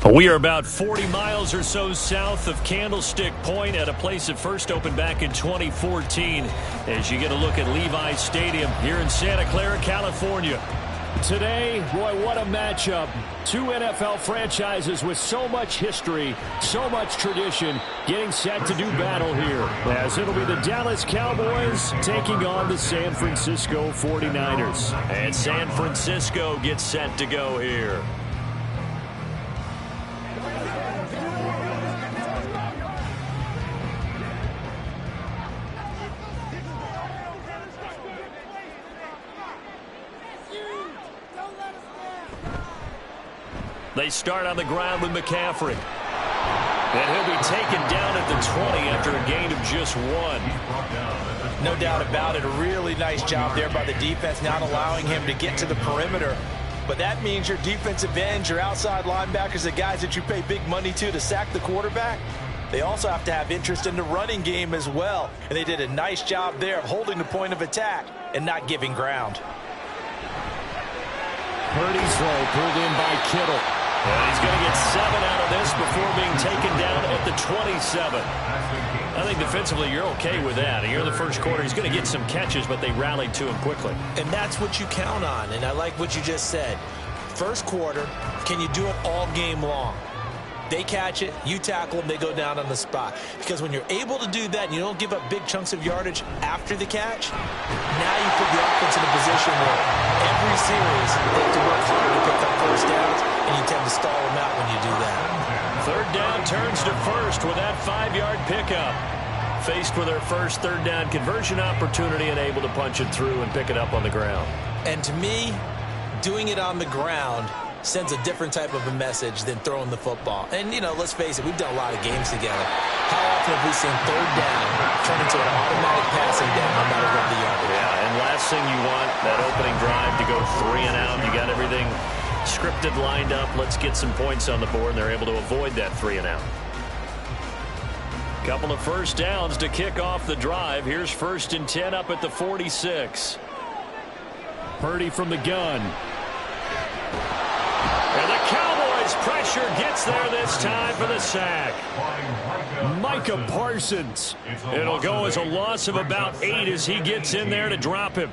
We are about 40 miles or so south of Candlestick Point at a place that first opened back in 2014 as you get a look at Levi's Stadium here in Santa Clara, California. Today, boy, what a matchup. Two NFL franchises with so much history, so much tradition, getting set to do battle here. As it'll be the Dallas Cowboys taking on the San Francisco 49ers. And San Francisco gets set to go here. They start on the ground with McCaffrey. And he'll be taken down at the 20 after a gain of just 1. No doubt about it. A really nice job there by the defense, not allowing him to get to the perimeter. But that means your defensive ends, your outside linebackers, the guys that you pay big money to sack the quarterback, they also have to have interest in the running game as well. And they did a nice job there of holding the point of attack and not giving ground. Purdy's throw pulled in by Kittle. And he's going to get 7 out of this before being taken down at the 27. I think defensively you're okay with that. Here in the first quarter, he's going to get some catches, but they rallied to him quickly. And that's what you count on, and I like what you just said. First quarter, can you do it all game long? They catch it, you tackle them, they go down on the spot. Because when you're able to do that and you don't give up big chunks of yardage after the catch, now you put the offense in a position where every series they have to work hard to pick up first downs, and you tend to stall them out when you do that. Third down turns to first with that 5-yard pickup. Faced with their first third down conversion opportunity and able to punch it through and pick it up on the ground. And to me, doing it on the ground sends a different type of a message than throwing the football. And, you know, let's face it, we've done a lot of games together. How often have we seen third down turn into an automatic passing down no matter what the yardage? Yeah, and last thing you want, that opening drive to go 3 and out. You got everything scripted, lined up. Let's get some points on the board, and they're able to avoid that 3 and out. Couple of first downs to kick off the drive. Here's 1st and 10 up at the 46. Purdy from the gun. And the Cowboys pressure gets there this time for the sack. Micah Parsons. It'll go as a loss of about 8 as he gets in there to drop him.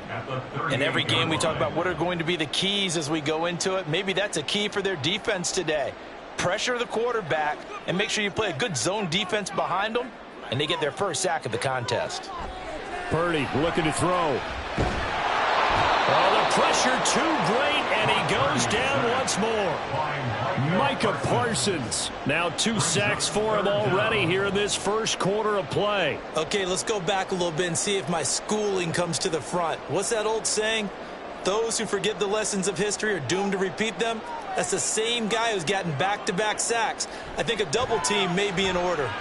In every game we talk about what are going to be the keys as we go into it. Maybe that's a key for their defense today. Pressure the quarterback and make sure you play a good zone defense behind them, and they get their first sack of the contest. Purdy looking to throw. Oh, the pressure too great, and he goes down once more. Micah Parsons. Now 2 sacks for him already here in this first quarter of play. Okay, let's go back a little bit and see if my schooling comes to the front. What's that old saying? Those who forget the lessons of history are doomed to repeat them. That's the same guy who's gotten back-to-back sacks. I think a double team may be in order. The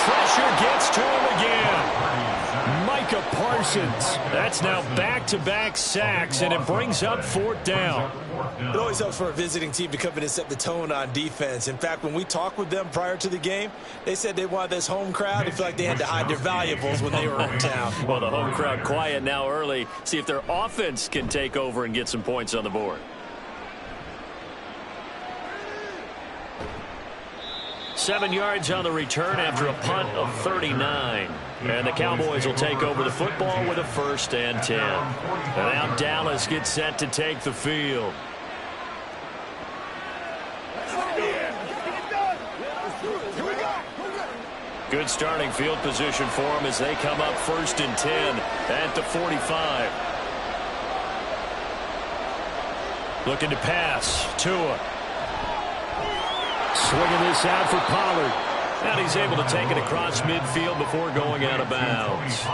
pressure gets to him again. Micah Parsons. That's now back-to-back sacks, and it brings up 4th down. It always helps for a visiting team to come in and set the tone on defense. In fact, when we talked with them prior to the game, they said they wanted this home crowd to feel like they had to hide their valuables when they were in town. Well, the home crowd quiet now early. See if their offense can take over and get some points on the board. Seven yards on the return after a punt of 39. And the Cowboys will take over the football with a 1st and 10. And now Dallas gets set to take the field. Good starting field position for them as they come up 1st and 10 at the 45. Looking to pass. Tua. Swinging this out for Pollard. And he's able to take it across midfield before going out of bounds.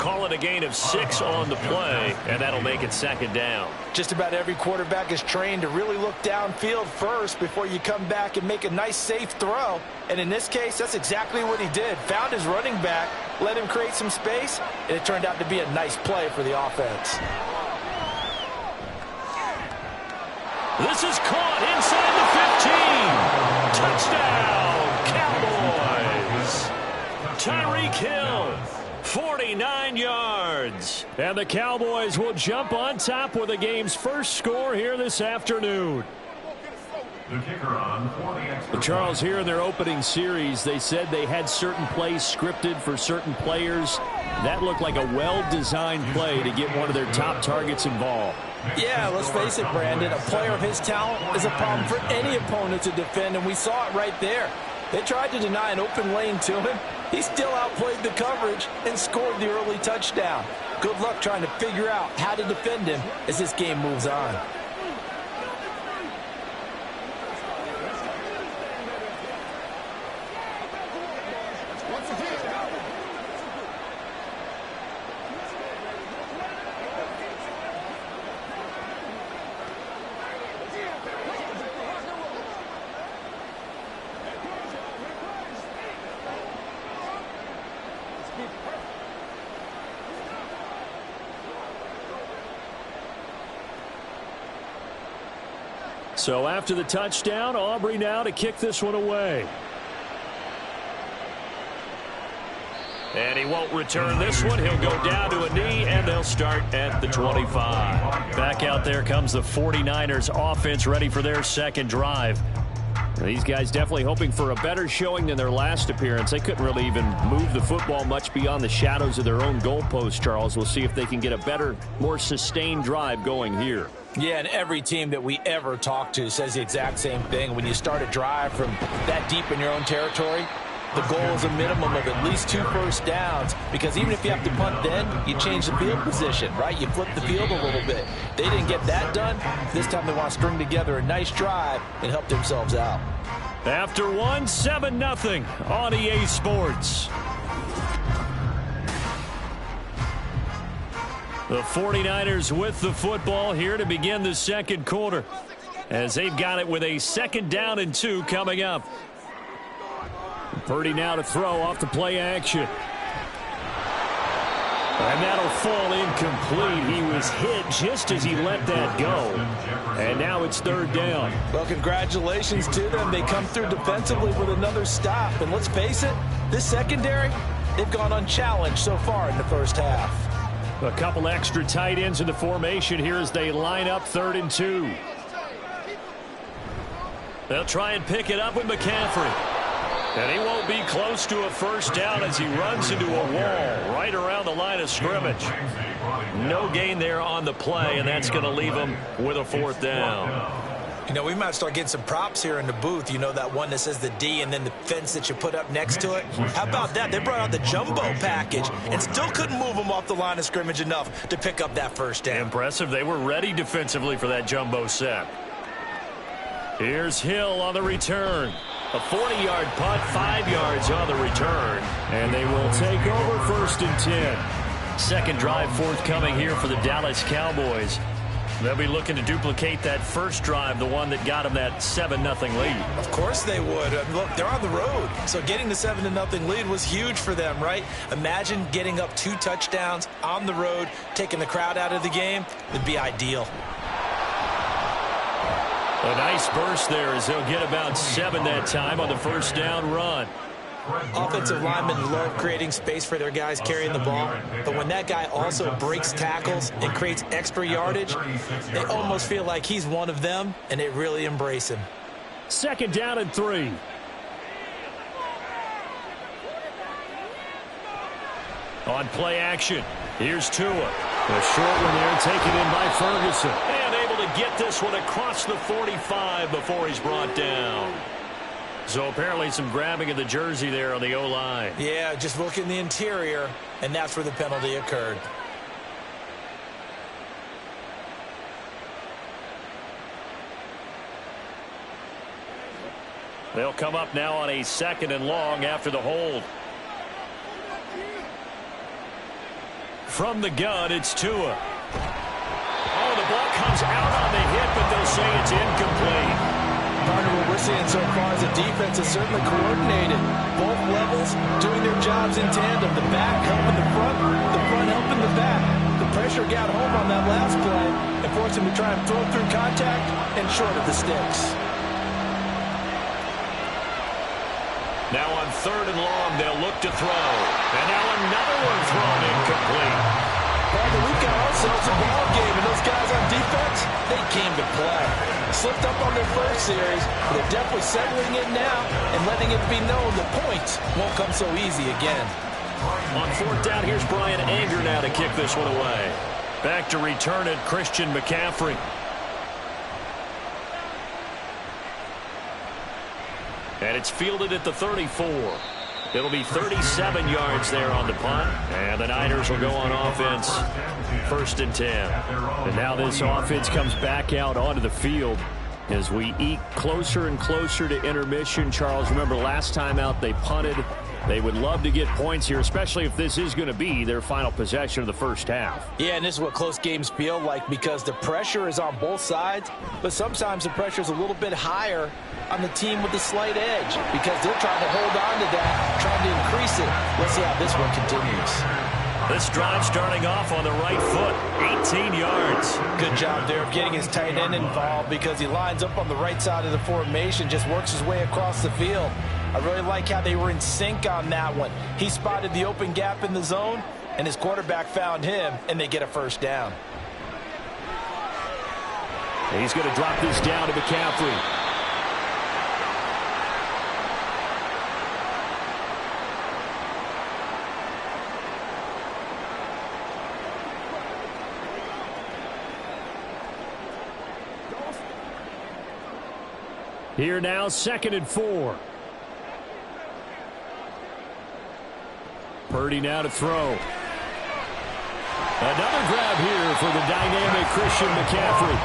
Call it a gain of 6 on the play, and that'll make it 2nd down. Just about every quarterback is trained to really look downfield first before you come back and make a nice, safe throw. And in this case, that's exactly what he did. Found his running back, let him create some space, and it turned out to be a nice play for the offense. This is caught inside the 15. Touchdown, Cowboys. Tyreek Hill, 49 yards. And the Cowboys will jump on top with the game's first score here this afternoon. But Charles, here in their opening series, they said they had certain plays scripted for certain players. That looked like a well-designed play to get one of their top targets involved. Yeah, let's face it, Brandon. A player of his talent is a problem for any opponent to defend, and we saw it right there. They tried to deny an open lane to him. He still outplayed the coverage and scored the early touchdown. Good luck trying to figure out how to defend him as this game moves on. So after the touchdown, Aubrey now to kick this one away. And he won't return this one. He'll go down to a knee, and they'll start at the 25. Back out there comes the 49ers offense, ready for their second drive. These guys definitely hoping for a better showing than their last appearance. They couldn't really even move the football much beyond the shadows of their own goalpost, Charles. We'll see if they can get a better, more sustained drive going here. Yeah, and every team that we ever talk to says the exact same thing. When you start a drive from that deep in your own territory, the goal is a minimum of at least 2 first downs, because even if you have to punt then, you change the field position, right? You flip the field a little bit. They didn't get that done. This time they want to string together a nice drive and help themselves out. After one, 7-0 on EA Sports. The 49ers with the football here to begin the second quarter, as they've got it with a 2nd down and 2 coming up. Purdy now to throw off the play action. And that'll fall incomplete. He was hit just as he let that go. And now it's 3rd down. Well, congratulations to them. They come through defensively with another stop. And let's face it, this secondary, they've gone unchallenged so far in the first half. A couple extra tight ends in the formation here as they line up 3rd and 2. They'll try and pick it up with McCaffrey. And he won't be close to a first down as he runs into a wall right around the line of scrimmage. No gain there on the play, and that's going to leave him with a 4th down. You know, we might start getting some props here in the booth. You know, that one that says the D and then the fence that you put up next to it. How about that? They brought out the jumbo package and still couldn't move him off the line of scrimmage enough to pick up that first down. Impressive. They were ready defensively for that jumbo set. Here's Hill on the return. A 40-yard punt, 5 yards on the return. And they will take over 1st and 10. Second drive forthcoming here for the Dallas Cowboys. They'll be looking to duplicate that first drive, the one that got them that 7-0 lead. Of course they would. Look, they're on the road. So getting the 7-0 lead was huge for them, right? Imagine getting up 2 touchdowns on the road, taking the crowd out of the game. It'd be ideal. A nice burst there as they'll get about 7 that time on the first down run. Offensive linemen love creating space for their guys carrying the ball, but when that guy also breaks tackles and creates extra yardage, they almost feel like he's one of them, and they really embrace him. 2nd down and 3. On play action, here's Tua. A short one there taken in by Ferguson. And able to get this one across the 45 before he's brought down. So apparently some grabbing of the jersey there on the O-line. Yeah, just look in the interior, and that's where the penalty occurred. They'll come up now on a 2nd and long after the hold. From the gun, it's Tua. Oh, the ball comes out on the hit, but they'll say it's incomplete. Partner, what we're seeing so far is the defense is certainly coordinated. Both levels doing their jobs in tandem. The back helping the front helping the back. The pressure got home on that last play and forced him to try and throw through contact and short of the sticks. Now on 3rd and long, they'll look to throw. And now another one thrown incomplete. Partner, we've got ourselves a ball game, and those guys on defense, they came to play. Slipped up on their first series, but they're definitely settling in now and letting it be known the points won't come so easy again. On fourth down, here's Brian Anger now to kick this one away. Back to return it, Christian McCaffrey. And it's fielded at the 34. It'll be 37 yards there on the punt. And the Niners will go on offense. 1st and 10. And now this offense comes back out onto the field as we eke closer and closer to intermission. Charles, remember last time out they punted. They would love to get points here, especially if this is going to be their final possession of the first half. Yeah, and this is what close games feel like because the pressure is on both sides, but sometimes the pressure is a little bit higher on the team with the slight edge because they're trying to hold on to that, trying to increase it. Let's see how this one continues. This drive starting off on the right foot, 18 yards. Good job there of getting his tight end involved because he lines up on the right side of the formation, just works his way across the field. I really like how they were in sync on that one. He spotted the open gap in the zone, and his quarterback found him, and they get a first down. He's going to drop this down to McCaffrey. Here now, 2nd and 4. Purdy now to throw. Another grab here for the dynamic Christian McCaffrey.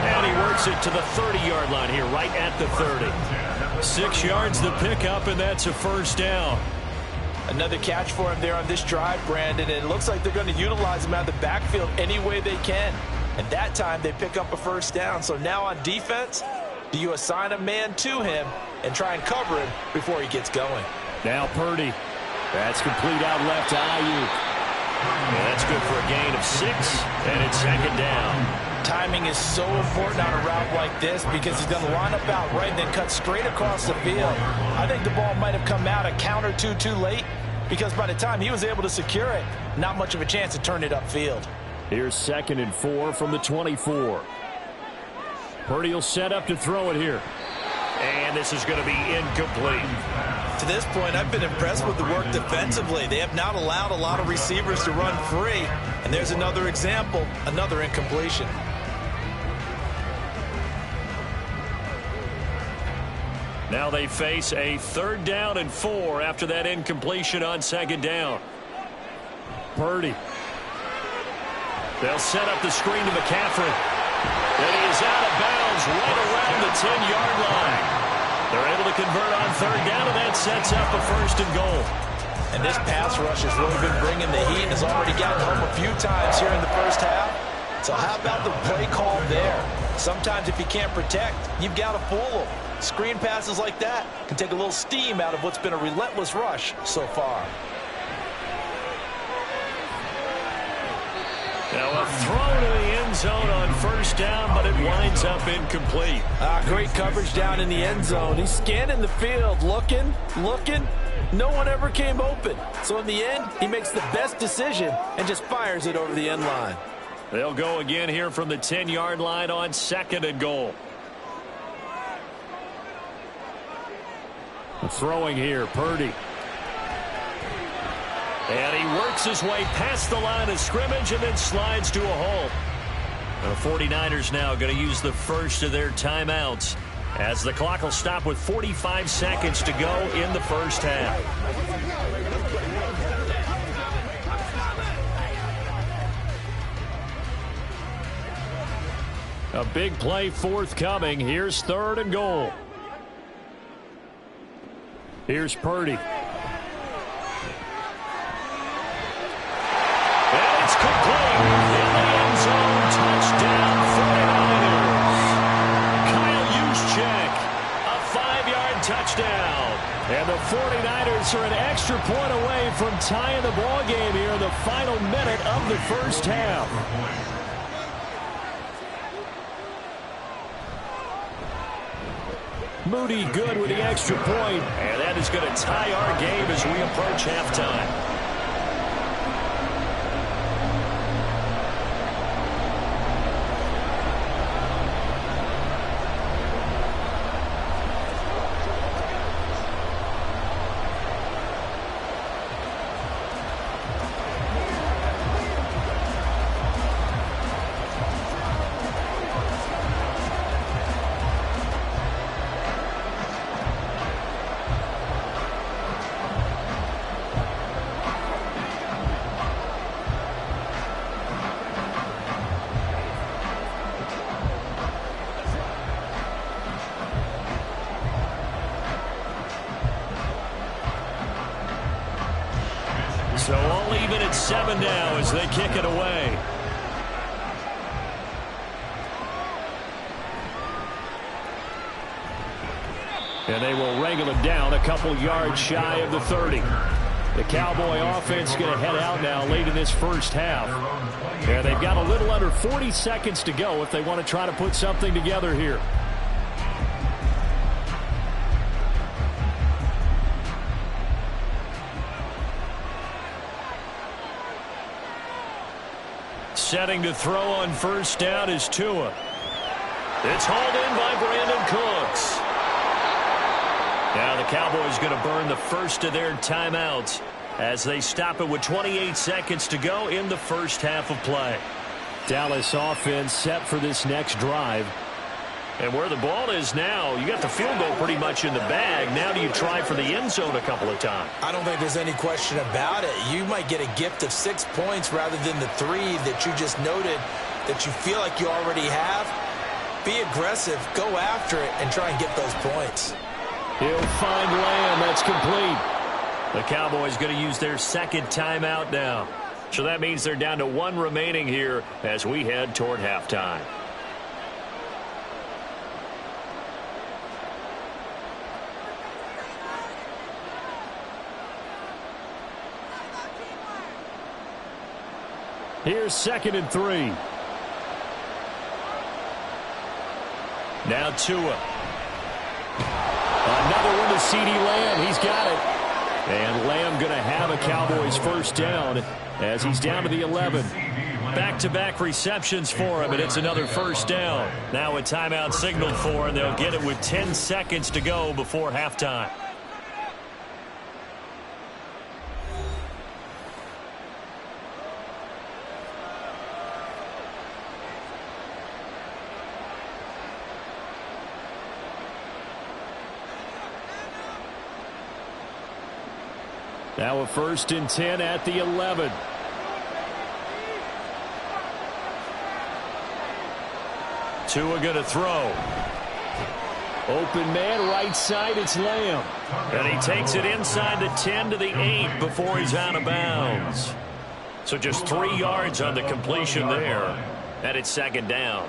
And he works it to the 30-yard line here, right at the 30. 6 yards the pickup, and that's a first down. Another catch for him there on this drive, Brandon, and it looks like they're going to utilize him out of the backfield any way they can. And that time they pick up a first down. So now on defense, do you assign a man to him and try and cover him before he gets going? Now Purdy. That's complete out left to Ayuk. And that's good for a gain of 6, and it's 2nd down. Timing is so important on a route like this because he's going to line up out right and then cut straight across the field. I think the ball might have come out a count or two too late because by the time he was able to secure it, not much of a chance to turn it upfield. Here's 2nd and 4 from the 24. Purdy will set up to throw it here. And this is going to be incomplete. To this point, I've been impressed with the work defensively. They have not allowed a lot of receivers to run free. And there's another example, another incompletion. Now they face a 3rd down and 4 after that incompletion on 2nd down. Purdy. They'll set up the screen to McCaffrey. And he is out of bounds right around the 10-yard line. They're able to convert on 3rd down, and that sets up a 1st and goal. And this pass rush has really been bringing the heat and has already gotten home a few times here in the first half. So how about the play call there? Sometimes if you can't protect, you've got to fool them. Screen passes like that can take a little steam out of what's been a relentless rush so far. Now a throw to the end zone on 1st down, but it winds up incomplete. Great coverage down in the end zone. He's scanning the field, looking. No one ever came open. So in the end, he makes the best decision and just fires it over the end line. They'll go again here from the 10-yard line on 2nd and goal. Throwing here, Purdy. And he works his way past the line of scrimmage and then slides to a halt. The 49ers now going to use the first of their timeouts as the clock will stop with 45 seconds to go in the first half. A big play forthcoming. Here's 3rd and goal. Here's Purdy. And it's complete. In the end zone, touchdown 49ers. Kyle Juszczyk, a 5-yard touchdown. And the 49ers are an extra point away from tying the ball game here in the final minute of the first half. Moody good with the extra point, and that is going to tie our game as we approach halftime. So all even at 7 now as they kick it away. And they will wrangle it down a couple yards shy of the 30. The Cowboy offense going to head out now late in this first half. And they've got a little under 40 seconds to go if they want to try to put something together here. Setting to throw on first down is Tua. It's hauled in by Brandon Cooks. Now the Cowboys going to burn the first of their timeouts as they stop it with 28 seconds to go in the first half of play. Dallas offense set for this next drive. And where the ball is now, you got the field goal pretty much in the bag. Now do you try for the end zone a couple of times? I don't think there's any question about it. You might get a gift of 6 points rather than the 3 that you just noted that you feel like you already have. Be aggressive, go after it, and try and get those points. He'll find Lamb. That's complete. The Cowboys going to use their second timeout now. So that means they're down to 1 remaining here as we head toward halftime. Here's 2nd and 3. Now Tua. Another one to CeeDee Lamb. He's got it. And Lamb going to have a Cowboys first down as he's down to the 11. Back-to-back receptions for him, and it's another first down. Now a timeout signaled for, and they'll get it with 10 seconds to go before halftime. Now a 1st and 10 at the 11. Tua going to throw. Open man, right side, it's Lamb. And he takes it inside the 10 to the 8 before he's out of bounds. So just 3 yards on the completion there. And it's 2nd down.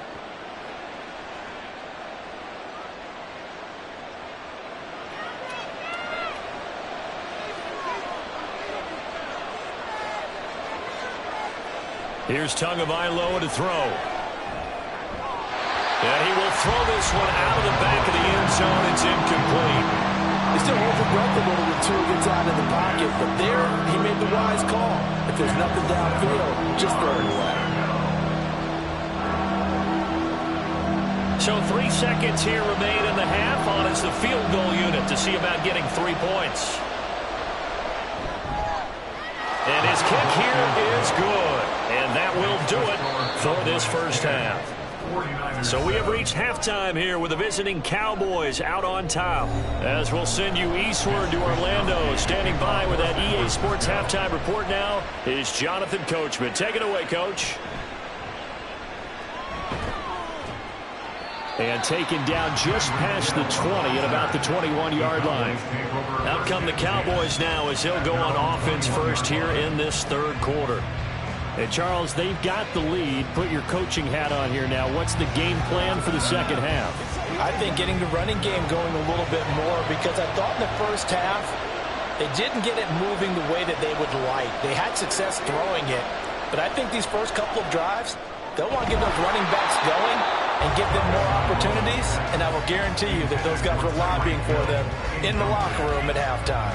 Here's Tagovailoa to throw. And he will throw this one out of the back of the end zone. It's incomplete. He still holds his breath a little when Tua gets out of the pocket, but there he made the wise call. If there's nothing downfield, just throw it away. So 3 seconds here remain in the half on as the field goal unit to see about getting 3 points. And his kick here is good. And that will do it for this first half. So we have reached halftime here with the visiting Cowboys out on top. As we'll send you eastward to Orlando. Standing by with that EA Sports halftime report now is Jonathan Coachman. Take it away, Coach. And taken down just past the 20 at about the 21-yard line. Out come the Cowboys now as he'll go on offense first here in this 3rd quarter. And, Charles, they've got the lead. Put your coaching hat on here now. What's the game plan for the second half? I think getting the running game going a little bit more because I thought in the first half they didn't get it moving the way that they would like. They had success throwing it, but I think these first couple of drives, they'll want to get those running backs going and give them more opportunities, and I will guarantee you that those guys were lobbying for them in the locker room at halftime.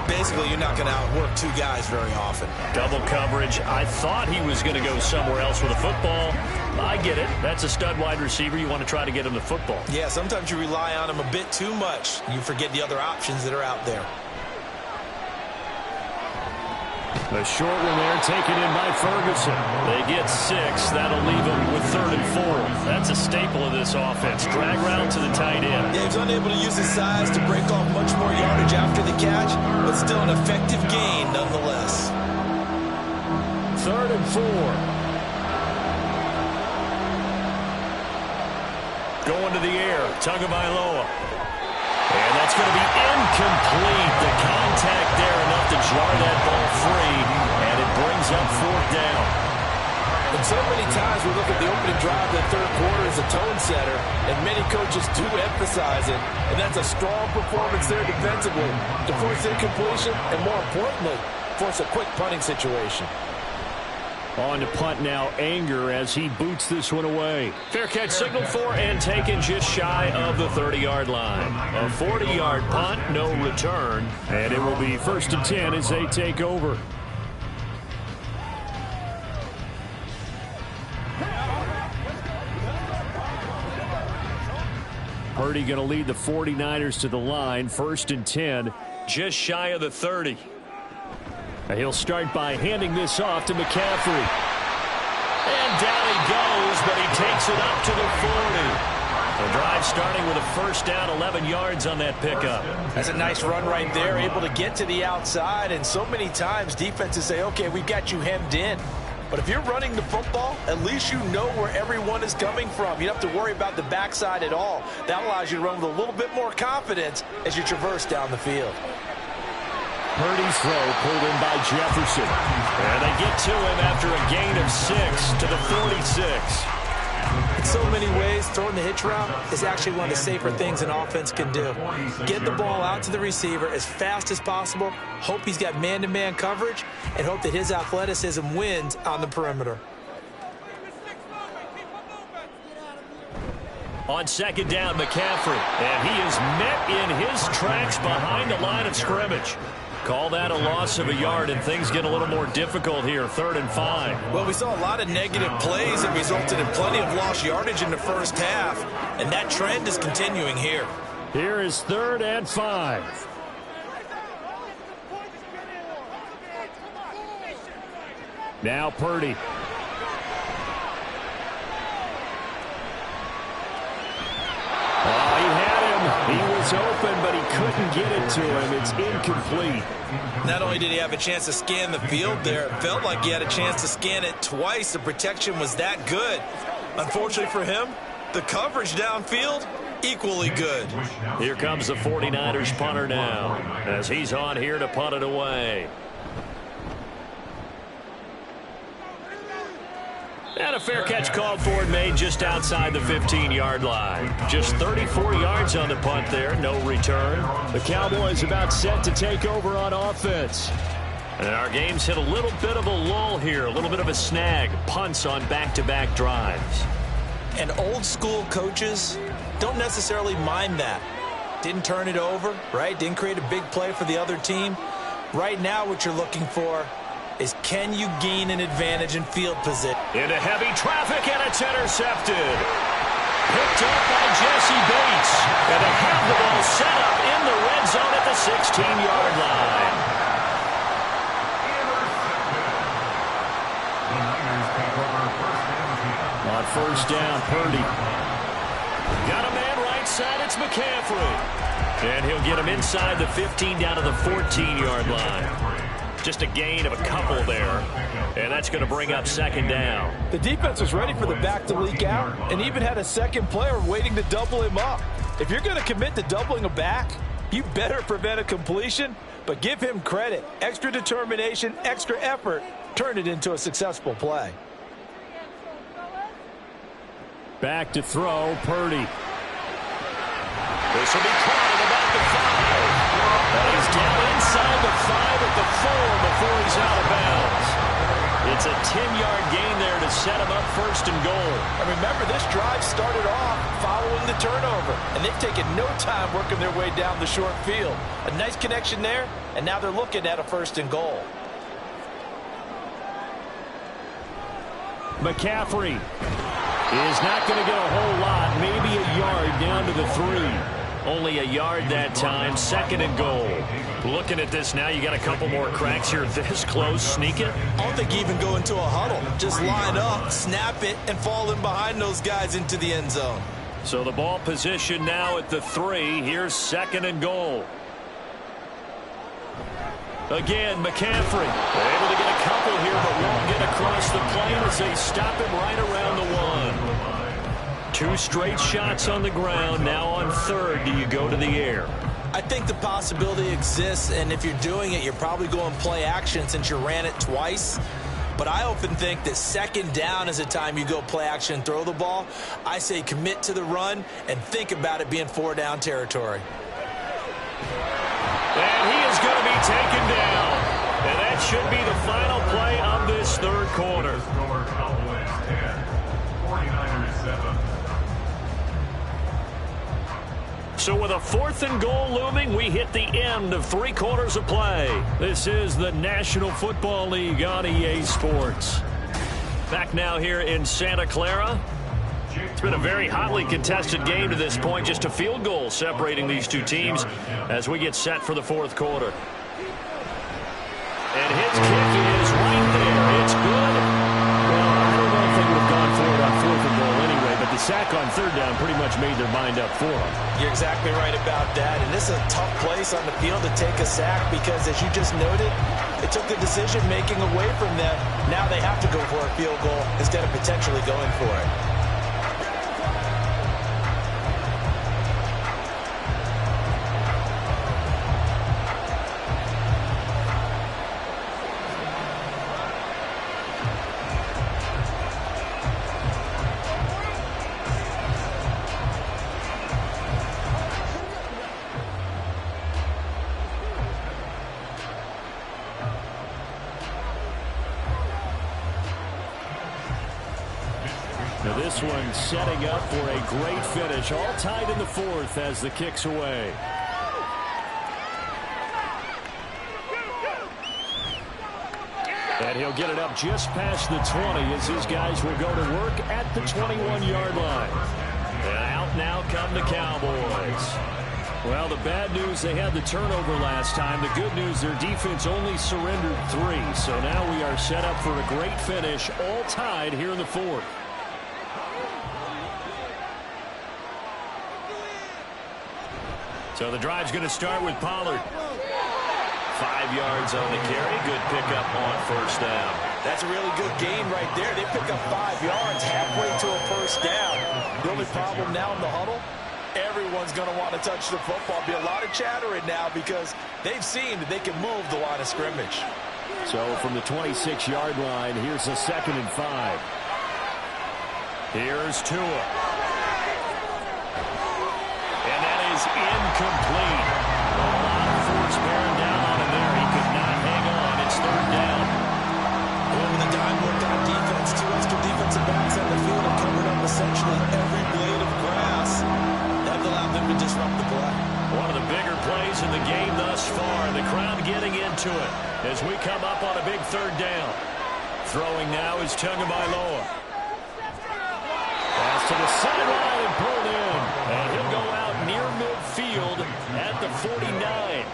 Basically, you're not going to outwork 2 guys very often. Double coverage. I thought he was going to go somewhere else with a football. I get it. That's a stud wide receiver. You want to try to get him the football. Yeah, sometimes you rely on him a bit too much. You forget the other options that are out there. A short one there taken in by Ferguson. They get 6. That'll leave them with 3rd and 4. That's a staple of this offense. Drag route to the tight end. Yeah, he's unable to use his size to break off much more yardage after the catch, but still an effective gain nonetheless. 3rd and 4. Going to the air. Tagovailoa. And that's going to be incomplete. The contact there enough to jar that ball free. 4th down. And so many times we look at the opening drive of the third quarter as a tone setter, and many coaches do emphasize it, and that's a strong performance there defensively to force incompletion and, more importantly, force a quick punting situation. On to punt now, Anger, as he boots this one away. Fair catch signaled for and taken just shy of the 30-yard line. A 40-yard punt, no return, and it will be 1st and 10 as they take over. Purdy going to lead the 49ers to the line, 1st and 10, just shy of the 30. He'll start by handing this off to McCaffrey. And down he goes, but he takes it up to the 40. The drive starting with a 1st down, 11 yards on that pickup. That's a nice run right there, able to get to the outside. And so many times defenses say, okay, we've got you hemmed in. But if you're running the football, at least you know where everyone is coming from. You don't have to worry about the backside at all. That allows you to run with a little bit more confidence as you traverse down the field. Purdy's throw pulled in by Jefferson. And they get to him after a gain of 6 to the 46. In so many ways, throwing the hitch route is actually one of the safer things an offense can do. Get the ball out to the receiver as fast as possible, hope he's got man-to-man coverage, and hope that his athleticism wins on the perimeter. On 2nd down, McCaffrey. And he is met in his tracks behind the line of scrimmage. Call that a loss of a yard, and things get a little more difficult here, 3rd and 5. Well, we saw a lot of negative plays that resulted in plenty of lost yardage in the first half, and that trend is continuing here. Here is 3rd and 5. Now Purdy. Oh, he had him. He was open, but he couldn't get it to him. It's incomplete. Not only did he have a chance to scan the field there, it felt like he had a chance to scan it twice. The protection was that good. Unfortunately for him, the coverage downfield, equally good. Here comes the 49ers punter now, as he's on here to punt it away. And a fair catch called for and made just outside the 15-yard line. Just 34 yards on the punt there, no return. The Cowboys about set to take over on offense. And our game's hit a little bit of a lull here, a little bit of a snag. Punts on back-to-back drives. And old-school coaches don't necessarily mind that. Didn't turn it over, right? Didn't create a big play for the other team. Right now what you're looking for is, can you gain an advantage in field position? Into heavy traffic, and it's intercepted. Picked up by Jesse Bates. And they have the ball set up in the red zone at the 16-yard line. On 1st down, Purdy. Got a man right side, it's McCaffrey. And he'll get him inside the 15 down to the 14-yard line. Just a gain of a couple there. And that's going to bring up 2nd down. The defense was ready for the back to leak out and even had a second player waiting to double him up. If you're going to commit to doubling a back, you better prevent a completion, but give him credit. Extra determination, extra effort, turn it into a successful play. Back to throw, Purdy. This will be caught at about the 5. And he's down inside the 5 at the 4 before he's out of bounds. It's a 10-yard gain there to set him up 1st and goal. And remember, this drive started off following the turnover, and they've taken no time working their way down the short field. A nice connection there, and now they're looking at a 1st and goal. McCaffrey is not going to get a whole lot, maybe a yard down to the 3. Only a yard that time, 2nd and goal. Looking at this now, you got a couple more cracks here this close. Sneak it? I don't think you even go into a huddle. Just line up, snap it, and fall in behind those guys into the end zone. So the ball position now at the 3. Here's 2nd and goal. Again, McCaffrey able to get a couple here, but won't get across the plane as they stop him right around the 1. 2 straight shots on the ground. Now on 3rd, do you go to the air? I think the possibility exists, and if you're doing it, you're probably going play action since you ran it twice. But I often think that second down is a time you go play action and throw the ball. I say commit to the run and think about it being 4-down territory. And he is going to be taken down. And that should be the final play of this third quarter. So with a 4th and goal looming, we hit the end of 3 quarters of play. This is the National Football League on EA Sports. Back now here in Santa Clara. It's been a very hotly contested game to this point. Just a field goal separating these two teams as we get set for the 4th quarter. And his kick is right there. It's good. Well, I don't know if they would have gone for it on 4th and goal anyway, but the sack on 3rd down pretty much made their mind up for them. You're exactly right about that. And this is a tough place on the field to take a sack because, as you just noted, it took the decision-making away from them. Now they have to go for a field goal instead of potentially going for it. Now this one setting up for a great finish. All tied in the 4th as the kick's away. And he'll get it up just past the 20 as his guys will go to work at the 21-yard line. And out now come the Cowboys. Well, the bad news, they had the turnover last time. The good news, their defense only surrendered 3. So now we are set up for a great finish, all tied here in the 4th. So the drive's going to start with Pollard. 5 yards on the carry. Good pickup on 1st down. That's a really good gain right there. They pick up 5 yards halfway to a 1st down. The only problem now in the huddle, everyone's going to want to touch the football. Be a lot of chattering now because they've seen that they can move the line of scrimmage. So from the 26-yard line, here's a 2nd and 5. Here's Tua. Incomplete. A lot of force bearing down on him there. He could not hang on. It's 3rd down. Well, with the dime worked on defense, 2 extra defensive backs on the field and covered up essentially every blade of grass. That allowed them to disrupt the play. One of the bigger plays in the game thus far. The crowd getting into it as we come up on a big 3rd down. Throwing now is Tagovailoa. Pass to the sideline and pulled in. And he'll go out near midfield at the 49.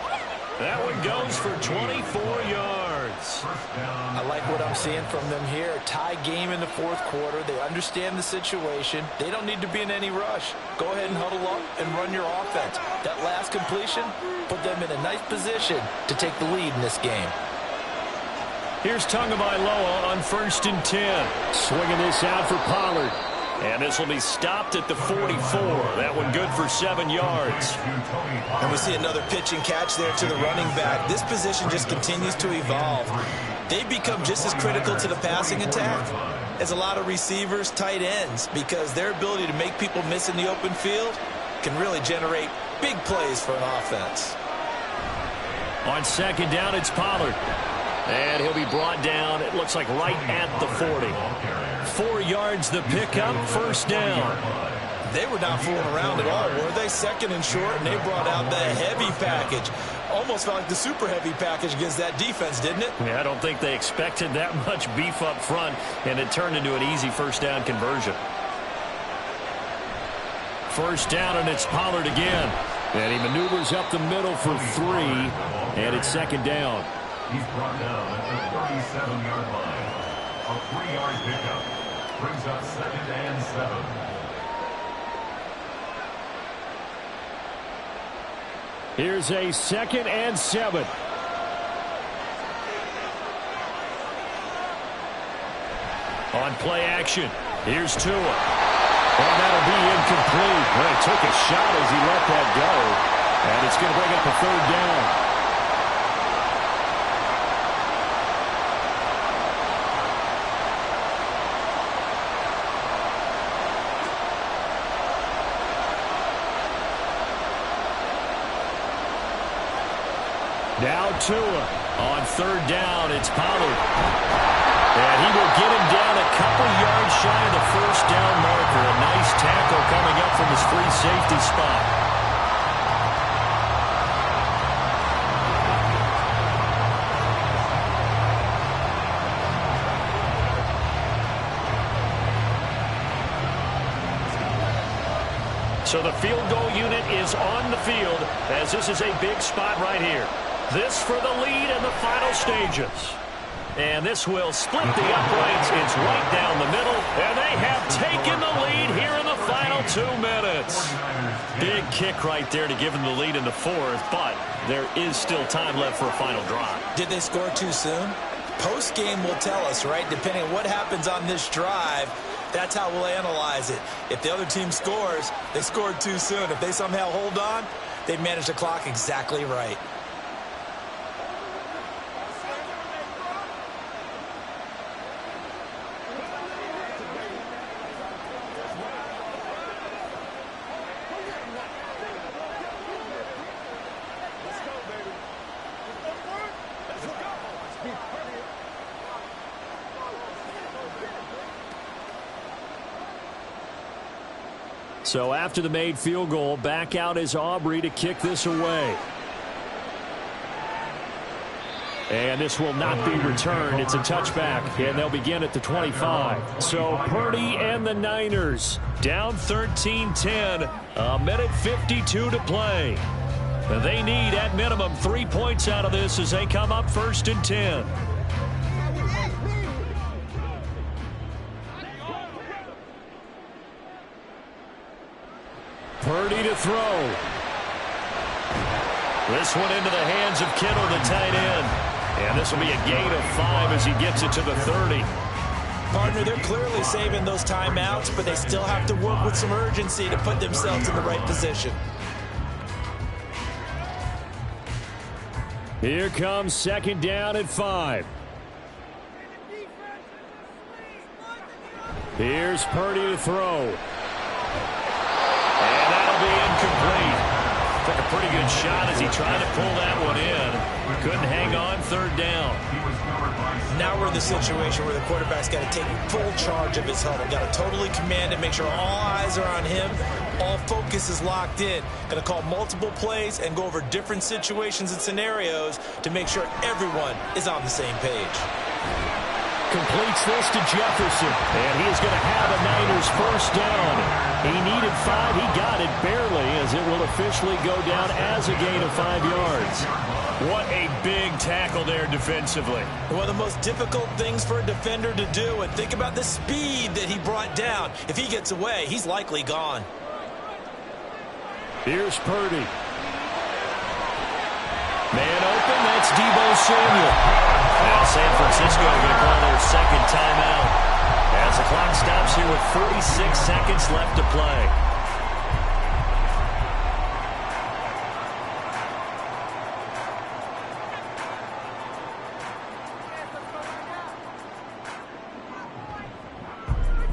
That one goes for 24 yards. I like what I'm seeing from them here. Tie game in the 4th quarter. They understand the situation. They don't need to be in any rush. Go ahead and huddle up and run your offense. That last completion put them in a nice position to take the lead in this game. Here's Tagovailoa on 1st and 10. Swinging this out for Pollard. And this will be stopped at the 44. That one good for 7 yards. And we see another pitch and catch there to the running back. This position just continues to evolve. They become just as critical to the passing attack as a lot of receivers, tight ends, because their ability to make people miss in the open field can really generate big plays for an offense. On 2nd down, it's Pollard. And he'll be brought down, it looks like right at the 40. 4 yards the pickup, 1st down. They were not fooling around at all, were they? 2nd and short, and they brought out the heavy package. Almost felt like the super heavy package against that defense, didn't it? Yeah, I don't think they expected that much beef up front, and it turned into an easy 1st down conversion. 1st down, and it's Pollard again. And he maneuvers up the middle for 3, and it's 2nd down. He's brought down at the 37-yard line. A 3-yard pickup brings up 2nd and 7. Here's a 2nd and 7. On play action, here's Tua. And that'll be incomplete. Well, he took a shot as he let that go. And it's going to bring up a 3rd down. Now Tua on third down. It's Pollard. And he will get him down a couple yards shy of the first down marker. A nice tackle coming up from his free safety spot. So the field goal unit is on the field as this is a big spot right here. This for the lead in the final stages. And this will split the uprights. It's right down the middle. And they have taken the lead here in the final 2 minutes. Big kick right there to give them the lead in the fourth, but there is still time left for a final drive. Did they score too soon? Post-game will tell us, right? Depending on what happens on this drive, that's how we'll analyze it. If the other team scores, they scored too soon. If they somehow hold on, they managed the clock exactly right. So after the made field goal, back out is Aubrey to kick this away. And this will not be returned. It's a touchback, and they'll begin at the 25. So Purdy and the Niners down 13-10, a minute 52 to play. They need, at minimum, 3 points out of this as they come up 1st and 10. Purdy to throw. This one into the hands of Kittle, the tight end. And this will be a gain of 5 as he gets it to the 30. Partner, they're clearly saving those timeouts, but they still have to work with some urgency to put themselves in the right position. Here comes 2nd down at 5. Here's Purdy to throw. And that'll be incomplete. Took a pretty good shot as he tried to pull that one in. Couldn't hang on 3rd down. Now we're in the situation where the quarterback's got to take full charge of his huddle. Got to totally command it, make sure all eyes are on him. All focus is locked in. Going to call multiple plays and go over different situations and scenarios to make sure everyone is on the same page. Completes this to Jefferson, and he is going to have a Niners 1st down. He needed 5. He got it barely as it will officially go down as a gain of 5 yards. What a big tackle there defensively. One of the most difficult things for a defender to do, and think about the speed that he brought down. If he gets away, he's likely gone. Here's Purdy. Man open, that's Deebo Samuel. Now San Francisco going to call their 2nd timeout as the clock stops here with 46 seconds left to play.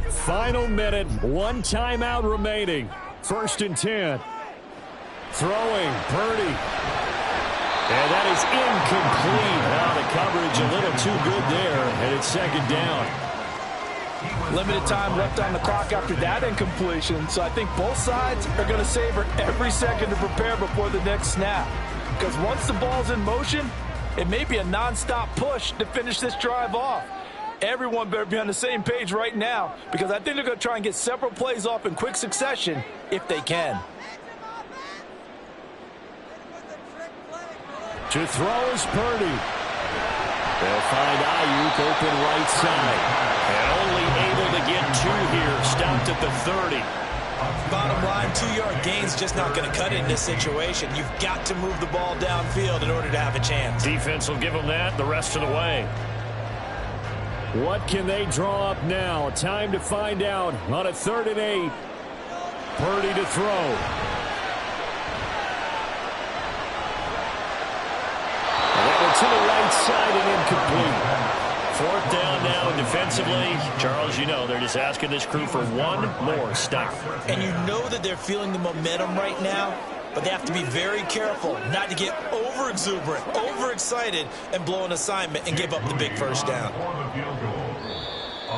Final minute, 1 timeout remaining. 1st and 10. Throwing, Purdy. And that is incomplete. Now the coverage a little too good there, and it's 2nd down. Limited time left on the clock after that incompletion, so I think both sides are going to savor every second to prepare before the next snap. Because once the ball's in motion, it may be a non-stop push to finish this drive off. Everyone better be on the same page right now, because I think they're going to try and get several plays off in quick succession if they can. To throw is Purdy. They'll find Ayuk open right side. And only able to get 2 here. Stopped at the 30. Bottom line, 2-yard gain's just not going to cut it in this situation. You've got to move the ball downfield in order to have a chance. Defense will give them that the rest of the way. What can they draw up now? Time to find out on a 3rd and 8. Purdy to throw. To the right side and incomplete. 4th down now defensively. Charles, you know, they're just asking this crew for 1 more stop. And you know that they're feeling the momentum right now. but they have to be very careful not to get over-exuberant, overexcited, and blow an assignment and give up the big first down.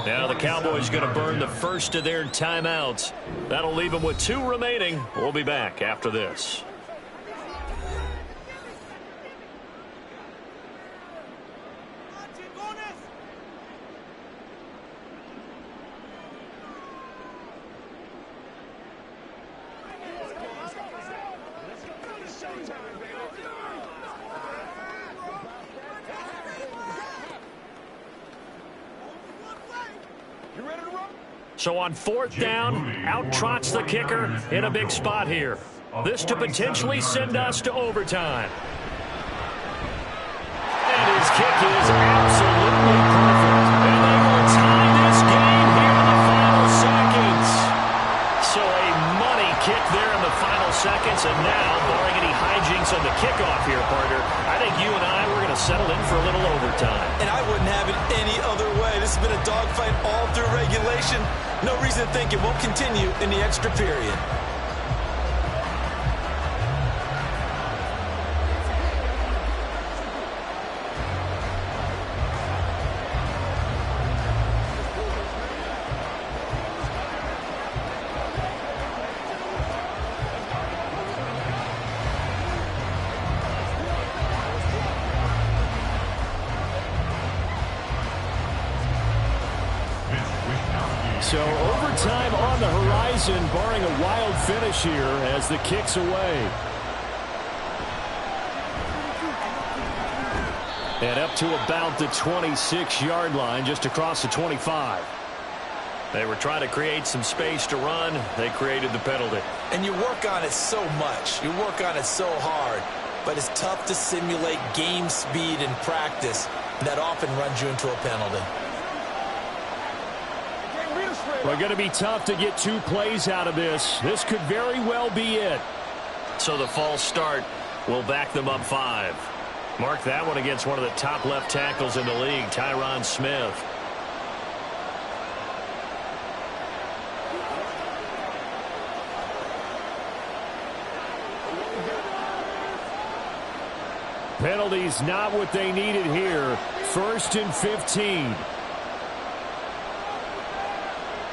Now the Cowboys going to burn the first of their timeouts. That'll leave them with 2 remaining. We'll be back after this. So on 4th down, out trots the kicker in a big spot here. This to potentially send us to overtime. And his kick is absolutely perfect. And they will tie this game here in the final seconds. So a money kick there in the final seconds. And now, barring any hijinks on the kickoff here, partner, I think you and I, we're going to settle in for a little overtime. And I wouldn't have it any other way. This has been a dogfight all through regulation. No reason to think it won't continue in the extra period. So overtime on the horizon, barring a wild finish here as the kick's away. And up to about the 26-yard line, just across the 25. They were trying to create some space to run. They created the penalty. And you work on it so much. You work on it so hard. But it's tough to simulate game speed in practice. That often runs you into a penalty. Well, going to be tough to get 2 plays out of this. This could very well be it. So the false start will back them up 5. Mark that one against one of the top left tackles in the league, Tyron Smith. Penalties not what they needed here. 1st and 15.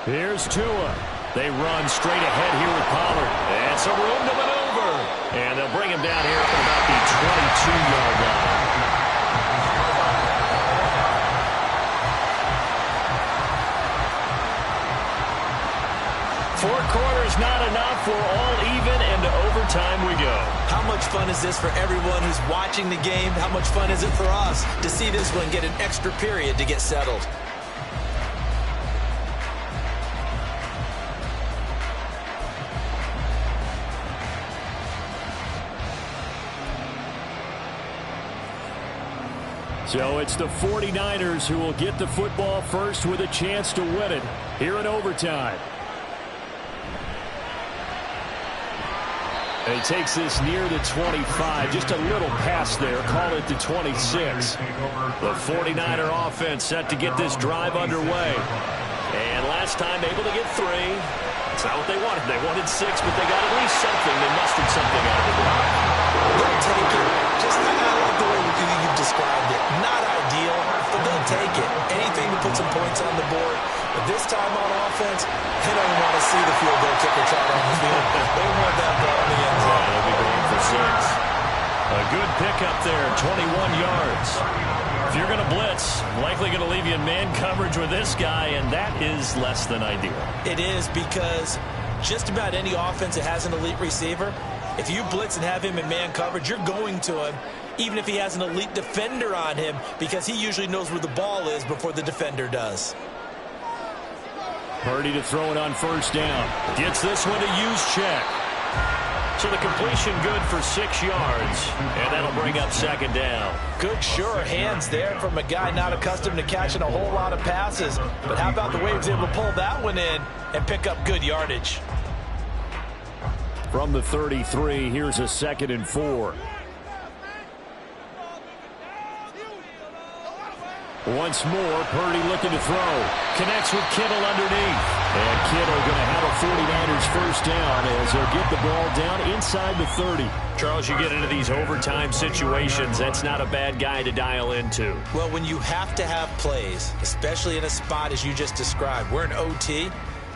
Here's Tua. They run straight ahead here with Pollard. And some room to maneuver. And they'll bring him down here up at about the 22-yard line. 4 quarters not enough. We're all even, and to overtime we go. How much fun is this for everyone who's watching the game? How much fun is it for us to see this one get an extra period to get settled? So it's the 49ers who will get the football first with a chance to win it here in overtime. And he takes this near the 25, just a little past there, call it the 26. The 49er offense set to get this drive underway. And last time able to get 3. It's not what they wanted. They wanted 6, but they got at least something. They mustered something out of the drive. They'll take it. Just, I like the way you described it. Not ideal, but they'll take it. Anything to put some points on the board. But this time on offense, they don't want to see the field goal kicker trot on the field. They want that ball in the end zone. They'll be going for 6. A good pickup there, 21 yards. If you're going to blitz, likely going to leave you in man coverage with this guy, and that is less than ideal. It is, because just about any offense that has an elite receiver, if you blitz and have him in man coverage, you're going to him, even if he has an elite defender on him, because he usually knows where the ball is before the defender does. Purdy to throw it on 1st down. Gets this one to use check. So the completion good for 6 yards, and that'll bring up 2nd down. Good, sure hands there from a guy not accustomed to catching a whole lot of passes. But how about the way he was able to pull that one in and pick up good yardage? From the 33, here's a 2nd and 4. Once more, Purdy looking to throw. Connects with Kittle underneath. And Kittle going to have a 49ers first down as they'll get the ball down inside the 30. Charles, you get into these overtime situations, that's not a bad guy to dial into. Well, when you have to have plays, especially in a spot as you just described, we're in OT,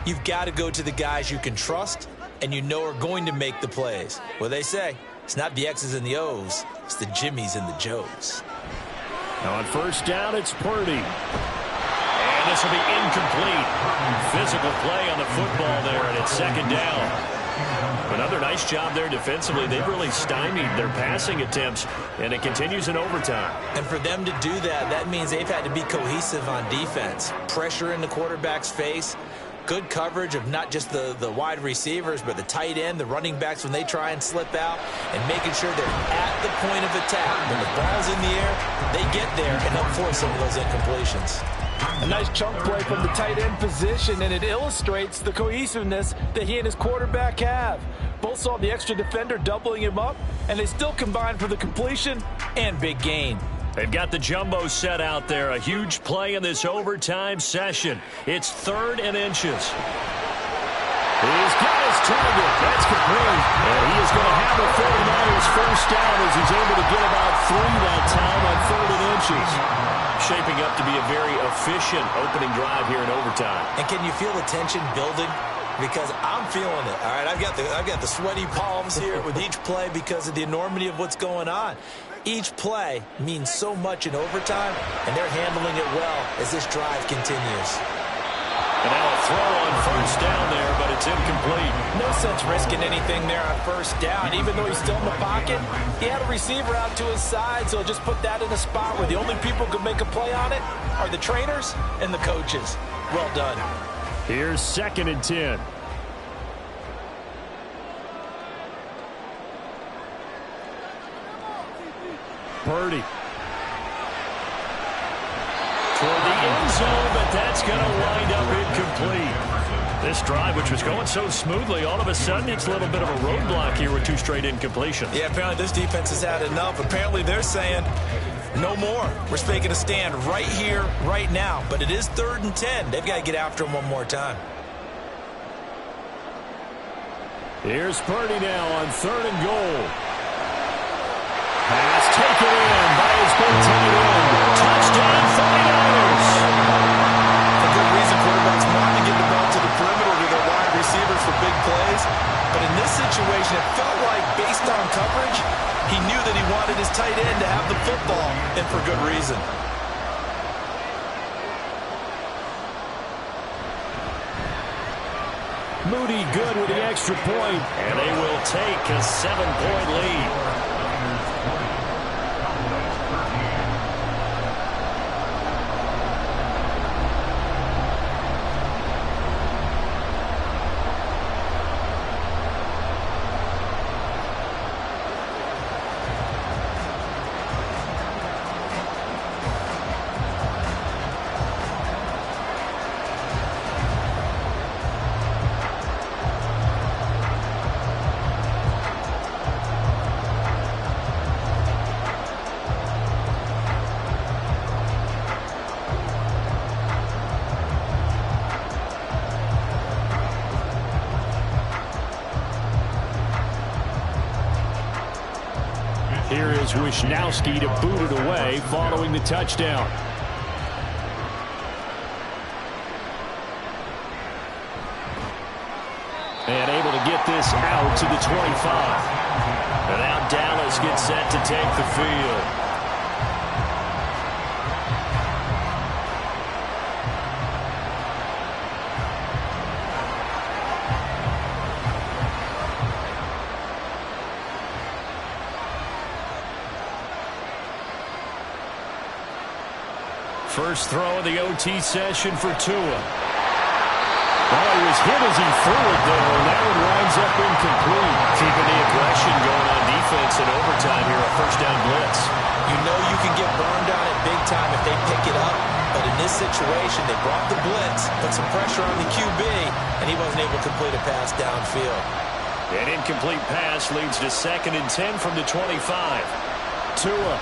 you've got to go to the guys you can trust and you know are going to make the plays. Well, they say it's not the X's and the O's, it's the Jimmies and the Joes. Now on first down, it's Purdy. And this will be incomplete. Physical play on the football there, and it's second down. Another nice job there defensively. They've really stymied their passing attempts, and it continues in overtime. And for them to do that, that means they've had to be cohesive on defense. Pressure in the quarterback's face. Good coverage of not just the wide receivers, but the tight end, the running backs when they try and slip out, and making sure they're at the point of attack. When the ball's in the air, they get there and help force some of those incompletions. A nice chunk play from the tight end position, and it illustrates the cohesiveness that he and his quarterback have. Both saw the extra defender doubling him up, and they still combined for the completion and big gain. They've got the jumbo set out there. A huge play in this overtime session. It's 3rd and inches. He's got his target. That's complete. And he is going to have the 49ers first down as he's able to get about 3 that time on 3rd and inches. Shaping up to be a very efficient opening drive here in overtime. And can you feel the tension building? Because I'm feeling it. All right, I've got the sweaty palms here with each play because of the enormity of what's going on. Each play means so much in overtime, and they're handling it well as this drive continues. And now a throw on first down there, but it's incomplete. No sense risking anything there on first down. Even though he's still in the pocket, he had a receiver out to his side, so just put that in a spot where the only people who can make a play on it are the trainers and the coaches. Well done. Here's 2nd and 10. Purdy. Toward the end zone, but that's going to wind up incomplete. This drive, which was going so smoothly, all of a sudden it's a little bit of a roadblock here with 2 straight incompletions. Yeah, apparently this defense has had enough. Apparently they're saying no more. We're making a stand right here, right now. But it is 3rd and 10. They've got to get after him one more time. Here's Purdy now on 3rd and goal. Pass taken in by his big tight end. Touchdown 49ers. For good reason, quarterbacks want to get the ball to the perimeter to their wide receivers for big plays. But in this situation, it felt like based on coverage, he knew that he wanted his tight end to have the football, and for good reason. Moody good with the extra point, and they will take a 7-point lead. Here is Wisnowski to boot it away following the touchdown. And able to get this out to the 25. And now Dallas gets set to take the field. First throw of the OT session for Tua. Well, he was hit as he threw it, though, and that one winds up incomplete. Keeping the aggression going on defense in overtime here, a first down blitz. You know you can get burned on it big time if they pick it up, but in this situation, they brought the blitz, put some pressure on the QB, and he wasn't able to complete a pass downfield. An incomplete pass leads to 2nd and 10 from the 25. Tua.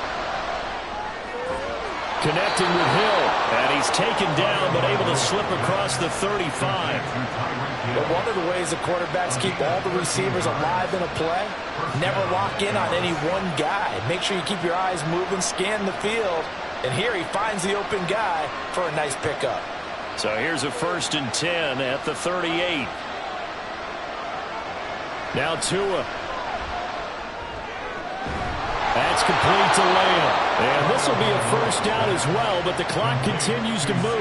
connecting with Hill. And he's taken down, but able to slip across the 35. But one of the ways the quarterbacks keep all the receivers alive in a play, never lock in on any one guy. Make sure you keep your eyes moving, scan the field. And here he finds the open guy for a nice pickup. So here's a 1st and 10 at the 38. Now Tua. That's complete to Lamb. And this will be a 1st down as well, but the clock continues to move. A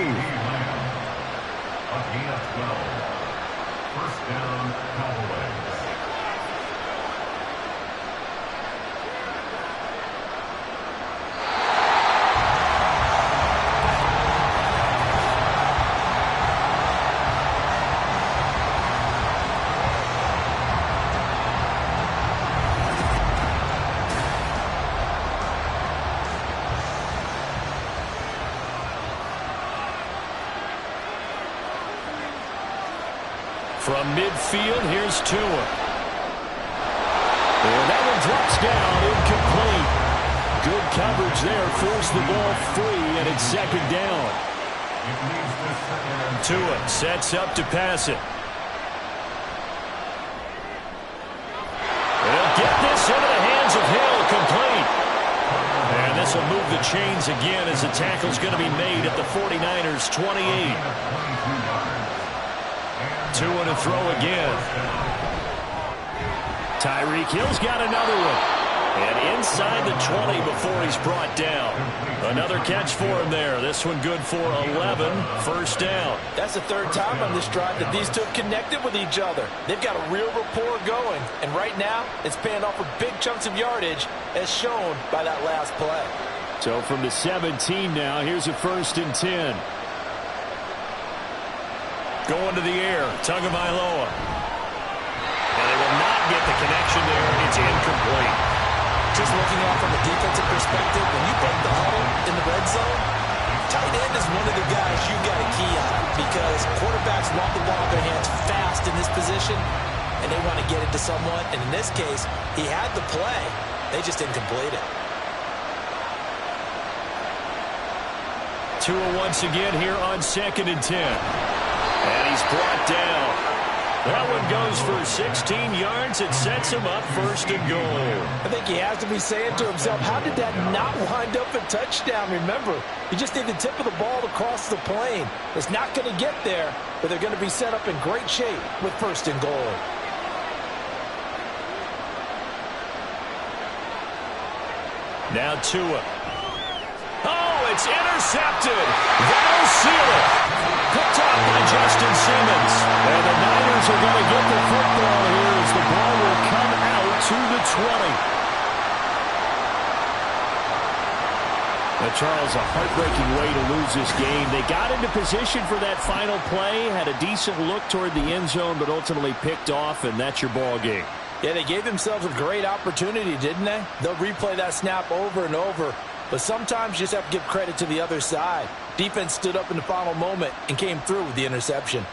gain of 12. 1st down, Cowboys. From midfield, here's Tua. And that one drops down, incomplete. Good coverage there, forced the ball free, and it's 2nd down. Tua sets up to pass it. He'll get this into the hands of Hill, complete. And this will move the chains again as the tackle's going to be made at the 49ers' 28. Tua to throw again. Tyreek Hill's got another one. And inside the 20 before he's brought down. Another catch for him there. This one good for 11. 1st down. That's the 3rd time on this drive that these two have connected with each other. They've got a real rapport going. And right now, it's paying off with big chunks of yardage, as shown by that last play. So from the 17 now, here's a 1st and 10. Going to the air, Tagovailoa. And they will not get the connection there. It's incomplete. Just looking off from a defensive perspective, when you break the huddle in the red zone, tight end is one of the guys you got to key on because quarterbacks want the ball in their hands fast in this position, and they want to get it to someone. And in this case, he had the play. They just didn't complete it. Tua once again here on 2nd and 10. And he's brought down. That one goes for 16 yards. It sets him up 1st and goal. I think he has to be saying to himself, how did that not wind up a touchdown? Remember, you just need the tip of the ball to cross the plane. It's not going to get there, but they're going to be set up in great shape with 1st and goal. Now Tua. Oh, it's intercepted. That'll seal it. Picked off by Justin Simmons. And the Niners are going to get the football here as the ball will come out to the 20. Now, Charles, a heartbreaking way to lose this game. They got into position for that final play, had a decent look toward the end zone, but ultimately picked off, and that's your ball game. Yeah, they gave themselves a great opportunity, didn't they? They'll replay that snap over and over. But sometimes you just have to give credit to the other side. Defense stood up in the final moment and came through with the interception.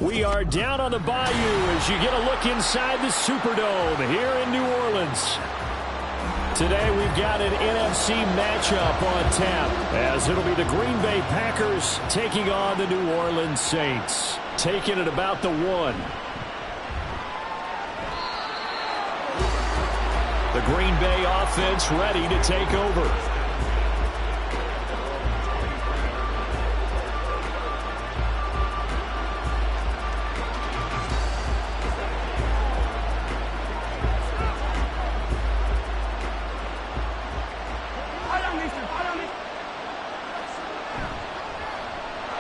We are down on the bayou as you get a look inside the Superdome here in New Orleans. Today we've got an NFC matchup on tap as it'll be the Green Bay Packers taking on the New Orleans Saints. Taking it about the 1. The Green Bay offense ready to take over.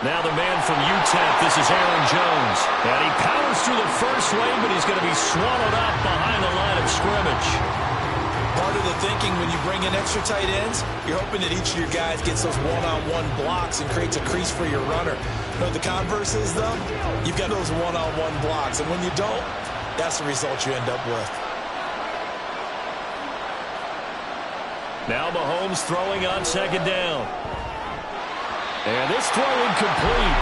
Now the man from UTEP, this is Aaron Jones. And he powers through the first lane, but he's going to be swallowed up behind the line of scrimmage. Part of the thinking when you bring in extra tight ends, you're hoping that each of your guys gets those one-on-one blocks and creates a crease for your runner. You know what the converse is, though? You've got those one-on-one blocks, and when you don't, that's the result you end up with. Now Mahomes throwing on second down. And this throw incomplete.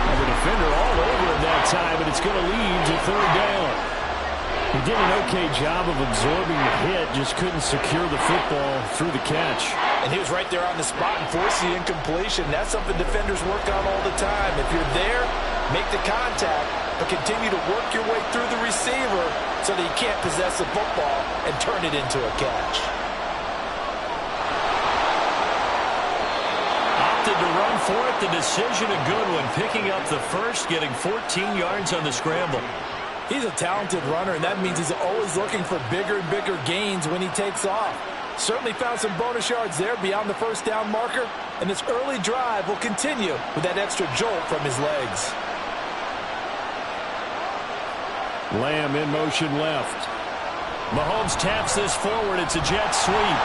And the defender all over him that time, and it's going to lead to third down. He did an okay job of absorbing the hit, just couldn't secure the football through the catch. And he was right there on the spot and forced the incompletion. That's something defenders work on all the time. If you're there, make the contact, but continue to work your way through the receiver so that he can't possess the football and turn it into a catch. Opted to run for it. The decision a good one. Picking up the first, getting 14 yards on the scramble. He's a talented runner, and that means he's always looking for bigger and bigger gains when he takes off. Certainly found some bonus yards there beyond the first down marker, and this early drive will continue with that extra jolt from his legs. Lamb in motion left. Mahomes taps this forward. It's a jet sweep.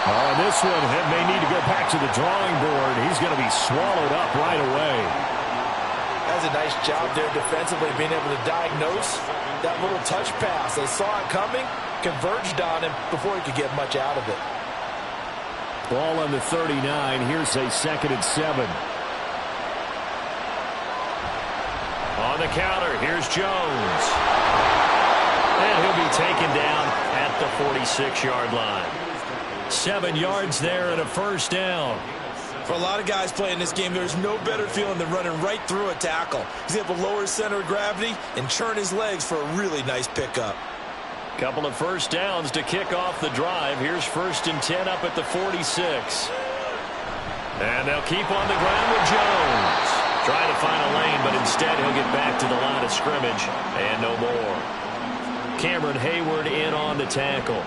Oh, this one may need to go back to the drawing board. He's going to be swallowed up right away. That's a nice job there defensively, being able to diagnose that little touch pass. They saw it coming, converged on him before he could get much out of it. Ball on the 39. Here's a 2nd and 7. On the counter, here's Jones. And he'll be taken down at the 46-yard line. 7 yards there and a first down. For a lot of guys playing this game, there's no better feeling than running right through a tackle. He's able to lower his center of gravity and churn his legs for a really nice pickup. Couple of first downs to kick off the drive. Here's 1st and 10 up at the 46. And they'll keep on the ground with Jones. Trying to find a lane, but instead he'll get back to the line of scrimmage and no more. Cameron Hayward in on the tackle.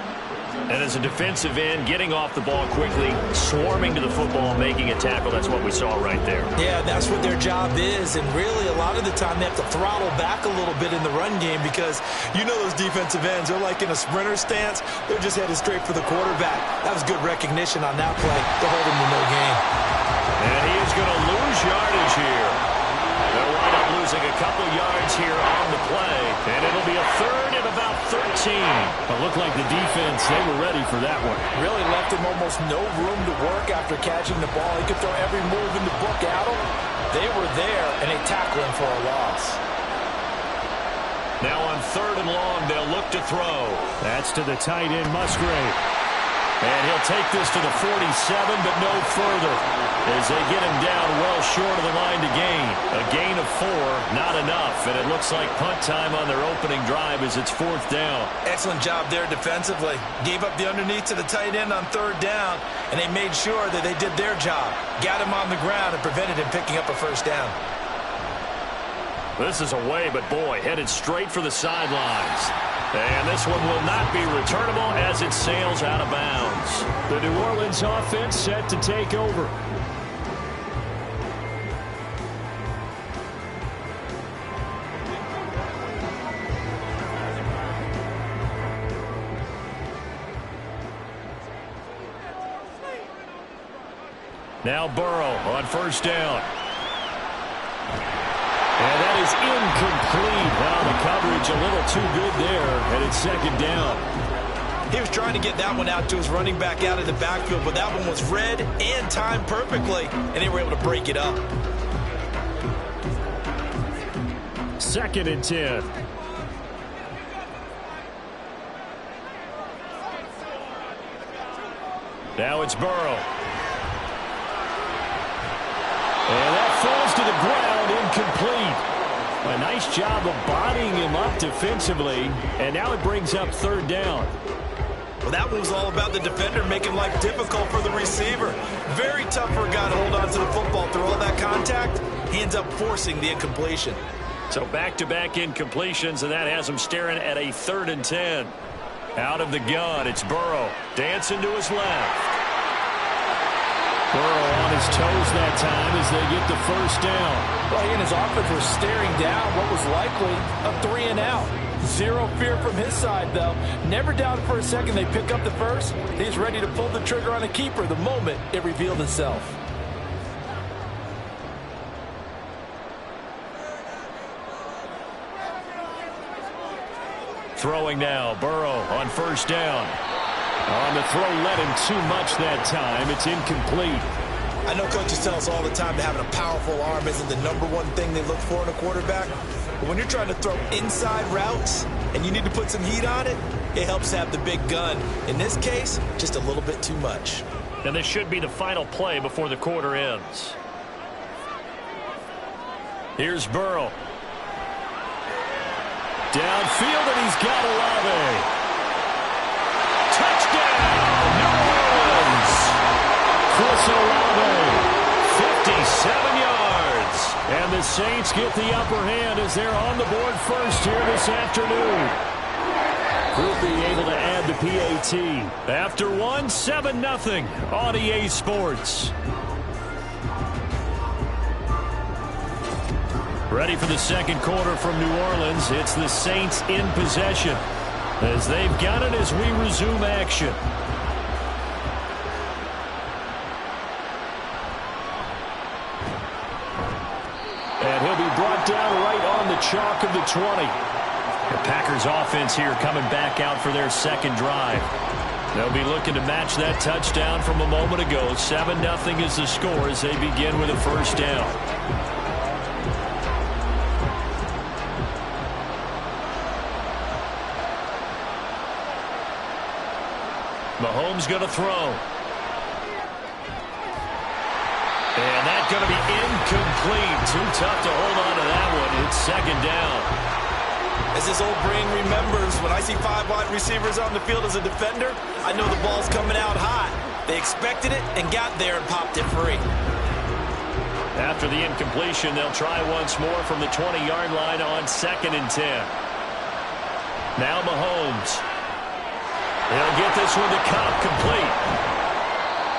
And as a defensive end, getting off the ball quickly, swarming to the football, making a tackle. That's what we saw right there. Yeah, that's what their job is. And really, a lot of the time, they have to throttle back a little bit in the run game because you know those defensive ends, they're like in a sprinter stance. They're just headed straight for the quarterback. That was good recognition on that play to hold him to no gain. And he is going to lose yardage here. They'll wind up losing a couple yards here on the play. And it'll be a 3rd and about 13. It looked like the defense, they were ready for that one. Really left him almost no room to work after catching the ball. He could throw every move in the book at him. They were there, and they tackled him for a loss. Now on 3rd and long, they'll look to throw. That's to the tight end, Musgrave. And he'll take this to the 47, but no further, as they get him down well short of the line to gain. A gain of 4, not enough, and it looks like punt time on their opening drive as it's 4th down. Excellent job there defensively. Gave up the underneath to the tight end on 3rd down, and they made sure that they did their job. Got him on the ground and prevented him picking up a 1st down. This is away, but boy, headed straight for the sidelines. And this one will not be returnable as it sails out of bounds. The New Orleans offense set to take over. Now Burrow on 1st down. And that is incomplete. Well, the coverage a little too good there, and it's 2nd down. He was trying to get that one out to his running back out of the backfield, but that one was read and timed perfectly, and they were able to break it up. 2nd and 10. Now it's Burrow. And that falls to the ground, incomplete. A nice job of bodying him up defensively, and now it brings up 3rd down. Well, that one was all about the defender making life difficult for the receiver. Very tough for a guy to hold on to the football through all that contact. He ends up forcing the incompletion. So back-to-back incompletions, and that has him staring at a 3rd and 10. Out of the gun, it's Burrow. Dancing to his left. Burrow on his toes that time as they get the 1st down. Well, he and his offense were staring down what was likely a 3-and-out. Zero fear from his side, though. Never doubted for a second they pick up the first. He's ready to pull the trigger on a keeper the moment it revealed itself. Throwing now, Burrow on 1st down. On the throw, led him too much that time. It's incomplete. I know coaches tell us all the time that having a powerful arm isn't the #1 thing they look for in a quarterback. But when you're trying to throw inside routes and you need to put some heat on it, it helps to have the big gun. In this case, just a little bit too much. And this should be the final play before the quarter ends. Here's Burrow. Downfield, and he's got Olave. Touchdown, New Orleans. Chris Olave, 57 yards. And the Saints get the upper hand as they're on the board first here this afternoon. Group being able to add the PAT. After 1, 7-0 on EA Sports. Ready for the 2nd quarter from New Orleans. It's the Saints in possession as they've got it as we resume action. And he'll be brought down right on the chalk of the 20. The Packers offense here coming back out for their 2nd drive. They'll be looking to match that touchdown from a moment ago. 7-0 is the score as they begin with a 1st down. Mahomes going to throw. And that's going to be incomplete. Too tough to hold on to that one. It's 2nd down. As this old brain remembers, when I see 5 wide receivers on the field as a defender, I know the ball's coming out hot. They expected it and got there and popped it free. After the incompletion, they'll try once more from the 20-yard line on 2nd and 10. Now Mahomes. They'll get this one to Cobb complete.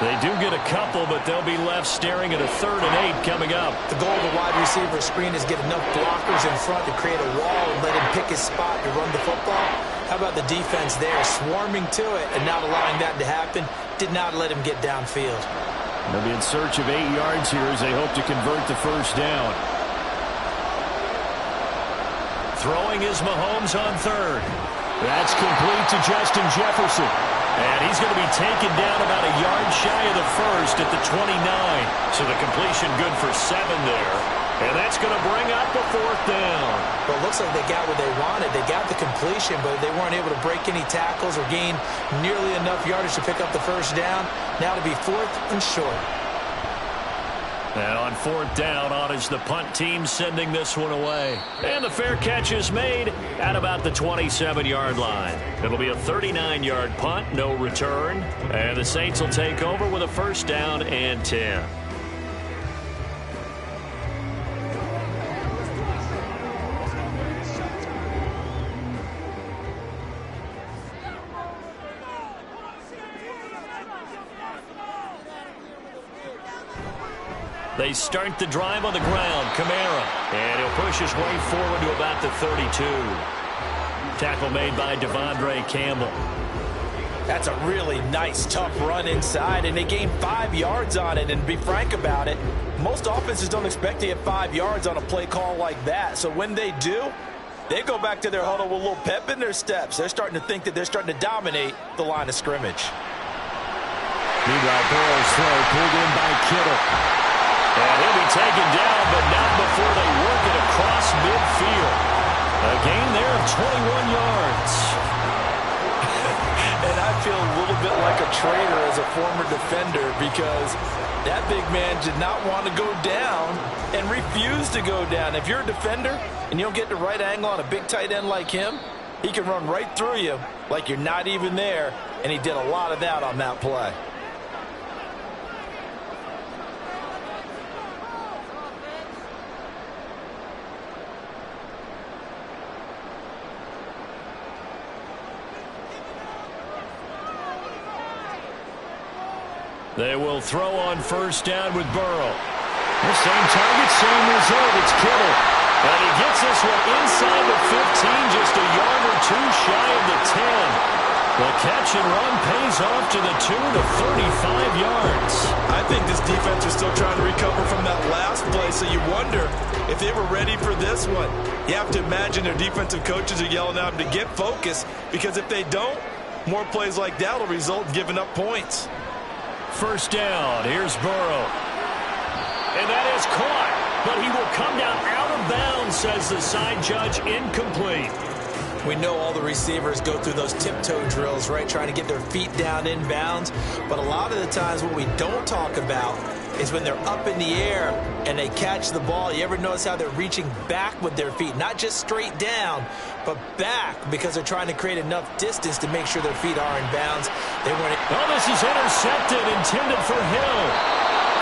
They do get a couple, but they'll be left staring at a 3rd and 8 coming up. The goal of a wide receiver screen is get enough blockers in front to create a wall and let him pick his spot to run the football. How about the defense there, swarming to it and not allowing that to happen? Did not let him get downfield. They'll be in search of 8 yards here as they hope to convert the 1st down. Throwing is Mahomes on 3rd. That's complete to Justin Jefferson. And he's going to be taken down about a yard shy of the first at the 29. So the completion good for 7 there. And that's going to bring up a 4th down. Well, it looks like they got what they wanted. They got the completion, but they weren't able to break any tackles or gain nearly enough yardage to pick up the first down. Now to be 4th and short. And on 4th down, on is the punt team sending this one away. And the fair catch is made at about the 27-yard line. It'll be a 39-yard punt, no return. And the Saints will take over with a 1st down and 10. They start the drive on the ground. Kamara. And he'll push his way forward to about the 32. Tackle made by Devondre Campbell. That's a really nice, tough run inside, and they gained 5 yards on it. And to be frank about it, most offenses don't expect to get 5 yards on a play call like that. So when they do, they go back to their huddle with a little pep in their steps. They're starting to think that they're starting to dominate the line of scrimmage. Meanwhile, Burrow's throw pulled in by Kittle. And he'll be taken down, but not before they work it across midfield. A gain there of 21 yards. And I feel a little bit like a traitor as a former defender because that big man did not want to go down and refused to go down. If you're a defender and you don't get the right angle on a big tight end like him, he can run right through you like you're not even there, and he did a lot of that on that play. They will throw on 1st down with Burrow. The same target, same result. It's Kittle. And he gets this one inside the 15, just a yard or 2 shy of the 10. The catch and run pays off to the 2 to 35 yards. I think this defense is still trying to recover from that last play, so you wonder if they were ready for this one. You have to imagine their defensive coaches are yelling at them to get focused, because if they don't, more plays like that will result in giving up points. 1st down. Here's Burrow. And that is caught. But he will come down out of bounds, says the side judge. Incomplete. We know all the receivers go through those tiptoe drills, right, trying to get their feet down in bounds. But a lot of the times what we don't talk about is when they're up in the air and they catch the ball. You ever notice how they're reaching back with their feet? Not just straight down, but back, because they're trying to create enough distance to make sure their feet are in bounds. They weren't. Oh, this is intercepted, intended for Hill.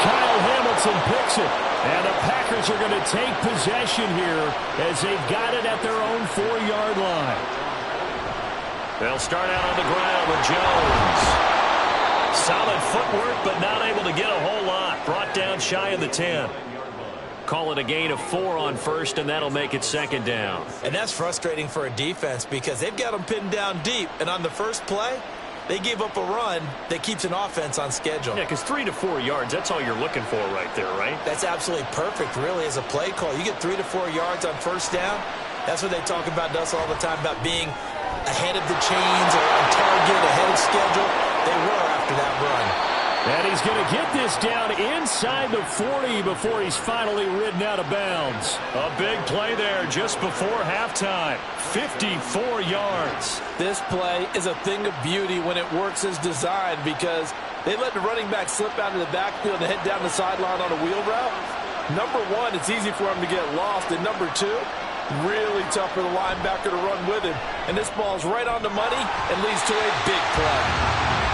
Kyle Hamilton picks it. And the Packers are going to take possession here as they've got it at their own 4-yard line. They'll start out on the ground with Jones. Solid footwork, but not able to get a whole lot. Brought down shy of the 10. Call it a gain of 4 on 1st, and that'll make it 2nd down. And that's frustrating for a defense because they've got them pinned down deep. And on the first play, they gave up a run that keeps an offense on schedule. Yeah, because 3 to 4 yards, that's all you're looking for right there, right? That's absolutely perfect, really, as a play call. You get 3 to 4 yards on 1st down. That's what they talk about us all the time, about being ahead of the chains or on target, ahead of schedule. They were after that run. And he's going to get this down inside the 40 before he's finally ridden out of bounds. A big play there just before halftime. 54 yards. This play is a thing of beauty when it works as designed, because they let the running back slip out of the backfield and head down the sideline on a wheel route. Number one, it's easy for him to get lost. And number two, really tough for the linebacker to run with him. And this ball's right on the money and leads to a big play.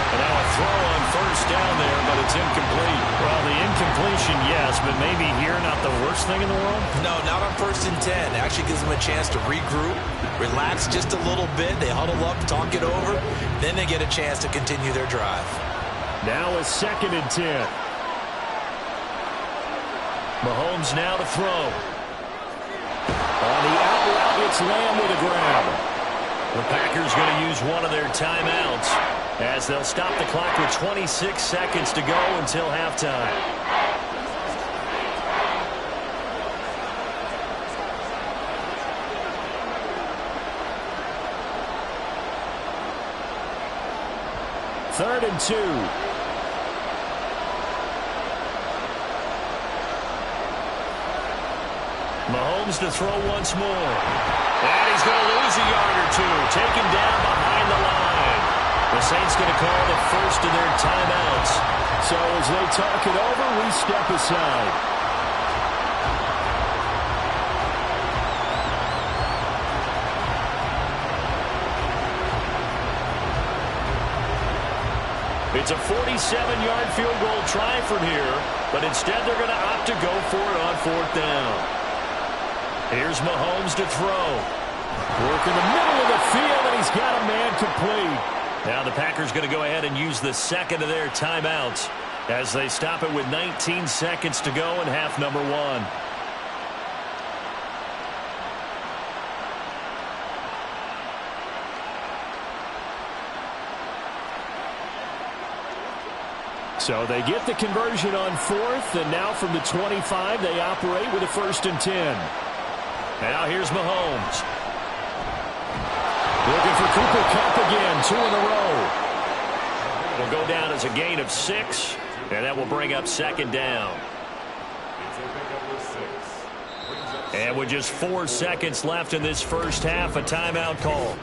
And now a throw on 1st down there, but it's incomplete. Well, the incompletion, yes, but maybe here not the worst thing in the world? No, not on 1st and 10. It actually gives them a chance to regroup, relax just a little bit. They huddle up, talk it over. Then they get a chance to continue their drive. Now a 2nd and 10. Mahomes now to throw. On the out route, it's Lamb with a grab. The Packers going to use one of their timeouts as they'll stop the clock with 26 seconds to go until halftime. 3rd and 2. Mahomes to throw once more. And he's going to lose a yard or two. Taken down behind the line. The Saints going to call the first of their timeouts. So as they talk it over, we step aside. It's a 47-yard field goal try from here, but instead they're going to opt to go for it on 4th down. Here's Mahomes to throw. Work in the middle of the field, and he's got a man complete. Now the Packers going to go ahead and use the second of their timeouts as they stop it with 19 seconds to go in half number 1. So they get the conversion on 4th, and now from the 25, they operate with a 1st and 10. Now here's Mahomes. Looking for Cooper Kupp again, 2 in a row. Will go down as a gain of 6, and that will bring up 2nd down. And with just 4 seconds left in this first half, a timeout call.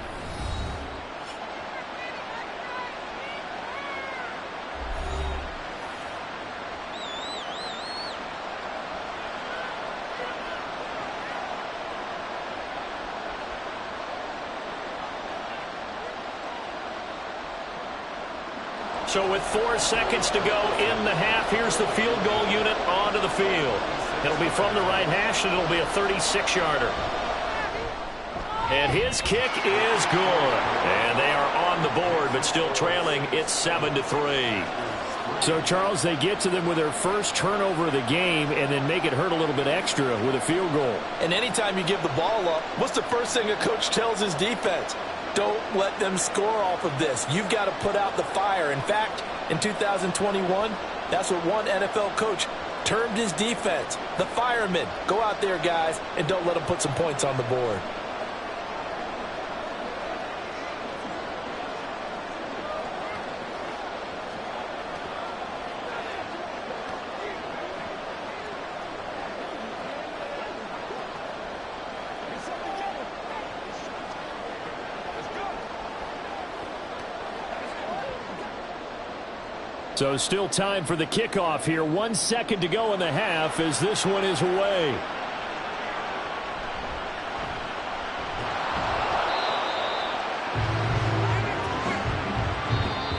So with 4 seconds to go in the half, here's the field goal unit onto the field. It'll be from the right hash, and it'll be a 36-yarder. And his kick is good. And they are on the board, but still trailing. It's 7-3. So, Charles, they get to them with their first turnover of the game and then make it hurt a little bit extra with a field goal. And anytime you give the ball up, what's the first thing a coach tells his defense? Don't let them score off of this. You've got to put out the fire. In fact, in 2021, that's what one NFL coach termed his defense, the firemen. Go out there, guys, and don't let them put some points on the board. So still time for the kickoff here. 1 second to go in the half as this one is away.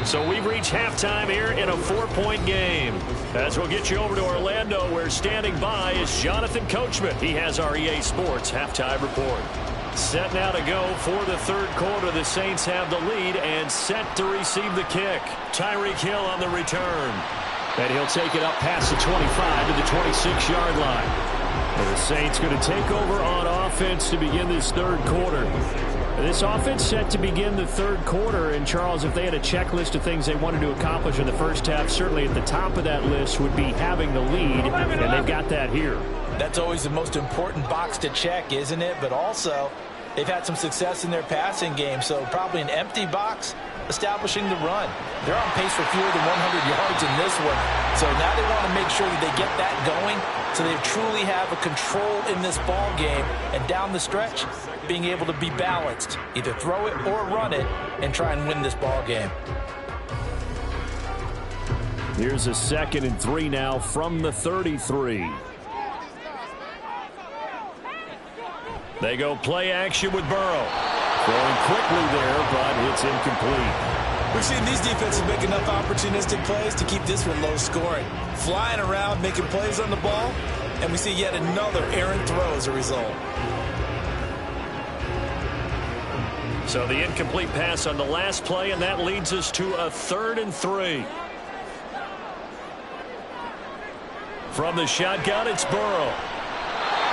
So we've reached halftime here in a 4-point game. As we'll get you over to Orlando, where standing by is Jonathan Coachman. He has our EA Sports halftime report. Set now to go for the third quarter. The Saints have the lead and set to receive the kick. Tyreek Hill on the return. And he'll take it up past the 25 to the 26-yard line. And the Saints going to take over on offense to begin this third quarter. This offense set to begin the third quarter. And, Charles, if they had a checklist of things they wanted to accomplish in the first half, certainly at the top of that list would be having the lead, and they've got that here. That's always the most important box to check, isn't it? But also, they've had some success in their passing game, so probably an empty box establishing the run. They're on pace for fewer than 100 yards in this one, so now they want to make sure that they get that going so they truly have a control in this ball game, and down the stretch, being able to be balanced, either throw it or run it, and try and win this ball game. Here's a 2nd and 3 now from the 33. They go play action with Burrow. Throwing quickly there, but it's incomplete. We've seen these defenses make enough opportunistic plays to keep this one low scoring. Flying around, making plays on the ball, and we see yet another errant throw as a result. So the incomplete pass on the last play, and that leads us to a 3rd and 3. From the shotgun, it's Burrow.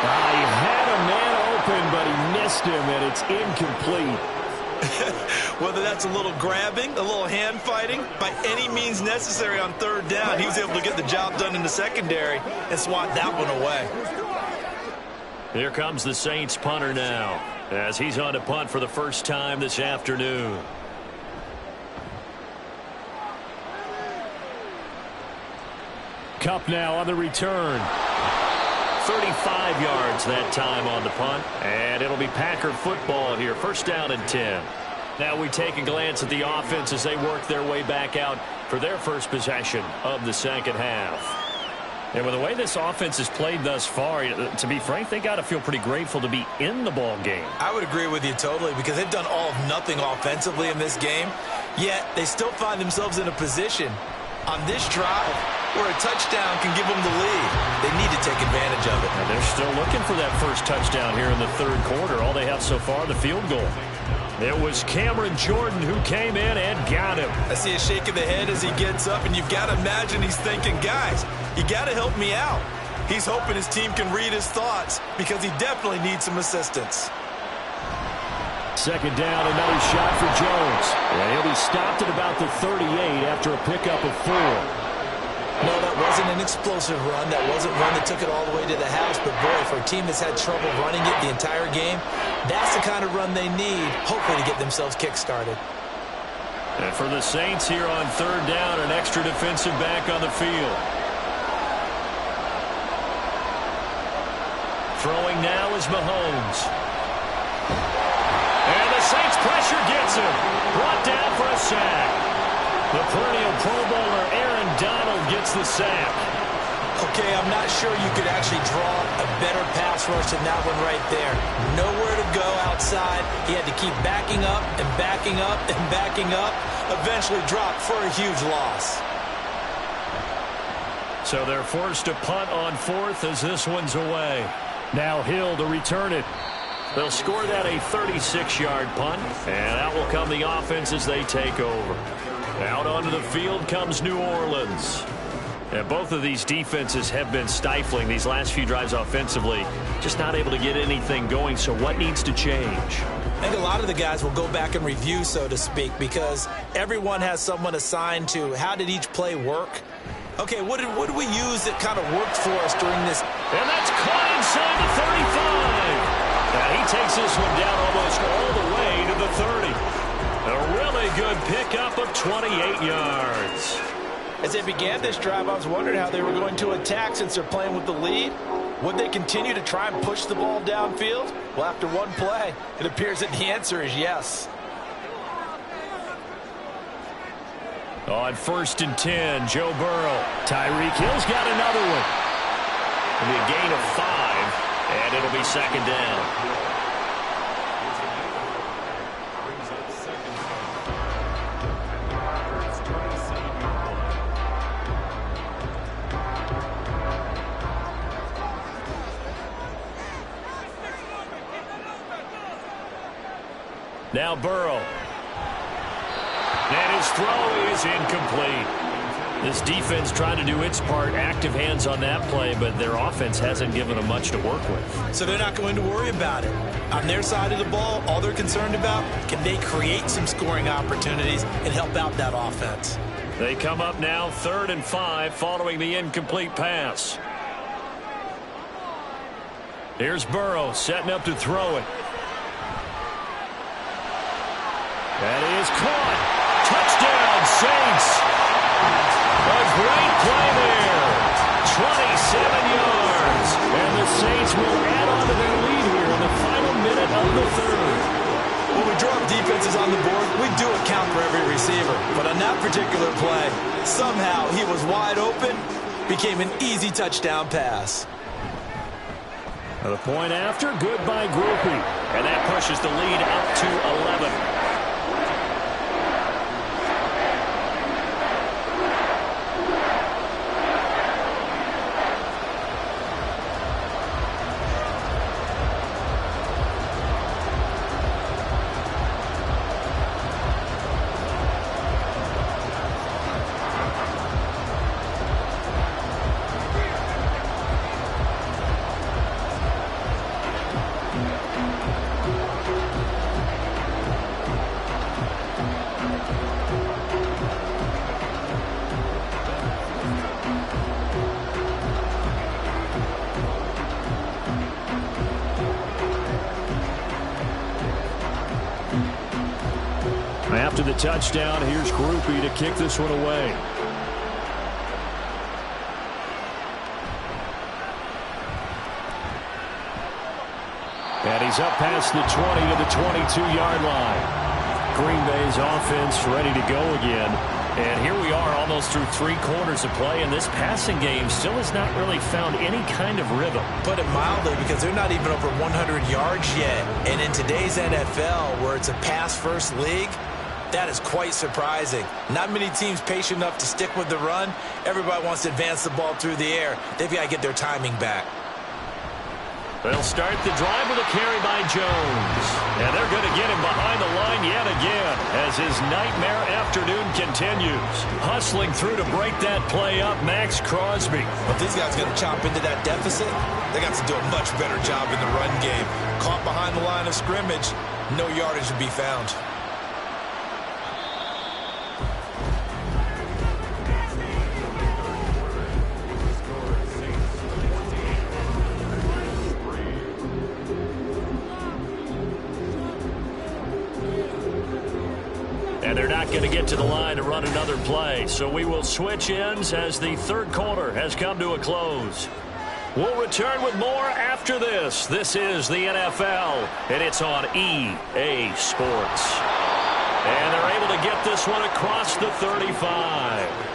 He had a man open, but he missed him, and it's incomplete. Whether that's a little grabbing, a little hand fighting, by any means necessary on 3rd down, he was able to get the job done in the secondary and swat that one away. Here comes the Saints punter now, as he's on to punt for the first time this afternoon. Kupp now on the return. 35 yards that time on the punt. And it'll be Packer football here. First down and 10. Now we take a glance at the offense as they work their way back out for their first possession of the second half. And with the way this offense has played thus far, to be frank, they got to feel pretty grateful to be in the ball game. I would agree with you totally because they've done all of nothing offensively in this game, yet they still find themselves in a position on this drive where a touchdown can give them the lead. They need to take advantage of it. And they're still looking for that first touchdown here in the third quarter. All they have so far, the field goal. It was Cameron Jordan who came in and got him. I see a shake of the head as he gets up, and you've got to imagine he's thinking, guys, you got to help me out. He's hoping his team can read his thoughts because he definitely needs some assistance. Second down, another shot for Jones. And he'll be stopped at about the 38 after a pickup of 4. No, that wasn't an explosive run. That wasn't one that took it all the way to the house. But, boy, for a team that's had trouble running it the entire game, that's the kind of run they need, hopefully, to get themselves kick-started. And for the Saints here on third down, an extra defensive back on the field. Throwing now is Mahomes. And the Saints pressure gets him. Brought down for a sack. The perennial Pro Bowler Aaron Donald gets the sack. Okay, I'm not sure you could actually draw a better pass rush than that one right there. Nowhere to go outside. He had to keep backing up and backing up and backing up. Eventually dropped for a huge loss. So they're forced to punt on fourth as this one's away. Now Hill to return it. They'll score that a 36-yard punt, and out will come the offense as they take over. Out onto the field comes New Orleans. And both of these defenses have been stifling these last few drives offensively. Just not able to get anything going, so what needs to change? I think a lot of the guys will go back and review, so to speak, because everyone has someone assigned to how did each play work. Okay, what did we use that kind of worked for us during this? And that's caught inside the 35. And he takes this one down almost all the way to the 30. A really good pickup of 28 yards. As they began this drive, I was wondering how they were going to attack since they're playing with the lead. Would they continue to try and push the ball downfield? Well, after one play, it appears that the answer is yes. On 1st and 10, Joe Burrow. Tyreek Hill's got another one. It'll be a gain of 5, and it'll be second down. Now Burrow. And his throw is incomplete. This defense trying to do its part, active hands on that play, but their offense hasn't given them much to work with. So they're not going to worry about it. On their side of the ball, all they're concerned about, can they create some scoring opportunities and help out that offense? They come up now 3rd and 5 following the incomplete pass. Here's Burrow setting up to throw it. That is caught. Touchdown, Saints. A great play there. 27 yards. And the Saints will add on to their lead here in the final minute of the third. When we draw up defenses on the board, we do account for every receiver. But on that particular play, somehow he was wide open, became an easy touchdown pass. The point after, good by Grupe. And that pushes the lead up to 11. After the touchdown, here's Grupe to kick this one away. He's up past the 20 to the 22-yard line. Green Bay's offense ready to go again. And here we are almost through 3 quarters of play, and this passing game still has not really found any kind of rhythm. Put it mildly, because they're not even over 100 yards yet. And in today's NFL, where it's a pass-first league, that is quite surprising. Not many teams patient enough to stick with the run. Everybody wants to advance the ball through the air. They've got to get their timing back. They'll start the drive with a carry by Jones. And they're going to get him behind the line yet again as his nightmare afternoon continues. Hustling through to break that play up, Max Crosby. If these guys are going to chop into that deficit, they got to do a much better job in the run game. Caught behind the line of scrimmage, no yardage to be found. And they're not going to get to the line to run another play. So we will switch ends as the third quarter has come to a close. We'll return with more after this. This is the NFL, and it's on EA Sports. And they're able to get this one across the 35.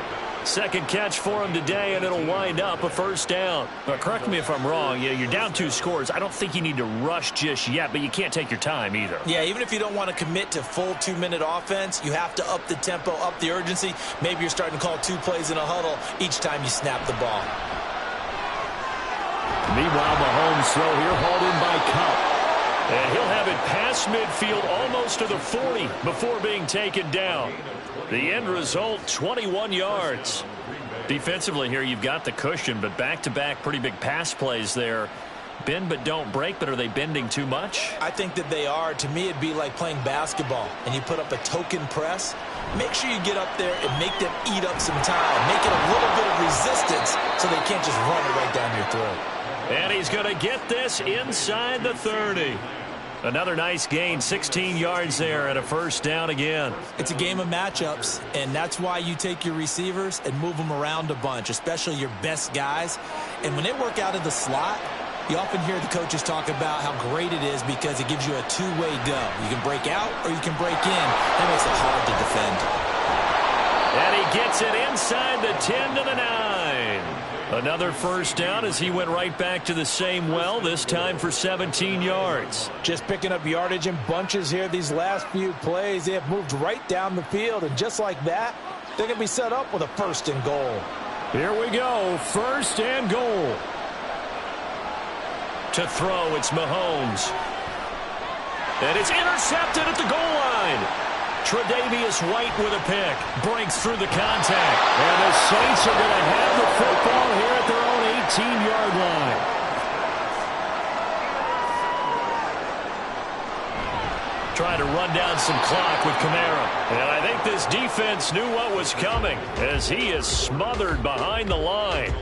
Second catch for him today, and it'll wind up a first down. But correct me if I'm wrong. You're down 2 scores. I don't think you need to rush just yet, but you can't take your time either. Yeah, even if you don't want to commit to full 2-minute offense, you have to up the tempo, up the urgency. Maybe you're starting to call 2 plays in a huddle each time you snap the ball. Meanwhile, Mahomes throw here hauled in by Kupp. And he'll have it past midfield almost to the 40 before being taken down. The end result, 21 yards. Defensively here, you've got the cushion, but back-to-back pretty big pass plays there. Bend but don't break, but are they bending too much? I think that they are. To me, it'd be like playing basketball, and you put up a token press. Make sure you get up there and make them eat up some time. Make it a little bit of resistance so they can't just run it right down your throat. And he's going to get this inside the 30. Another nice gain, 16 yards there and a first down again. It's a game of matchups, and that's why you take your receivers and move them around a bunch, especially your best guys. And when they work out of the slot, you often hear the coaches talk about how great it is because it gives you a 2-way go. You can break out or you can break in. That makes it hard to defend. And he gets it inside the 10 to the 9. Another first down as he went right back to the same well, this time for 17 yards. Just picking up yardage in bunches here these last few plays. They have moved right down the field, and just like that, they're going to be set up with a 1st and goal. Here we go, 1st and goal. To throw, it's Mahomes. And it's intercepted at the goal line. Tre'Davious White with a pick. Breaks through the contact. And the Saints are going to have the football here at their own 18-yard line. Trying to run down some clock with Kamara. And I think this defense knew what was coming as he is smothered behind the line.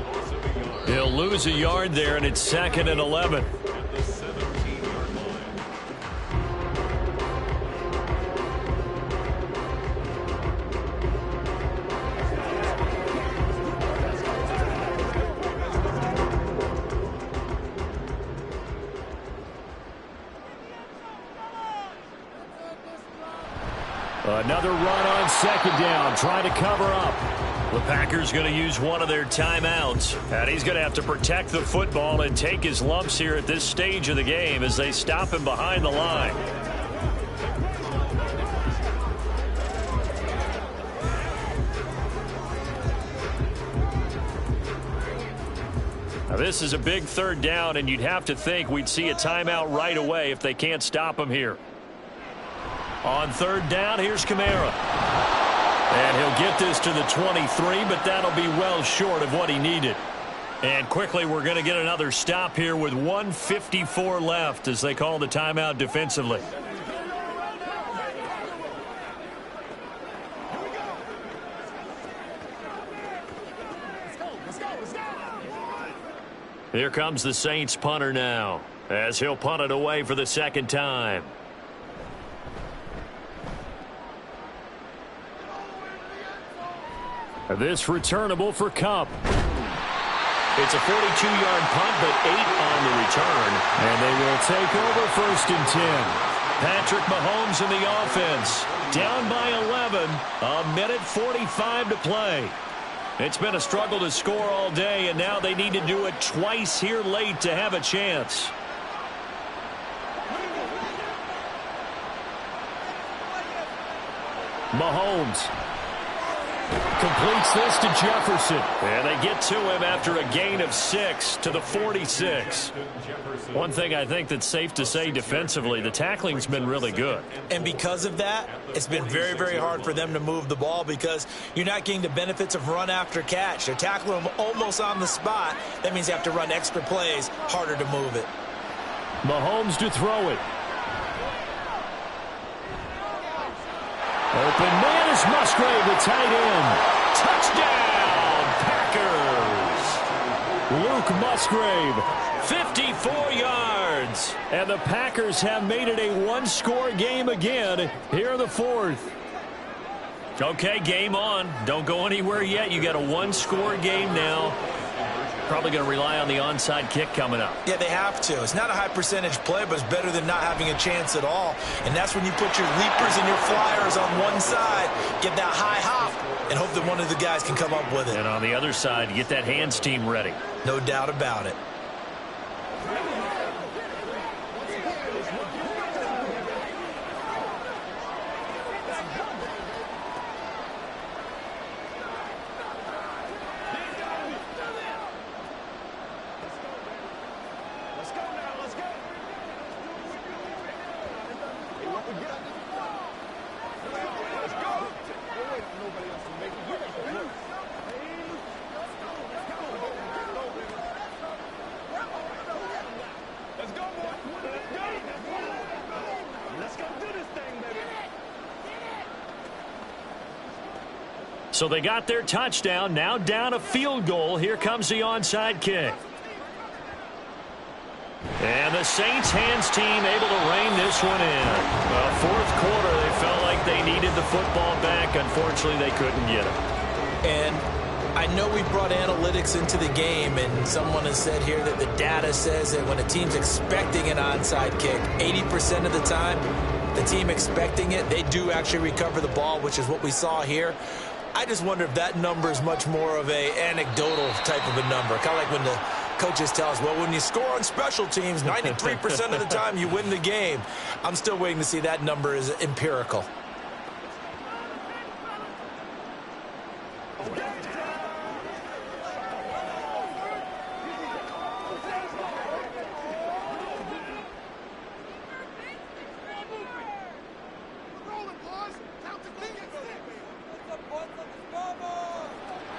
He'll lose a yard there, and it's 2nd and 11. Another run on 2nd down, trying to cover up. The Packers going to use one of their timeouts, and he's going to have to protect the football and take his lumps here at this stage of the game as they stop him behind the line. Now, this is a big 3rd down, and you'd have to think we'd see a timeout right away if they can't stop him here. On 3rd down, here's Kamara. And he'll get this to the 23, but that'll be well short of what he needed. And quickly, we're going to get another stop here with 1:54 left as they call the timeout defensively. Here comes the Saints punter now as he'll punt it away for the 2nd time. This returnable for Kupp. It's a 42-yard punt, but 8 on the return. And they will take over 1st and 10. Patrick Mahomes in the offense. Down by 11. A minute 45 to play. It's been a struggle to score all day, and now they need to do it twice here late to have a chance. Mahomes completes this to Jefferson. And they get to him after a gain of 6 to the 46. One thing I think that's safe to say defensively, the tackling's been really good. And because of that, it's been very, very hard for them to move the ball because you're not getting the benefits of run after catch. They're tackling them almost on the spot. That means you have to run extra plays, harder to move it. Mahomes to throw it. Open man is Musgrave, the tight end. Touchdown, Packers. Luke Musgrave, 54 yards. And the Packers have made it a one-score game again here in the 4th. Okay, game on. Don't go anywhere yet. You got a one-score game now. Probably going to rely on the onside kick coming up. Yeah, they have to. It's not a high percentage play, but it's better than not having a chance at all. And that's when you put your leapers and your flyers on one side, get that high hop, and hope that one of the guys can come up with it. And on the other side, get that hands team ready. No doubt about it. So they got their touchdown, now down a field goal. Here comes the onside kick. And the Saints hands team able to rein this one in. Well, 4th quarter, they felt like they needed the football back. Unfortunately, they couldn't get it. And I know we brought analytics into the game, and someone has said here that the data says that when a team's expecting an onside kick, 80% of the time, the team expecting it, they do actually recover the ball, which is what we saw here. I just wonder if that number is much more of a anecdotal type of a number. Kind of like when the coaches tell us, well, when you score on special teams, 93% of the time you win the game. I'm still waiting to see that number is empirical.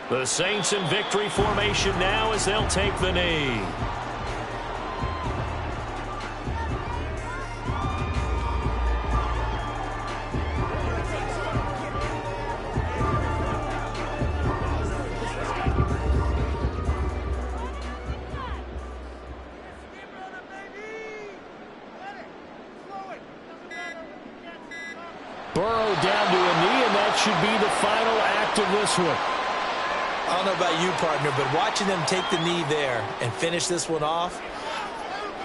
The Saints in victory formation now as they'll take the knee. Burrow down to a knee, and that should be the final act of this one. I don't know about you, partner, but watching them take the knee there and finish this one off,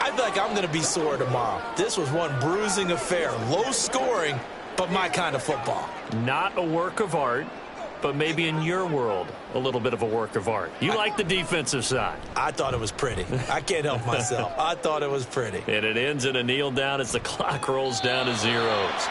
I feel like I'm going to be sore tomorrow. This was one bruising affair. Low scoring, but my kind of football. Not a work of art, but maybe in your world, a little bit of a work of art. You like the defensive side. I thought it was pretty. I can't help myself. I thought it was pretty. And it ends in a kneel down as the clock rolls down to zeros.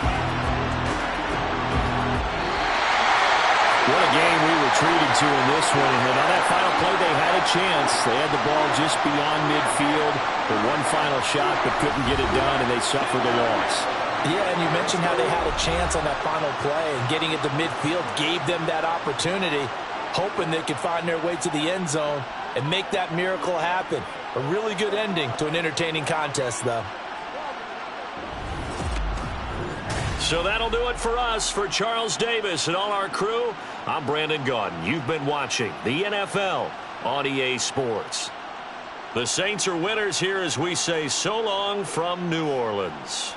What a game we were treated to in this one. And on that final play, they had a chance. They had the ball just beyond midfield for one final shot, but couldn't get it done, and they suffered a loss. Yeah, and you mentioned how they had a chance on that final play, and getting it to midfield gave them that opportunity, hoping they could find their way to the end zone and make that miracle happen. A really good ending to an entertaining contest, though. So that'll do it for us. For Charles Davis and all our crew, I'm Brandon Gaudin. You've been watching the NFL on EA Sports. The Saints are winners here as we say so long from New Orleans.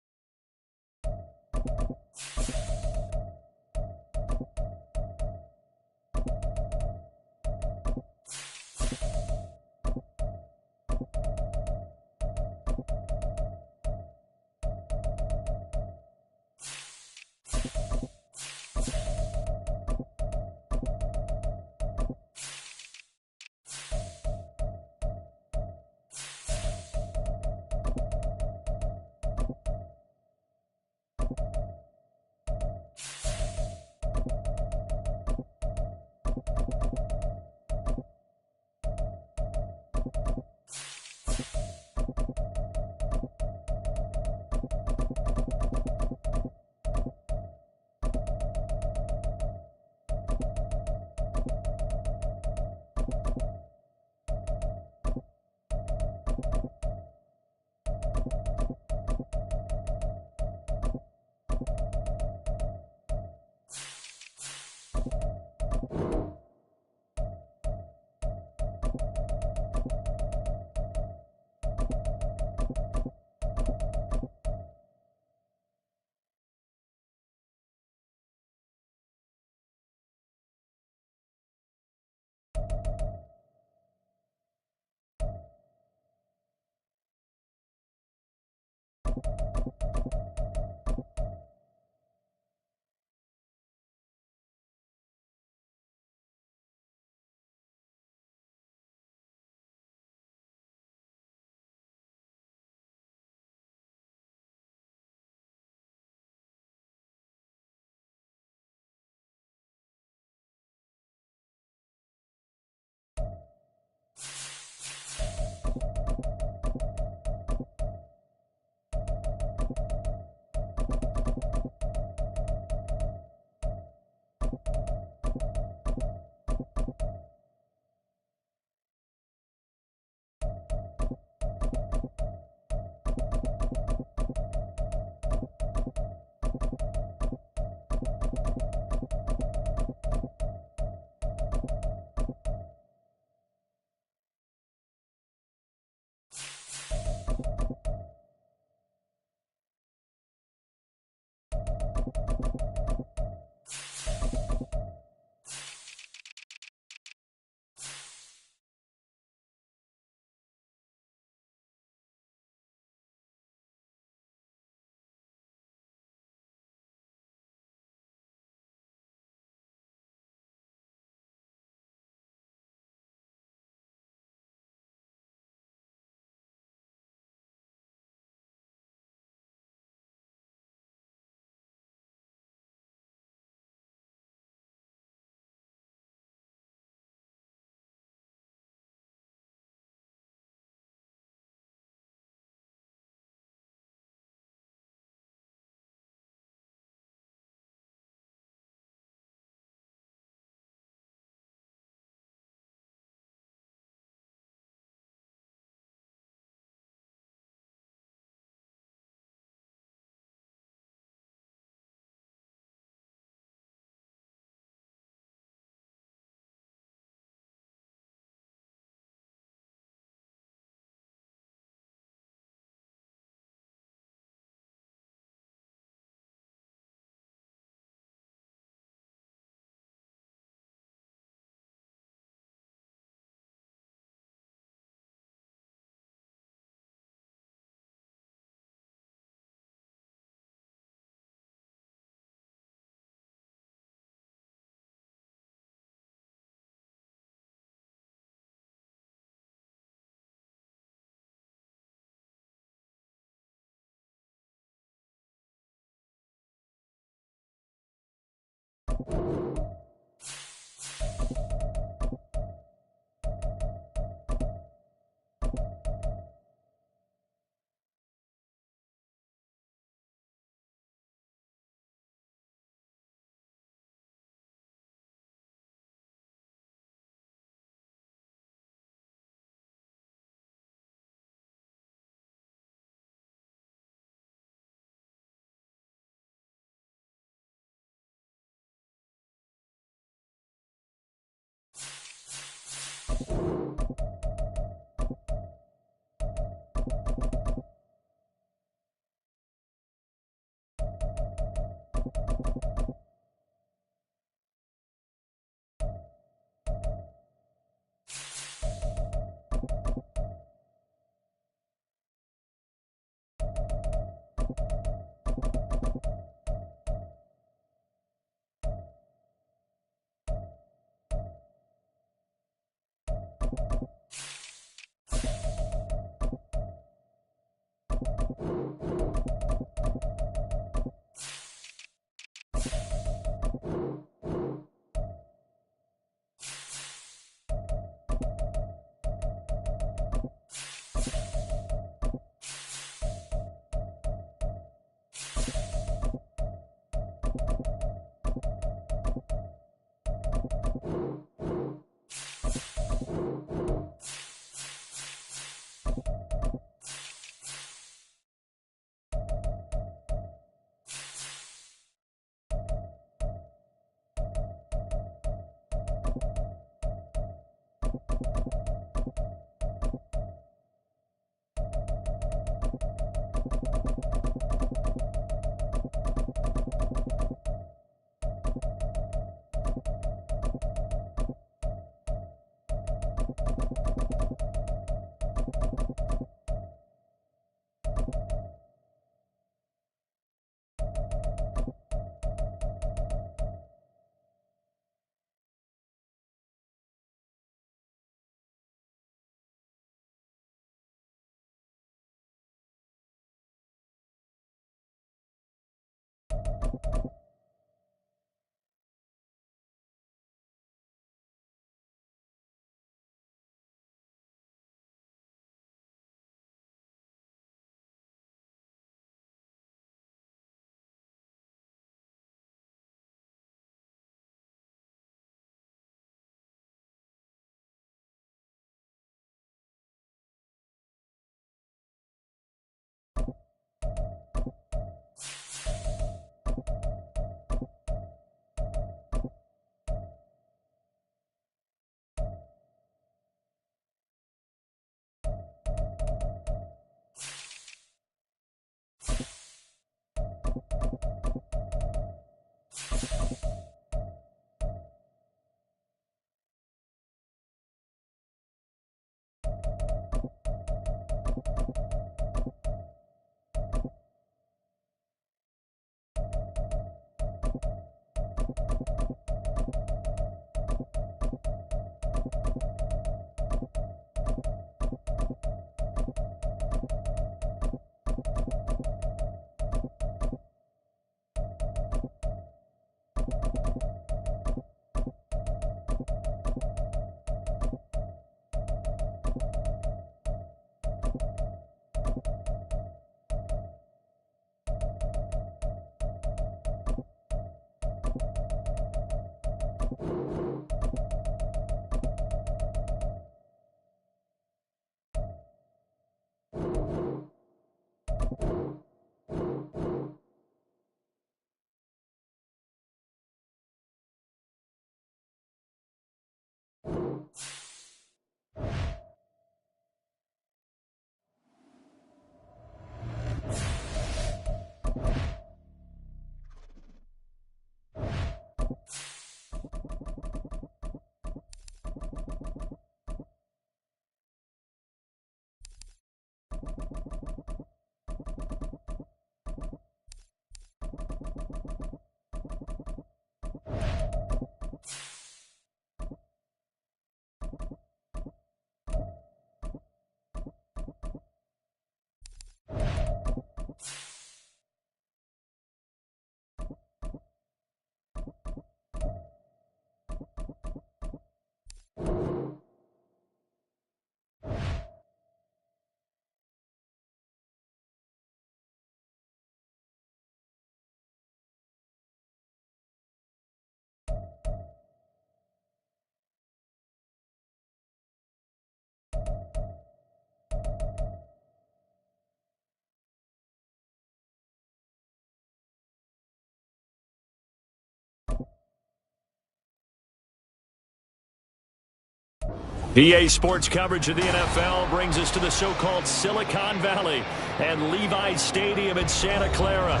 EA Sports coverage of the NFL brings us to the so-called Silicon Valley and Levi's Stadium in Santa Clara.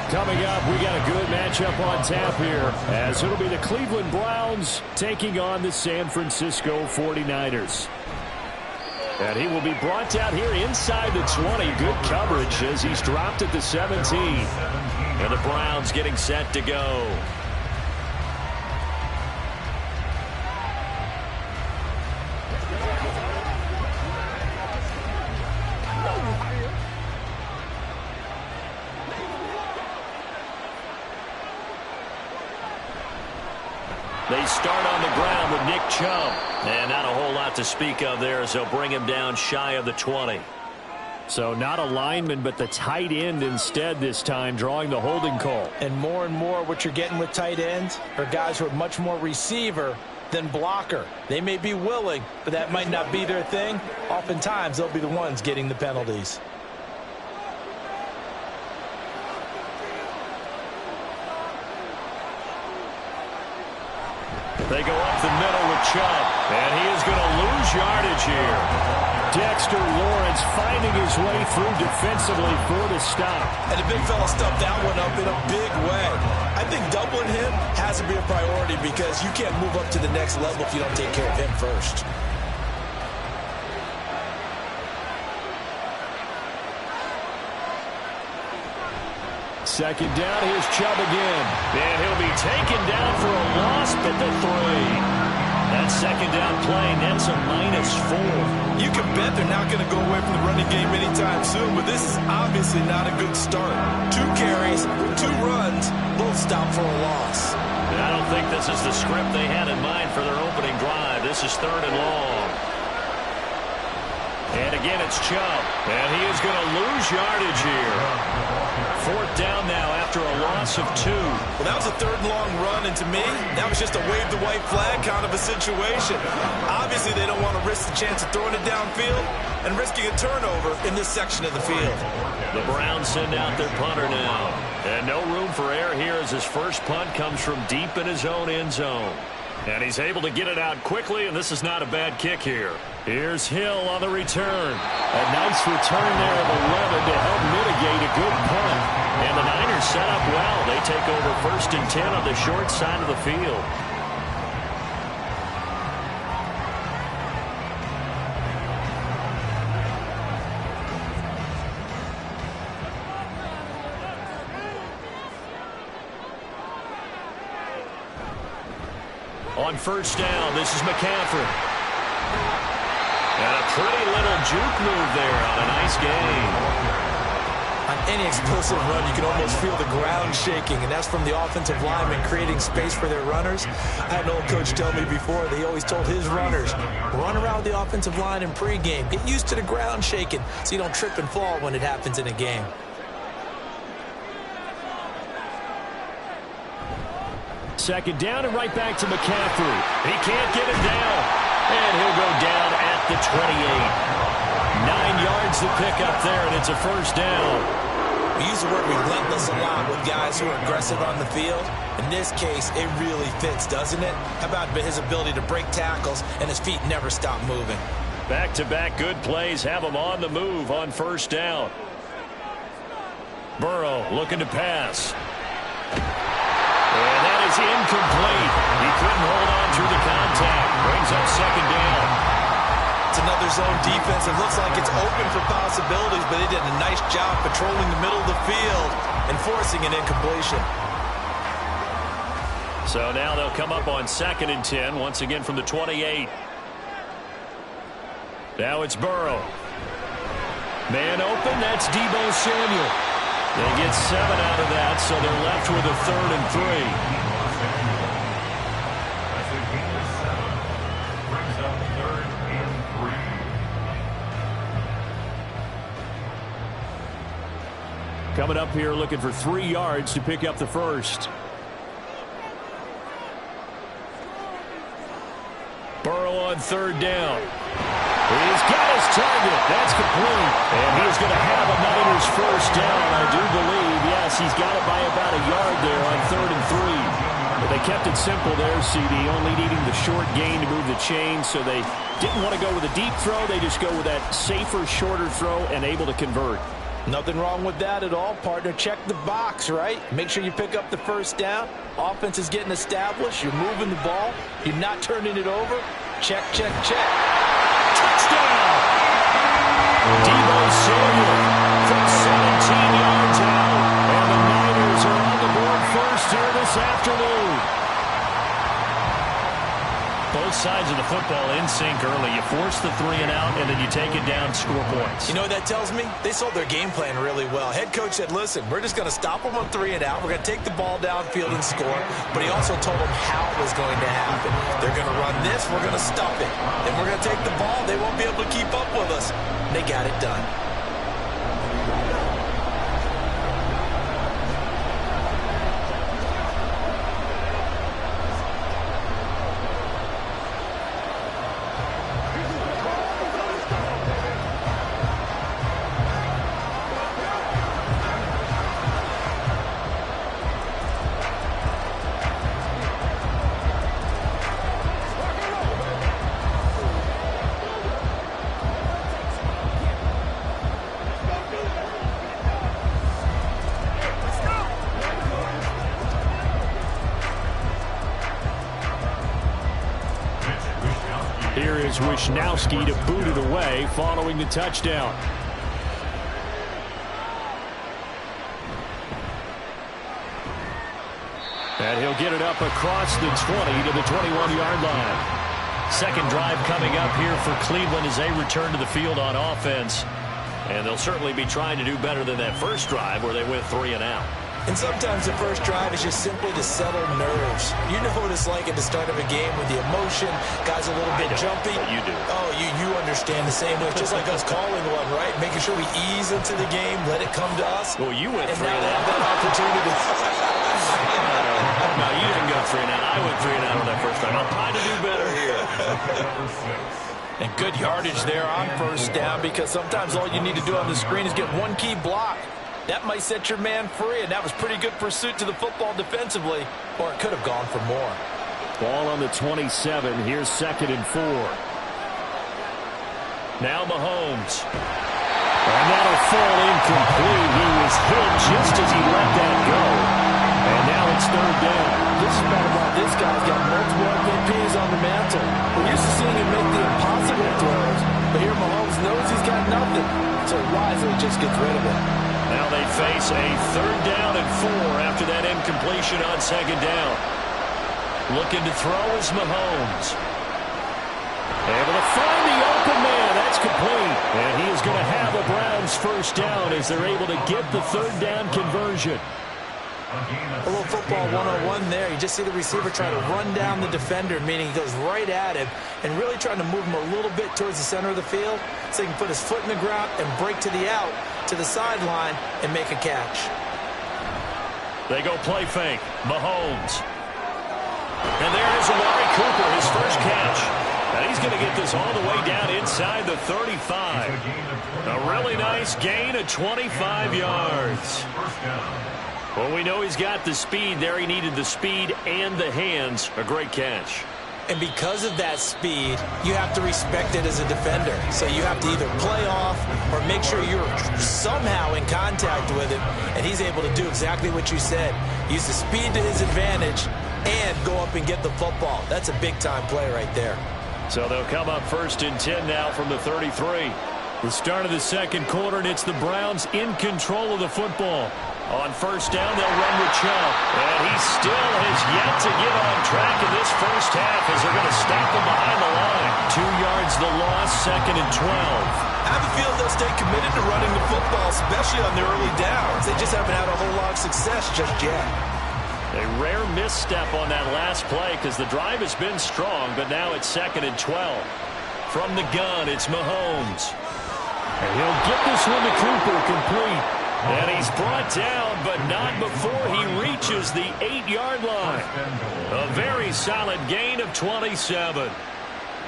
Coming up, we got a good matchup on tap here, as it'll be the Cleveland Browns taking on the San Francisco 49ers. And he will be brought down here inside the 20. Good coverage as he's dropped at the 17. And the Browns getting set to go. They start on the ground with Nick Chubb. And not a whole lot to speak of there as they'll bring him down shy of the 20. So not a lineman, but the tight end instead this time, drawing the holding call. And more what you're getting with tight ends are guys who are much more receiver than blocker. They may be willing, but that might not be their thing. Oftentimes, they'll be the ones getting the penalties. They go up the middle with Chubb, and he is going to lose yardage here. Dexter Lawrence finding his way through defensively for the stop. And the big fella stuffed that one up in a big way. I think doubling him has to be a priority because you can't move up to the next level if you don't take care of him first. Second down, here's Chubb again. And he'll be taken down for a loss at the 3. That second down play, that's a -4. You can bet they're not going to go away from the running game anytime soon, but this is obviously not a good start. 2 carries, 2 runs, both stop for a loss. And I don't think this is the script they had in mind for their opening drive. This is 3rd and long. And again, it's Chubb. And he is going to lose yardage here. 4th down now after a loss of 2. Well, that was a 3rd and long run, and to me, that was just a wave the white flag kind of a situation. Obviously, they don't want to risk the chance of throwing it downfield and risking a turnover in this section of the field. The Browns send out their punter now. And no room for error here as his first punt comes from deep in his own end zone. And he's able to get it out quickly, and this is not a bad kick here. Here's Hill on the return. A nice return there of 11 to help mitigate a good punt. And the Niners set up well. They take over 1st and 10 on the short side of the field. On 1st down, this is McCaffrey. And a pretty little juke move there on a nice gain. On any explosive run, you can almost feel the ground shaking, and that's from the offensive linemen creating space for their runners. I had an old coach tell me before, they always told his runners, run around the offensive line in pregame. Get used to the ground shaking so you don't trip and fall when it happens in a game. Second down and right back to McCaffrey. He can't get it down. And he'll go down at the 28. 9 yards the pickup there, and it's a first down. We use the word relentless a lot with guys who are aggressive on the field. In this case, it really fits, doesn't it? How about his ability to break tackles and his feet never stop moving? Back-to-back good plays have him on the move on first down. Burrow looking to pass. And that is incomplete. He couldn't hold on through the contact. Brings up second down. It's another zone defense. It looks like it's open for possibilities, but they did a nice job patrolling the middle of the field and forcing an incompletion. So now they'll come up on 2nd and 10, once again from the 28. Now it's Burrow. Man open, that's Deebo Samuel. They get 7 out of that, so they're left with a 3rd and 3. That's a gain of 7. Brings up 3rd and 3. Coming up here looking for 3 yards to pick up the first. Burrow on 3rd down. He's got his target. That's complete. And he's going to have a Niners first down, I do believe. Yes, he's got it by about a yard there on 3rd and 3. But they kept it simple there, CD, only needing the short gain to move the chain, so they didn't want to go with a deep throw. They just go with that safer, shorter throw and able to convert. Nothing wrong with that at all, partner. Check the box, right? Make sure you pick up the first down. Offense is getting established. You're moving the ball. You're not turning it over. Check, check, check. Touchdown! Deebo Samuel from 17 yards out. And the Niners are on the board first here this afternoon. Both sides of the football in sync early. You force the 3 and out, and then you take it down, score points. You know what that tells me? They sold their game plan really well. Head coach said, listen, we're just going to stop them on 3 and out. We're going to take the ball downfield and score. But he also told them how it was going to happen. They're going to run this. We're going to stop it. Then we're going to take the ball. They won't be able to keep up with us. And they got it done. Here is Wishnowsky to boot it away following the touchdown. And he'll get it up across the 20 to the 21-yard line. Second drive coming up here for Cleveland as they return to the field on offense. And they'll certainly be trying to do better than that first drive where they went 3 and out. And sometimes the first drive is just simply to settle nerves. You know what it's like at the start of a game with the emotion, guys a little bit jumpy. You do. Oh, you understand the same way. Just like us calling one, right? Making sure we ease into the game, let it come to us. Well, you went 3 now and out. that opportunity. No, you didn't go 3 and out. I went 3 and out on that first time. I'm trying to do better here. And good yardage there on first down, because sometimes all you need to do on the screen is get one key block. That might set your man free, and that was pretty good pursuit to the football defensively, Or it could have gone for more. Ball on the 27. Here's 2nd and 4. Now Mahomes. And that'll fall incomplete. He was hit just as he let that go. And now it's 3rd down. This is bad about this guy's got multiple MVPs on the mantle. We're used to seeing him make the impossible throws, but here Mahomes knows he's got nothing, so wisely just gets rid of it. Now they face a 3rd down and 4 after that incompletion on 2nd down. Looking to throw is Mahomes. Able to find the open man. That's complete. And he is going to have a Browns first down as they're able to get the 3rd down conversion. A little football 101 there. You just see the receiver trying to run down the defender, meaning he goes right at him and really trying to move him a little bit towards the center of the field so he can put his foot in the ground and break to the out, to the sideline, and make a catch. They go play fake. Mahomes. And there is Amari Cooper, his first catch. And he's going to get this all the way down inside the 35. A really nice gain of 25 yards. Well, we know he's got the speed there. He needed the speed and the hands. A great catch. And because of that speed, you have to respect it as a defender. So you have to either play off or make sure you're somehow in contact with him. And he's able to do exactly what you said. Use the speed to his advantage and go up and get the football. That's a big-time play right there. So they'll come up 1st and 10 now from the 33. The start of the second quarter, and it's the Browns in control of the football. On 1st down, they'll run with Chubb. And he still has yet to get on track in this first half as they're going to stop him behind the line. 2 yards the loss, 2nd and 12. I have a feeling they'll stay committed to running the football, especially on the early downs. They just haven't had a whole lot of success just yet. A rare misstep on that last play because the drive has been strong, but now it's 2nd and 12. From the gun, it's Mahomes. And he'll get this one to Cooper, complete. And he's brought down, but not before he reaches the 8-yard line. A very solid gain of 27.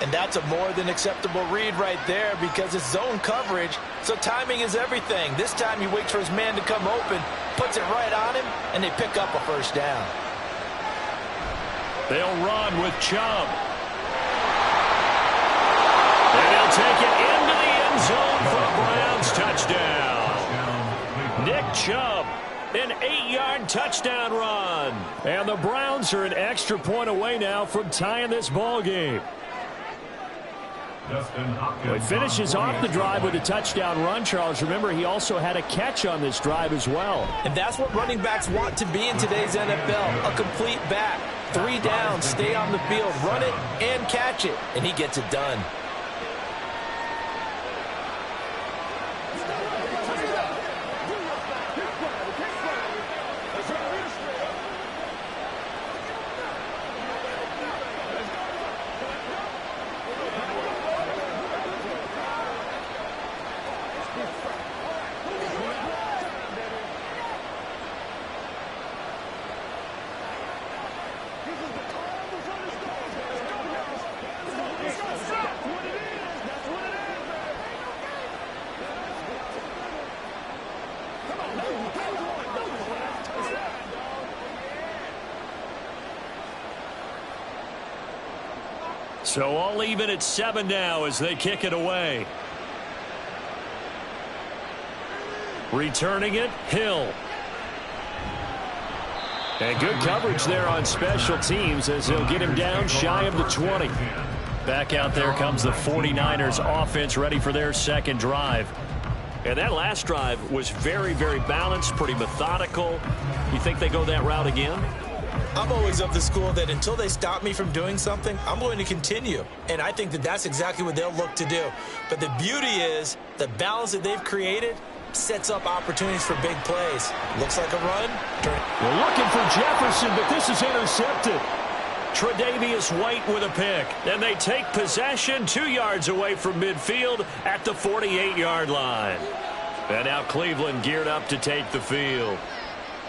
And that's a more than acceptable read right there because it's zone coverage, so timing is everything. This time he waits for his man to come open, puts it right on him, and they pick up a 1st down. They'll run with Chubb. And he'll take it into the end zone for a Browns touchdown. Nick Chubb, an 8-yard touchdown run. And the Browns are an extra point away now from tying this ball game. He finishes off the drive with a touchdown run, Charles. Remember, he also had a catch on this drive as well. And that's what running backs want to be in today's NFL, a complete back. 3 downs, stay on the field, run it, and catch it. And he gets it done. So all even at 7 now as they kick it away. Returning it, Hill. And good coverage there on special teams as they'll get him down shy of the 20. Back out there comes the 49ers offense ready for their second drive. And that last drive was very, very balanced, pretty methodical. You think they go that route again? I'm always of the school that until they stop me from doing something, I'm going to continue. And I think that that's exactly what they'll look to do. But the beauty is the balance that they've created sets up opportunities for big plays. Looks like a run. We're looking for Jefferson, but this is intercepted. Tre'Davious White with a pick. And they take possession 2 yards away from midfield at the 48-yard line. And now Cleveland geared up to take the field.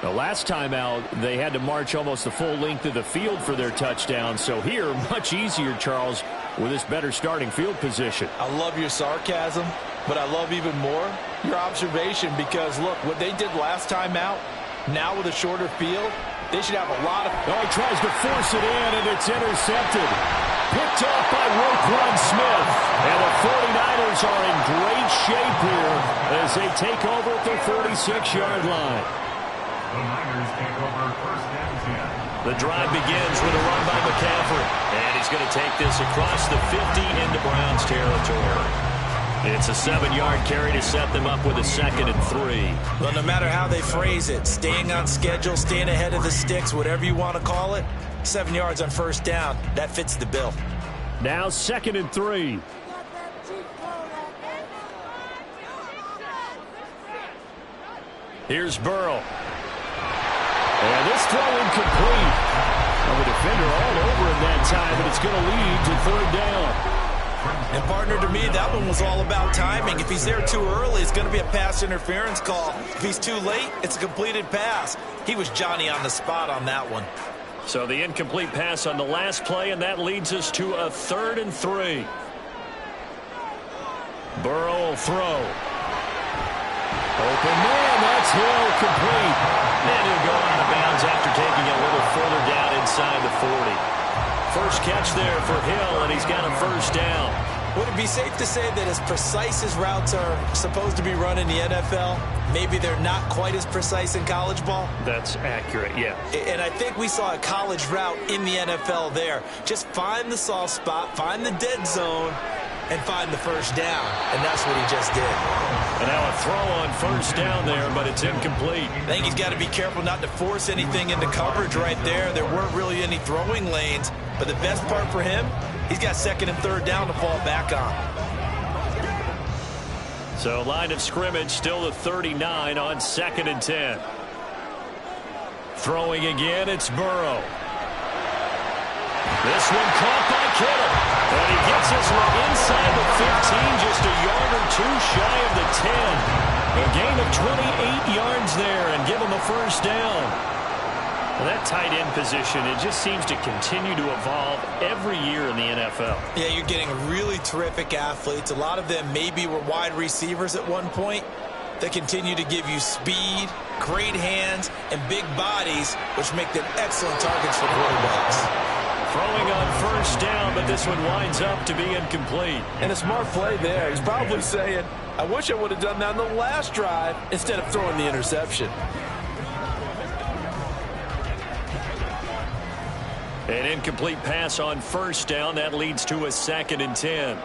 The last time out, they had to march almost the full length of the field for their touchdown. So here, much easier, Charles, with this better starting field position. I love your sarcasm, but I love even more your observation because, look, what they did last time out, now with a shorter field, they should have a lot of... Oh, he tries to force it in, and it's intercepted. Picked off by Roquan Smith. And the 49ers are in great shape here as they take over at the 46-yard line. The Niners take over 1st and 10. The drive begins with a run by McCaffrey. And he's going to take this across the 50 into Browns territory. It's a 7-yard carry to set them up with a 2nd and 3. Well, no matter how they phrase it, staying on schedule, staying ahead of the sticks, whatever you want to call it, 7 yards on 1st down, that fits the bill. Now 2nd and 3. Here's Burrow. And this throw incomplete. Well, the defender all over him that time, but it's going to lead to 3rd down. And, partner, to me, that one was all about timing. If he's there too early, it's going to be a pass interference call. If he's too late, it's a completed pass. He was Johnny on the spot on that one. So the incomplete pass on the last play, and that leads us to a 3rd and 3. Burrow will throw. Open man, that's Hill, complete. And he'll go out of bounds after taking a little further down inside the 40. First catch there for Hill, and he's got a first down. Would it be safe to say that as precise as routes are supposed to be run in the NFL, maybe they're not quite as precise in college ball? That's accurate, yeah. And I think we saw a college route in the NFL there. Just find the soft spot, find the dead zone, and find the first down. And that's what he just did. And now a throw on first down there, but it's incomplete. I think he's got to be careful not to force anything into coverage right there. There weren't really any throwing lanes. But the best part for him, he's got 2nd and 3rd down to fall back on. So line of scrimmage still the 39 on 2nd and 10. Throwing again, it's Burrow. This one caught by Kittle. And he gets this one inside the 15, just a yard or 2 shy of the 10. A gain of 28 yards there and give him a first down. Well, that tight end position, it just seems to continue to evolve every year in the NFL. Yeah, you're getting really terrific athletes. A lot of them maybe were wide receivers at one point. They continue to give you speed, great hands, and big bodies, which make them excellent targets for quarterbacks. Throwing on first down, but this one winds up to be incomplete. And a smart play there. He's probably saying, I wish I would have done that on the last drive instead of throwing the interception. An incomplete pass on first down. That leads to a 2nd and 10.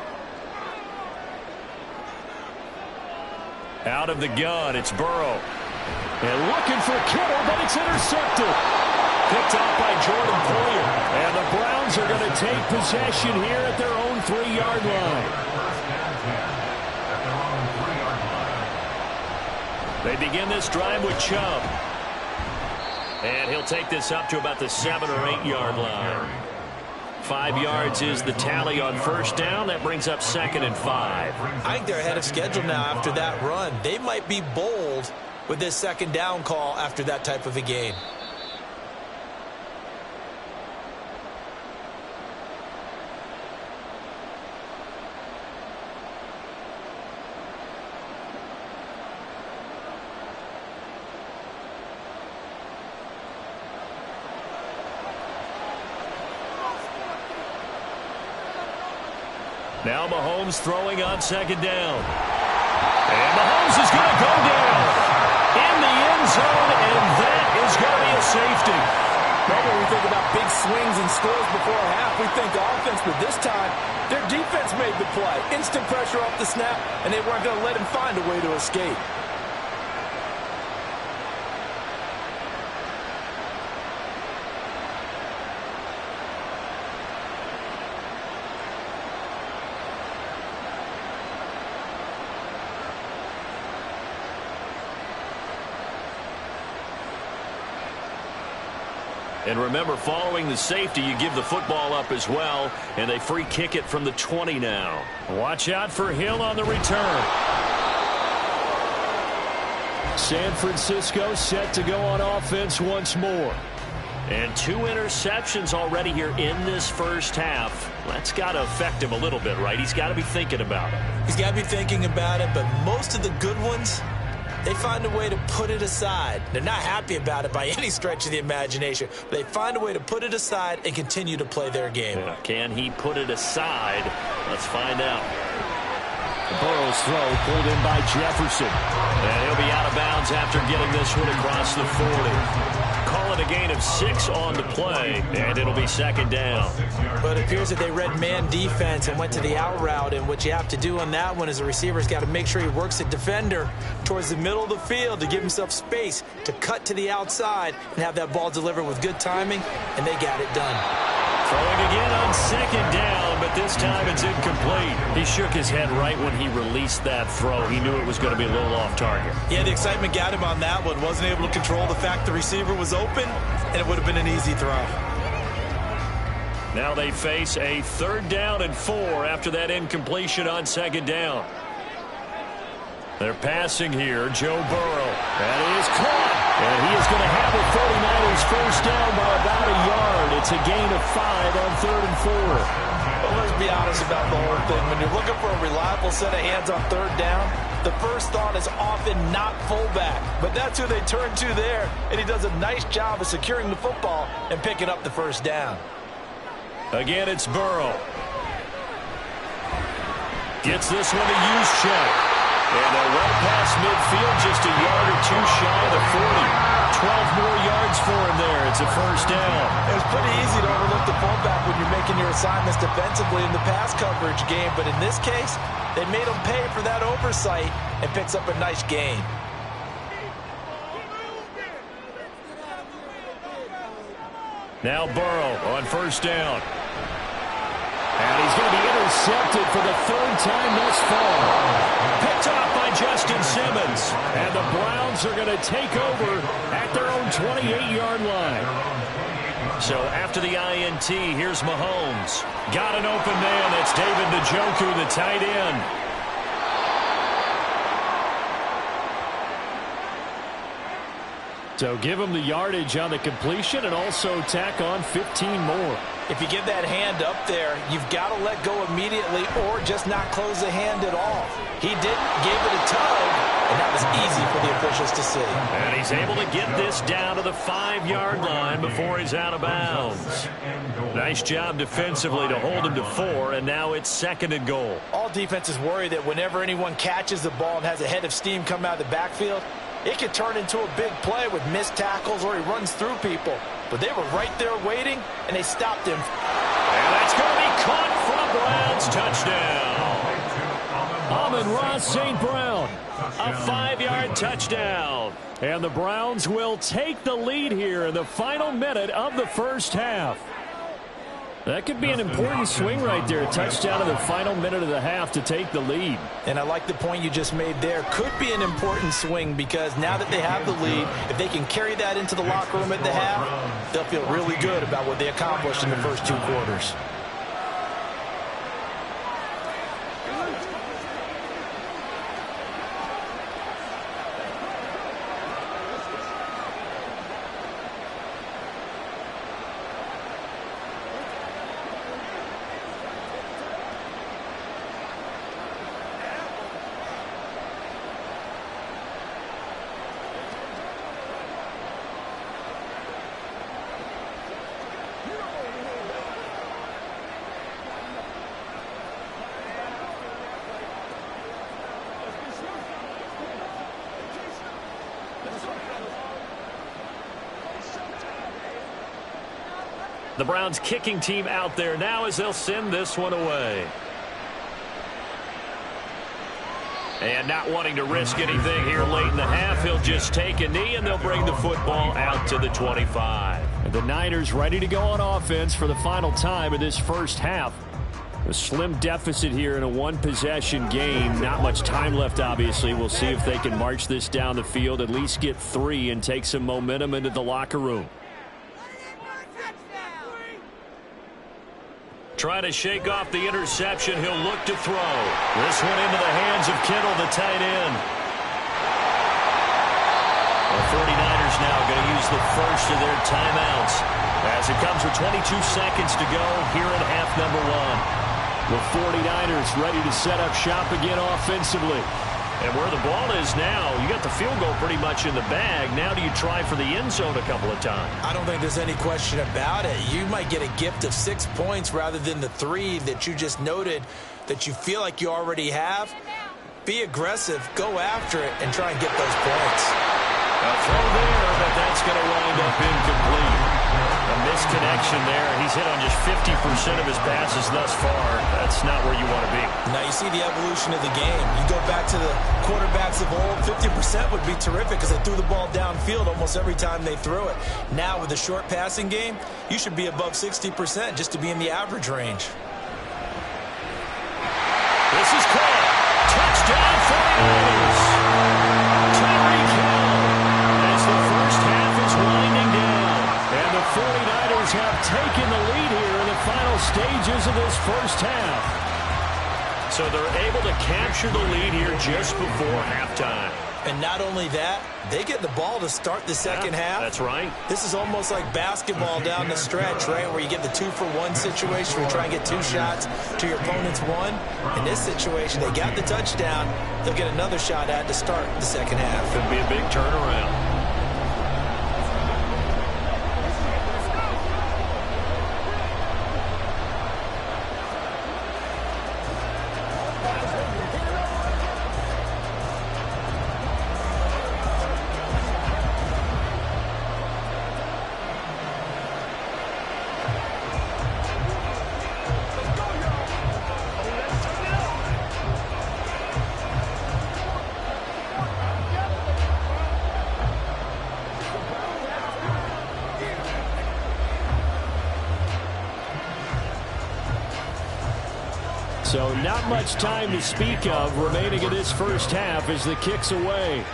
Out of the gun, it's Burrow. And looking for Kittle, but it's intercepted. Picked off by Jordan Poyer. And the Browns are going to take possession here at their own 3-yard line. They begin this drive with Chubb. And he'll take this up to about the 7 or 8-yard line. 5 yards is the tally on first down. That brings up 2nd and 5. I think they're ahead of schedule now after that run. They might be bold with this 2nd down call after that type of a game. Now Mahomes throwing on 2nd down. And Mahomes is going to go down in the end zone, and that is going to be a safety. Well, when we think about big swings and scores before a half, we think offense, but this time, their defense made the play. Instant pressure off the snap, and they weren't going to let him find a way to escape. And remember, following the safety, you give the football up as well, and they free kick it from the 20 now. Watch out for Hill on the return. San Francisco set to go on offense once more. And 2 interceptions already here in this first half. That's got to affect him a little bit, right? He's got to be thinking about it. He's got to be thinking about it, but most of the good ones, they find a way to put it aside. They're not happy about it by any stretch of the imagination, but they find a way to put it aside and continue to play their game. Yeah. Can he put it aside? Let's find out. Burrow's throw pulled in by Jefferson. And he'll be out of bounds after getting this one across the 40. Call it a gain of 6 on the play, and it'll be 2nd down. But it appears that they read man defense and went to the out route, and what you have to do on that one is the receiver's got to make sure he works the defender towards the middle of the field to give himself space to cut to the outside and have that ball delivered with good timing, and they got it done. Throwing again on 2nd down, but this time it's incomplete. He shook his head right when he released that throw. He knew it was going to be a little off target. Yeah, the excitement got him on that one. Wasn't able to control the fact the receiver was open, and it would have been an easy throw. Now they face a 3rd down and 4 after that incompletion on 2nd down. They're passing here. Joe Burrow. That is caught. And he is going to have the 49ers first down by about a yard. It's a gain of 5 on 3rd and 4. Well, let's be honest about the whole thing. When you're looking for a reliable set of hands on 3rd down, the first thought is often not fullback. But that's who they turn to there, and he does a nice job of securing the football and picking up the first down. Again, it's Burrow. Gets this one to Juszczyk. And they're right past midfield, just a yard or two shy of the 40. 12 more yards for him there. It's a first down. It's pretty easy to overlook the fullback when you're making your assignments defensively in the pass coverage game. But in this case, they made him pay for that oversight and picks up a nice gain. Now Burrow on first down. And he's going to be intercepted for the 3rd time thus far. Picked off by Justin Simmons. And the Browns are going to take over at their own 28-yard line. So after the INT, here's Mahomes. Got an open man. That's David Njoku, the tight end. So give him the yardage on the completion and also tack on 15 more. If you give that hand up there, you've got to let go immediately or just not close the hand at all. He didn't, gave it a tug, and that was easy for the officials to see. And he's able to get this down to the 5-yard line before he's out of bounds. Nice job defensively to hold him to 4, and now it's 2nd and goal. All defenses worry that whenever anyone catches the ball and has a head of steam come out of the backfield, it could turn into a big play with missed tackles or he runs through people. But they were right there waiting, and they stopped him. And that's going to be caught for a Browns touchdown. Amon-Ra St. Brown, a 5-yard touchdown. And the Browns will take the lead here in the final minute of the first half. That could be an important swing right there. A touchdown in the final minute of the half to take the lead. And I like the point you just made there. Could be an important swing because now that they have the lead, if they can carry that into the locker room at the half, they'll feel really good about what they accomplished in the first 2 quarters. The Browns kicking team out there now as they'll send this one away. And not wanting to risk anything here late in the half, he'll just take a knee and they'll bring the football out to the 25. And the Niners ready to go on offense for the final time of this first half. A slim deficit here in a one-possession game. Not much time left, obviously. We'll see if they can march this down the field, at least get 3 and take some momentum into the locker room. Trying to shake off the interception. He'll look to throw. This one into the hands of Kittle, the tight end. The 49ers now going to use the first of their timeouts as it comes with 22 seconds to go here in half number 1. The 49ers ready to set up shop again offensively. And where the ball is now, you got the field goal pretty much in the bag. Now do you try for the end zone a couple of times? I don't think there's any question about it. You might get a gift of 6 points rather than the 3 that you just noted that you feel like you already have. Be aggressive, go after it, and try and get those points. A throw there, but that's going to wind up incomplete. A misconnection there. He's hit on just 50% of his passes thus far. That's not where you want to be. Now you see the evolution of the game. You go back to the quarterbacks of old, 50% would be terrific because they threw the ball downfield almost every time they threw it. Now with the short passing game, you should be above 60% just to be in the average range. This is caught. Touchdown 49ers. Tyreek Hill as the first half is winding down. And the 49ers have taken the lead here in the final stages of this first half. So they're able to capture the lead here just before halftime. And not only that, they get the ball to start the second half. That's right. This is almost like basketball down the stretch, right, where you get the 2-for-1 situation where you try and get 2 shots to your opponent's 1. In this situation, they got the touchdown. They'll get another shot at to start the second half. Could be a big turnaround. So not much time to speak of remaining in this first half as the kick's away.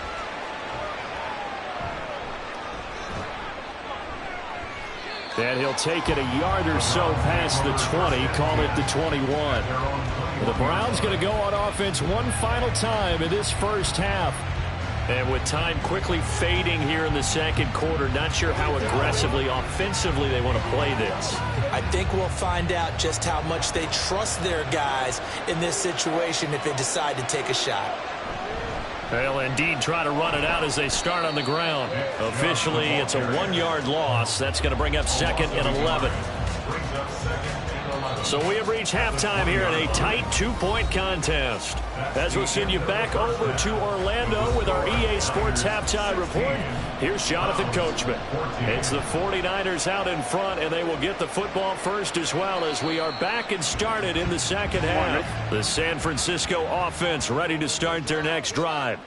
And he'll take it a yard or so past the 20, call it the 21. The Browns going to go on offense one final time in this first half. And with time quickly fading here in the second quarter, not sure how aggressively, offensively they want to play this. I think we'll find out just how much they trust their guys in this situation if they decide to take a shot. They'll indeed try to run it out as they start on the ground. Officially, it's a 1-yard loss. That's going to bring up 2nd and 11. So we have reached halftime here in a tight 2-point contest. As we'll send you back over to Orlando with our EA Sports Halftime Report, here's Jonathan Coachman. It's the 49ers out in front, and they will get the football first as well as we are back and started in the second half. The San Francisco offense ready to start their next drive.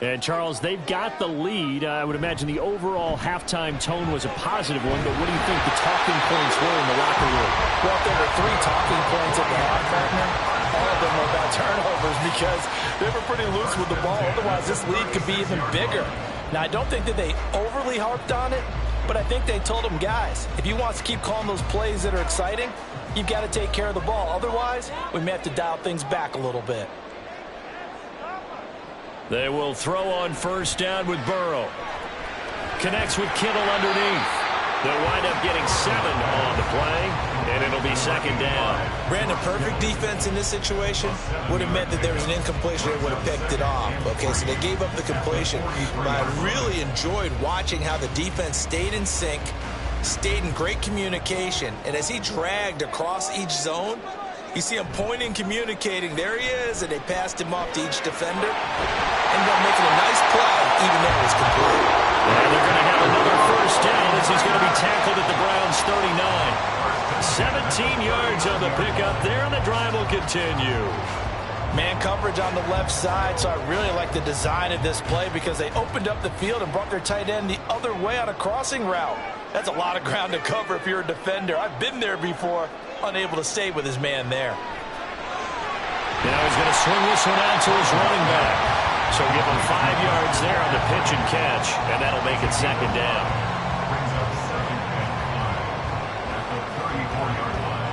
And, Charles, they've got the lead. I would imagine the overall halftime tone was a positive one, but what do you think the talking points were in the locker room? Well, there were 3 talking points at the half, partner. All of them were about turnovers because they were pretty loose with the ball. Otherwise, this lead could be even bigger. Now, I don't think that they overly harped on it, but I think they told them, guys, if you want to keep calling those plays that are exciting, you've got to take care of the ball. Otherwise, we may have to dial things back a little bit. They will throw on first down with Burrow. Connects with Kittle underneath. They'll wind up getting 7 on the play, and it'll be 2nd down. Brandon, perfect defense in this situation would have meant that there was an incompletion. They would have picked it off. Okay, so they gave up the completion. But I really enjoyed watching how the defense stayed in sync, stayed in great communication, and as he dragged across each zone, you see him pointing, communicating. There he is, and they passed him off to each defender. Ended up making a nice play, even though it was complete. And they're going to have another first down as he's going to be tackled at the Browns' 39. 17 yards on the pickup there, and the drive will continue. Man coverage on the left side, so I really like the design of this play because they opened up the field and brought their tight end the other way on a crossing route. That's a lot of ground to cover if you're a defender. I've been there before, unable to stay with his man there. Now he's going to swing this one out to his running back. So give him 5 yards there on the pitch and catch, and that'll make it 2nd down. Brings up 2nd and 5 at the 34-yard line.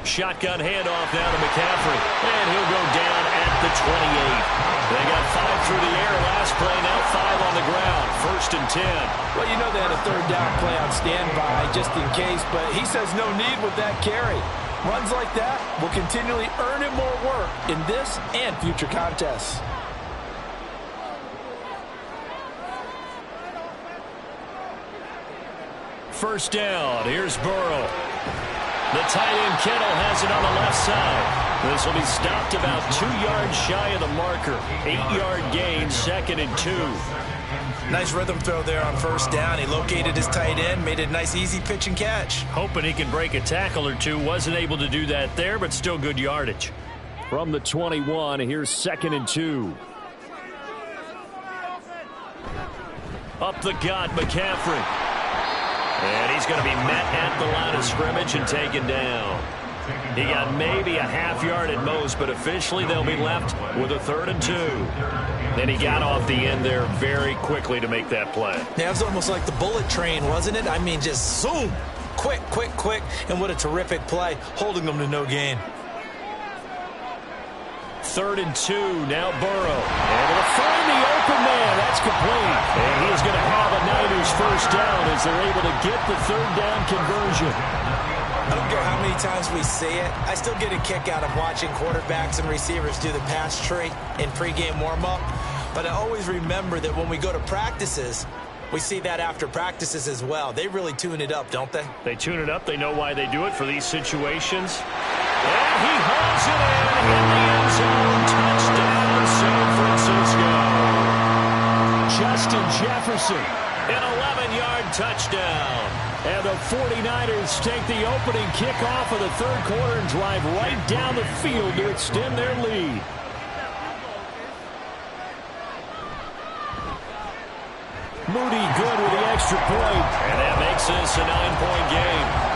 Shotgun handoff now to McCaffrey, and he'll go down at the 28. They got 5 through the air last play, now 5 on the ground. 1st and 10. Well, you know they had a 3rd down play on standby just in case, but he says no need with that carry. Runs like that will continually earn him more work in this and future contests. First down, here's Burrow. The tight end Kittle has it on the left side. This will be stopped about 2 yards shy of the marker. 8-yard gain, 2nd and 2. Nice rhythm throw there on first down. He located his tight end, made it a nice easy pitch and catch. Hoping he can break a tackle or two. Wasn't able to do that there, but still good yardage. From the 21, here's 2nd and 2. Up the gut, McCaffrey. And he's going to be met at the line of scrimmage and taken down. He got maybe a half yard at most, but officially they'll be left with a 3rd and 2. Then he got off the end there very quickly to make that play. Yeah, it was almost like the bullet train, wasn't it? I mean, just zoom. Quick, quick, quick. And what a terrific play, holding them to no gain. 3rd and 2, now Burrow. Able to find the open man. That's complete. And he's going to have a Niners first down as they're able to get the 3rd down conversion. I don't care how many times we see it. I still get a kick out of watching quarterbacks and receivers do the pass tree in pregame warm-up. But I always remember that when we go to practices, we see that after practices as well. They really tune it up, don't they? They tune it up. They know why they do it for these situations. And he hauls it in the end zone. Touchdown, San Francisco. Justin Jefferson, an 11-yard touchdown. And the 49ers take the opening kickoff of the 3rd quarter and drive right down the field to extend their lead. Moody good with the extra point. And that makes this a 9-point game.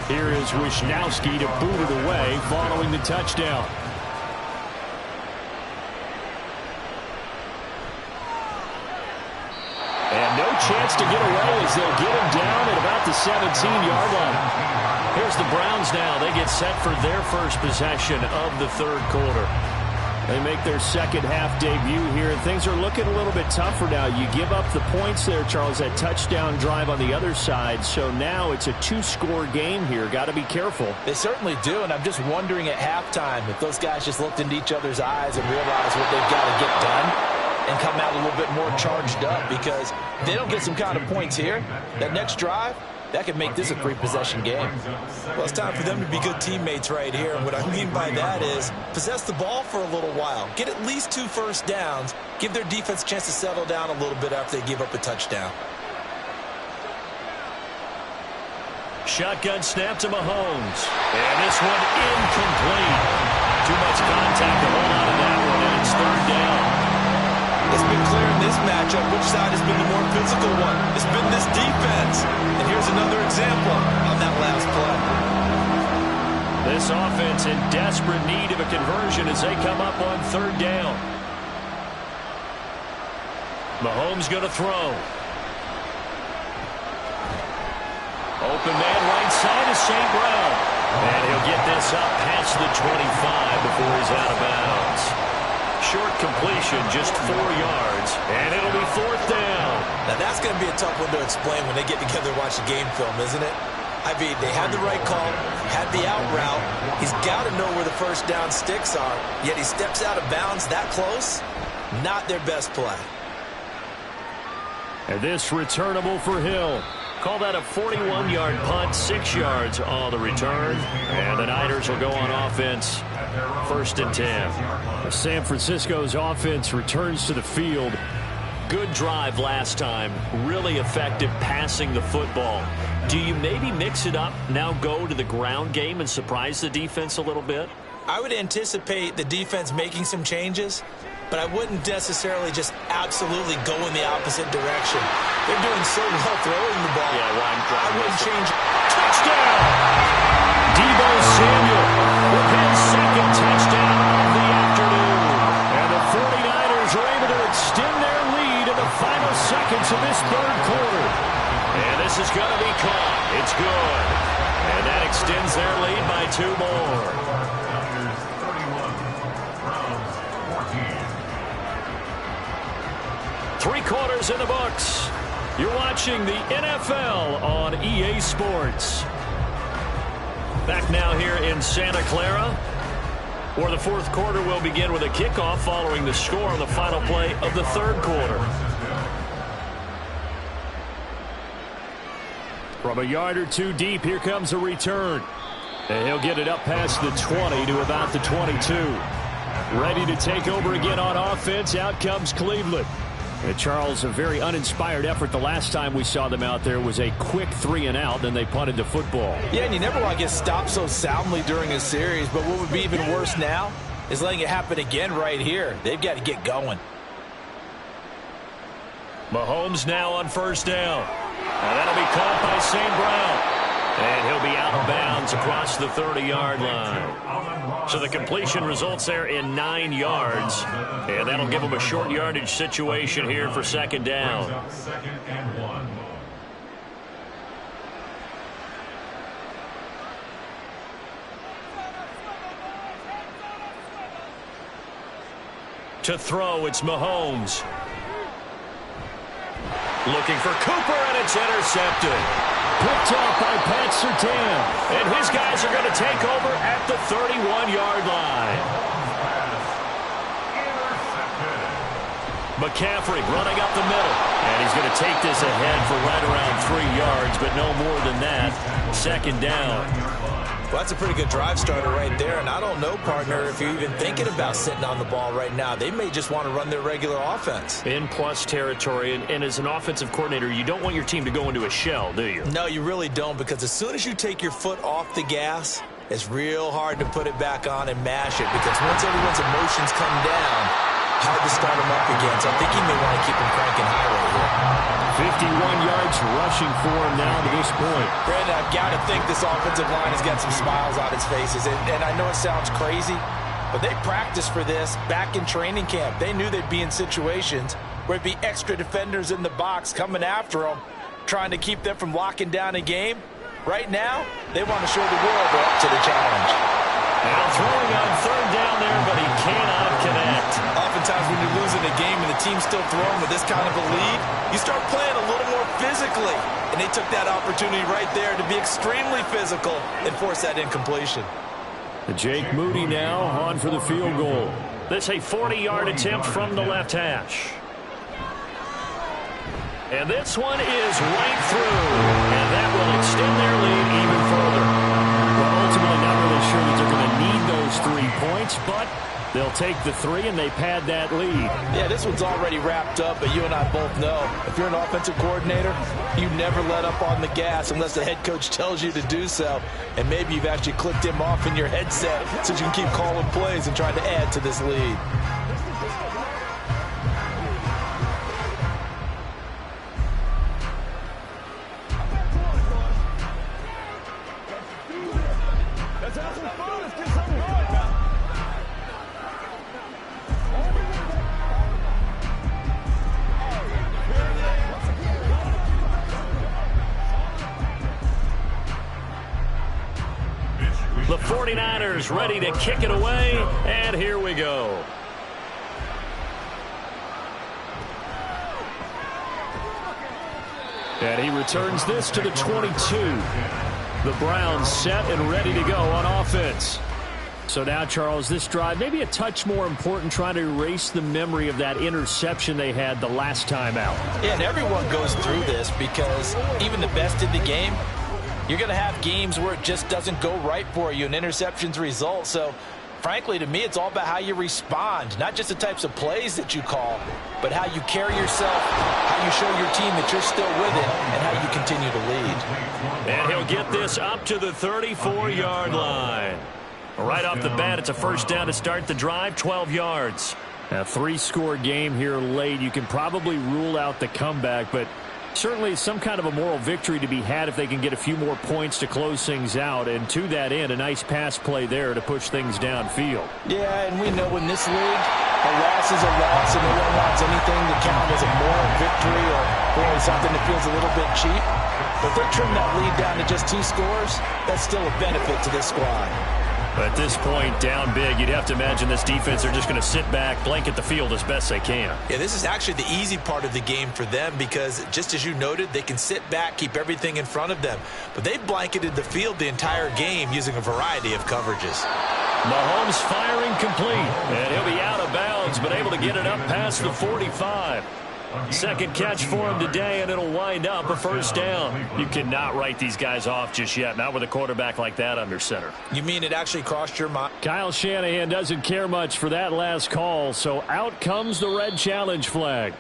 Here is Wisnowski to boot it away following the touchdown. And no chance to get away as they'll get him down at about the 17-yard line. Here's the Browns now. They get set for their first possession of the 3rd quarter. They make their second-half debut here, and things are looking a little bit tougher now. You give up the points there, Charles, that touchdown drive on the other side, so now it's a 2-score game here. Got to be careful. They certainly do, and I'm just wondering at halftime if those guys just looked into each other's eyes and realized what they've got to get done and come out a little bit more charged up, because if they don't get some kind of points here, that next drive, that could make this a 3-possession game. Well, it's time for them to be good teammates right here. And what I mean by that is possess the ball for a little while. Get at least 2 first downs. Give their defense a chance to settle down a little bit after they give up a touchdown. Shotgun snap to Mahomes. And this one incomplete. Too much contact to hold on to that one, and it's 3rd down. It's been clear in this matchup which side has been the more physical one. It's been this defense. And here's another example on that last play. This offense in desperate need of a conversion as they come up on 3rd down. Mahomes going to throw. Open man right side is St. Brown. And he'll get this up past the 25 before he's out of bounds. Short completion, just 4 yards, and it'll be 4th down. Now that's going to be a tough one to explain when they get together and watch the game film, isn't it? I mean, they had the right call, had the out route. He's got to know where the first down sticks are, yet he steps out of bounds that close. Not their best play. And this returnable for Hill. Call that a 41-yard punt, 6 yards on the return. And the Niners will go on offense, 1st and 10. San Francisco's offense returns to the field. Good drive last time. Really effective passing the football. Do you maybe mix it up, now go to the ground game and surprise the defense a little bit? I would anticipate the defense making some changes, but I wouldn't necessarily just absolutely go in the opposite direction. They're doing so well throwing the ball. Yeah, Ryan, I wouldn't change. Touchdown! Deebo Samuel with his 2nd touchdown of the afternoon. And the 49ers are able to extend their lead in the final seconds of this 3rd quarter. And this is going to be caught. It's good. And that extends their lead by 2 more. 3 quarters in the books. You're watching the NFL on EA Sports. Back now here in Santa Clara, where the fourth quarter will begin with a kickoff following the score on the final play of the third quarter. From a yard or two deep, here comes a return. And he'll get it up past the 20 to about the 22. Ready to take over again on offense. Out comes Cleveland. And Charles, a very uninspired effort. The last time we saw them out there was a quick 3-and-out, then they punted the football. Yeah, and you never want to get stopped so soundly during a series, but what would be even worse now is letting it happen again right here. They've got to get going. Mahomes now on first down. And that'll be caught by St. Brown. And he'll be out of bounds across the 30-yard line. So the completion results there in 9 yards. And that'll give them a short yardage situation here for second down. Second and 1. To throw, it's Mahomes. Looking for Cooper, and it's intercepted. Picked off by Pat Surtain. And his guys are going to take over at the 31-yard line. McCaffrey running up the middle. And he's going to take this ahead for right around 3 yards, but no more than that. Second down. Well, that's a pretty good drive starter right there, and I don't know, partner, if you're even thinking about sitting on the ball right now. They may just want to run their regular offense. In plus territory, and as an offensive coordinator, you don't want your team to go into a shell, do you? No, you really don't, because as soon as you take your foot off the gas, it's real hard to put it back on and mash it, because once everyone's emotions come down, hard to start them up again. So I think he may want to keep them cranking high right here. 51 yards rushing for him now to this point. Brandon, I've got to think this offensive line has got some smiles on its faces. And I know it sounds crazy, but they practiced for this back in training camp. They knew they'd be in situations where it'd be extra defenders in the box coming after them, trying to keep them from locking down a game. Right now, they want to show the world they're up to the challenge. Now throwing on third down there, but he cannot connect. Oftentimes when you're losing a game and the team's still throwing with this kind of a lead, you start playing a little more physically. And they took that opportunity right there to be extremely physical and force that incompletion. Jake Moody now on for the field goal. This a 40-yard attempt from the left hash. And this one is right through. And that will extend their lead even further. Well, ultimately not really sure that they're going to need those 3 points, but they'll take the 3 and they pad that lead. Yeah, this one's already wrapped up, but you and I both know if you're an offensive coordinator, you never let up on the gas unless the head coach tells you to do so. And maybe you've actually clicked him off in your headset so you can keep calling plays and trying to add to this lead. The 49ers ready to kick it away, and here we go. And he returns this to the 22. The Browns set and ready to go on offense. So now, Charles, this drive maybe a touch more important, trying to erase the memory of that interception they had the last time out. Yeah, and everyone goes through this because even the best in the game, you're going to have games where it just doesn't go right for you and interceptions result. So, frankly, to me, it's all about how you respond, not just the types of plays that you call, but how you carry yourself, how you show your team that you're still with it, and how you continue to lead. And he'll get this up to the 34-yard line. Right off the bat, it's a first down to start the drive, 12 yards. A 3-score game here late. You can probably rule out the comeback, but certainly some kind of a moral victory to be had if they can get a few more points to close things out. And to that end, a nice pass play there to push things downfield. Yeah, and we know in this league, a loss is a loss, and no one wants anything to count as a moral victory or boy, something that feels a little bit cheap. But if they're trimming that lead down to just 2 scores, that's still a benefit to this squad. At this point, down big, you'd have to imagine this defense are just going to sit back, blanket the field as best they can. Yeah, this is actually the easy part of the game for them because, just as you noted, they can sit back, keep everything in front of them. But they've blanketed the field the entire game using a variety of coverages. Mahomes firing complete, and he'll be out of bounds, but able to get it up past the 45. Second catch for him today, and it'll wind up a first down. You cannot write these guys off just yet, not with a quarterback like that under center. You mean it actually crossed your mind? Kyle Shanahan doesn't care much for that last call, so out comes the red challenge flag.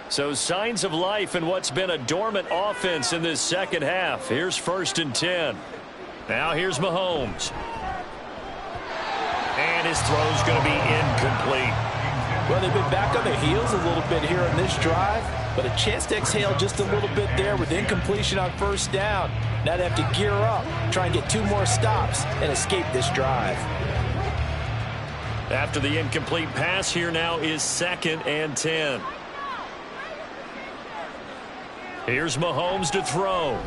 So signs of life in what's been a dormant offense in this second half. Here's 1st and 10. Now here's Mahomes. And his throw's going to be incomplete. Well, they've been back on their heels a little bit here in this drive, but a chance to exhale just a little bit there with incompletion on first down. Now they have to gear up, try and get 2 more stops, and escape this drive. After the incomplete pass, here now is 2nd and 10. Here's Mahomes to throw. And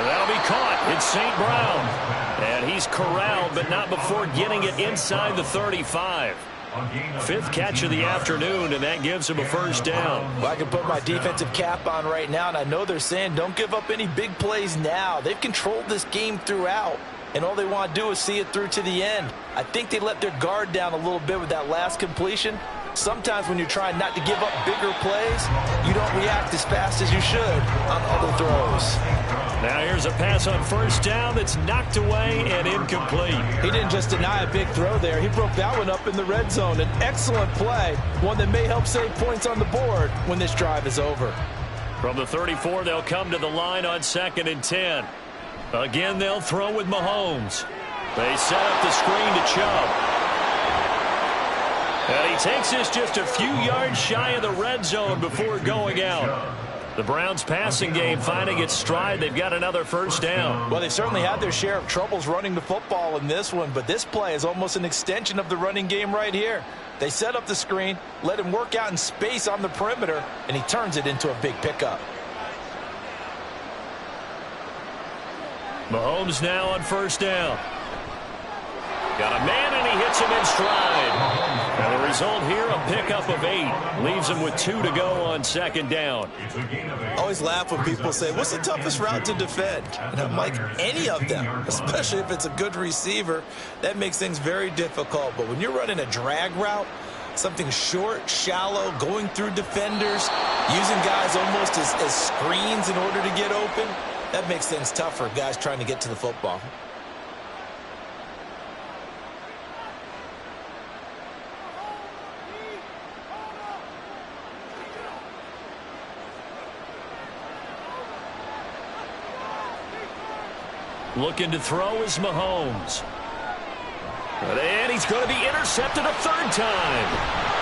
that'll be caught. It's St. Brown. And he's corralled, but not before getting it inside the 35. 5th catch of the afternoon, and that gives him a first down. Well, I can put my defensive cap on right now, and I know they're saying don't give up any big plays now. They've controlled this game throughout, and all they want to do is see it through to the end. I think they let their guard down a little bit with that last completion. Sometimes when you're trying not to give up bigger plays, you don't react as fast as you should on other throws. Now here's a pass on first down that's knocked away and incomplete. He didn't just deny a big throw there. He broke that one up in the red zone. An excellent play, one that may help save points on the board when this drive is over. From the 34, they'll come to the line on 2nd and 10. Again, they'll throw with Mahomes. They set up the screen to Chubb. And he takes this just a few yards shy of the red zone before going out. The Browns passing game finding its stride. They've got another first down. Well, they certainly had their share of troubles running the football in this one, but this play is almost an extension of the running game right here. They set up the screen, let him work out in space on the perimeter, and he turns it into a big pickup. Mahomes now on first down. Got a man, and he hits him in stride. And the result here, a pickup of 8. Leaves him with 2 to go on 2nd down. I always laugh when people say, what's the toughest route to defend? And I'm like, any of them, especially if it's a good receiver. That makes things very difficult. But when you're running a drag route, something short, shallow, going through defenders, using guys almost as screens in order to get open, that makes things tough for guys trying to get to the football. Looking to throw is Mahomes. And he's going to be intercepted a 3rd time.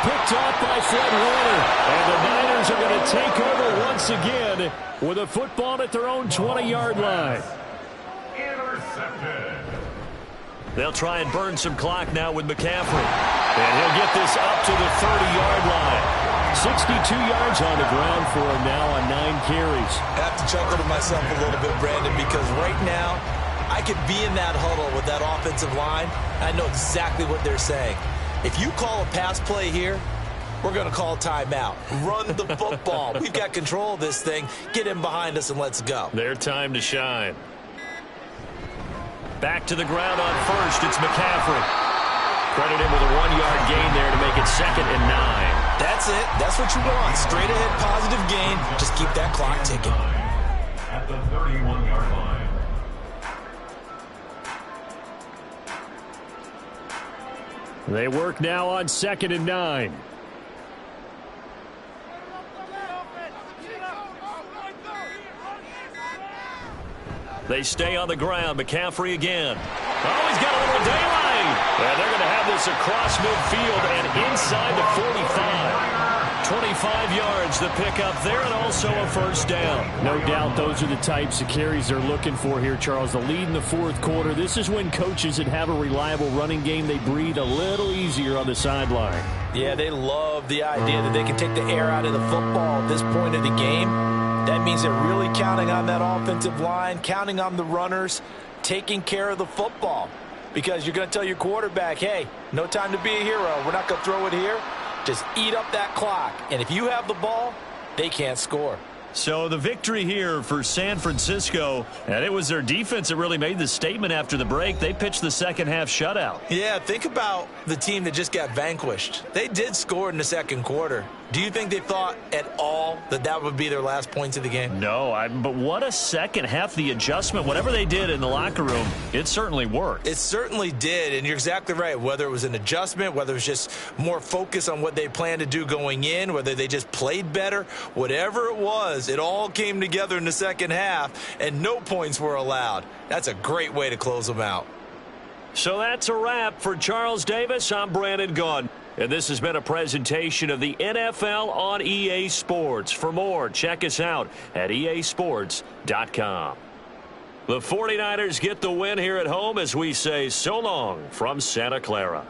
Picked off by Fred Warner. And the Niners are going to take over once again with a football at their own 20-yard line. Intercepted. They'll try and burn some clock now with McCaffrey. And he'll get this up to the 30-yard line. 62 yards on the ground for him now on 9 carries. I have to chuckle to myself a little bit, Brandon, because right now I could be in that huddle with that offensive line. I know exactly what they're saying. If you call a pass play here, we're going to call timeout. Run the football. We've got control of this thing. Get in behind us and let's go. Their time to shine. Back to the ground on first. It's McCaffrey. Credit him with a 1-yard gain there to make it 2nd and 9. That's it. That's what you want. Straight ahead positive gain. Just keep that clock ticking. At the 31-yard line. They work now on 2nd and 9. They stay on the ground. McCaffrey again. Oh, he's got a little daylight. And they're going to have this across midfield and inside the 45. 25 yards the pickup there, and also a first down. No doubt those are the types of carries they're looking for here, Charles. The lead in the fourth quarter. This is when coaches that have a reliable running game, they breathe a little easier on the sideline. Yeah, they love the idea that they can take the air out of the football at this point of the game. That means they're really counting on that offensive line, counting on the runners, taking care of the football. Because you're going to tell your quarterback, hey, no time to be a hero. We're not going to throw it here. Just eat up that clock. And if you have the ball, they can't score. So the victory here for San Francisco, and it was their defense that really made the statement after the break. They pitched the second half shutout. Yeah, think about the team that just got vanquished. They did score in the second quarter. Do you think they thought at all that that would be their last points of the game? No, but what a second half. The adjustment, whatever they did in the locker room, it certainly worked. It certainly did, and you're exactly right. Whether it was an adjustment, whether it was just more focus on what they planned to do going in, whether they just played better, whatever it was, it all came together in the second half, and no points were allowed. That's a great way to close them out. So that's a wrap for Charles Davis. I'm Brandon Gaudin. And this has been a presentation of the NFL on EA Sports. For more, check us out at easports.com. The 49ers get the win here at home as we say so long from Santa Clara.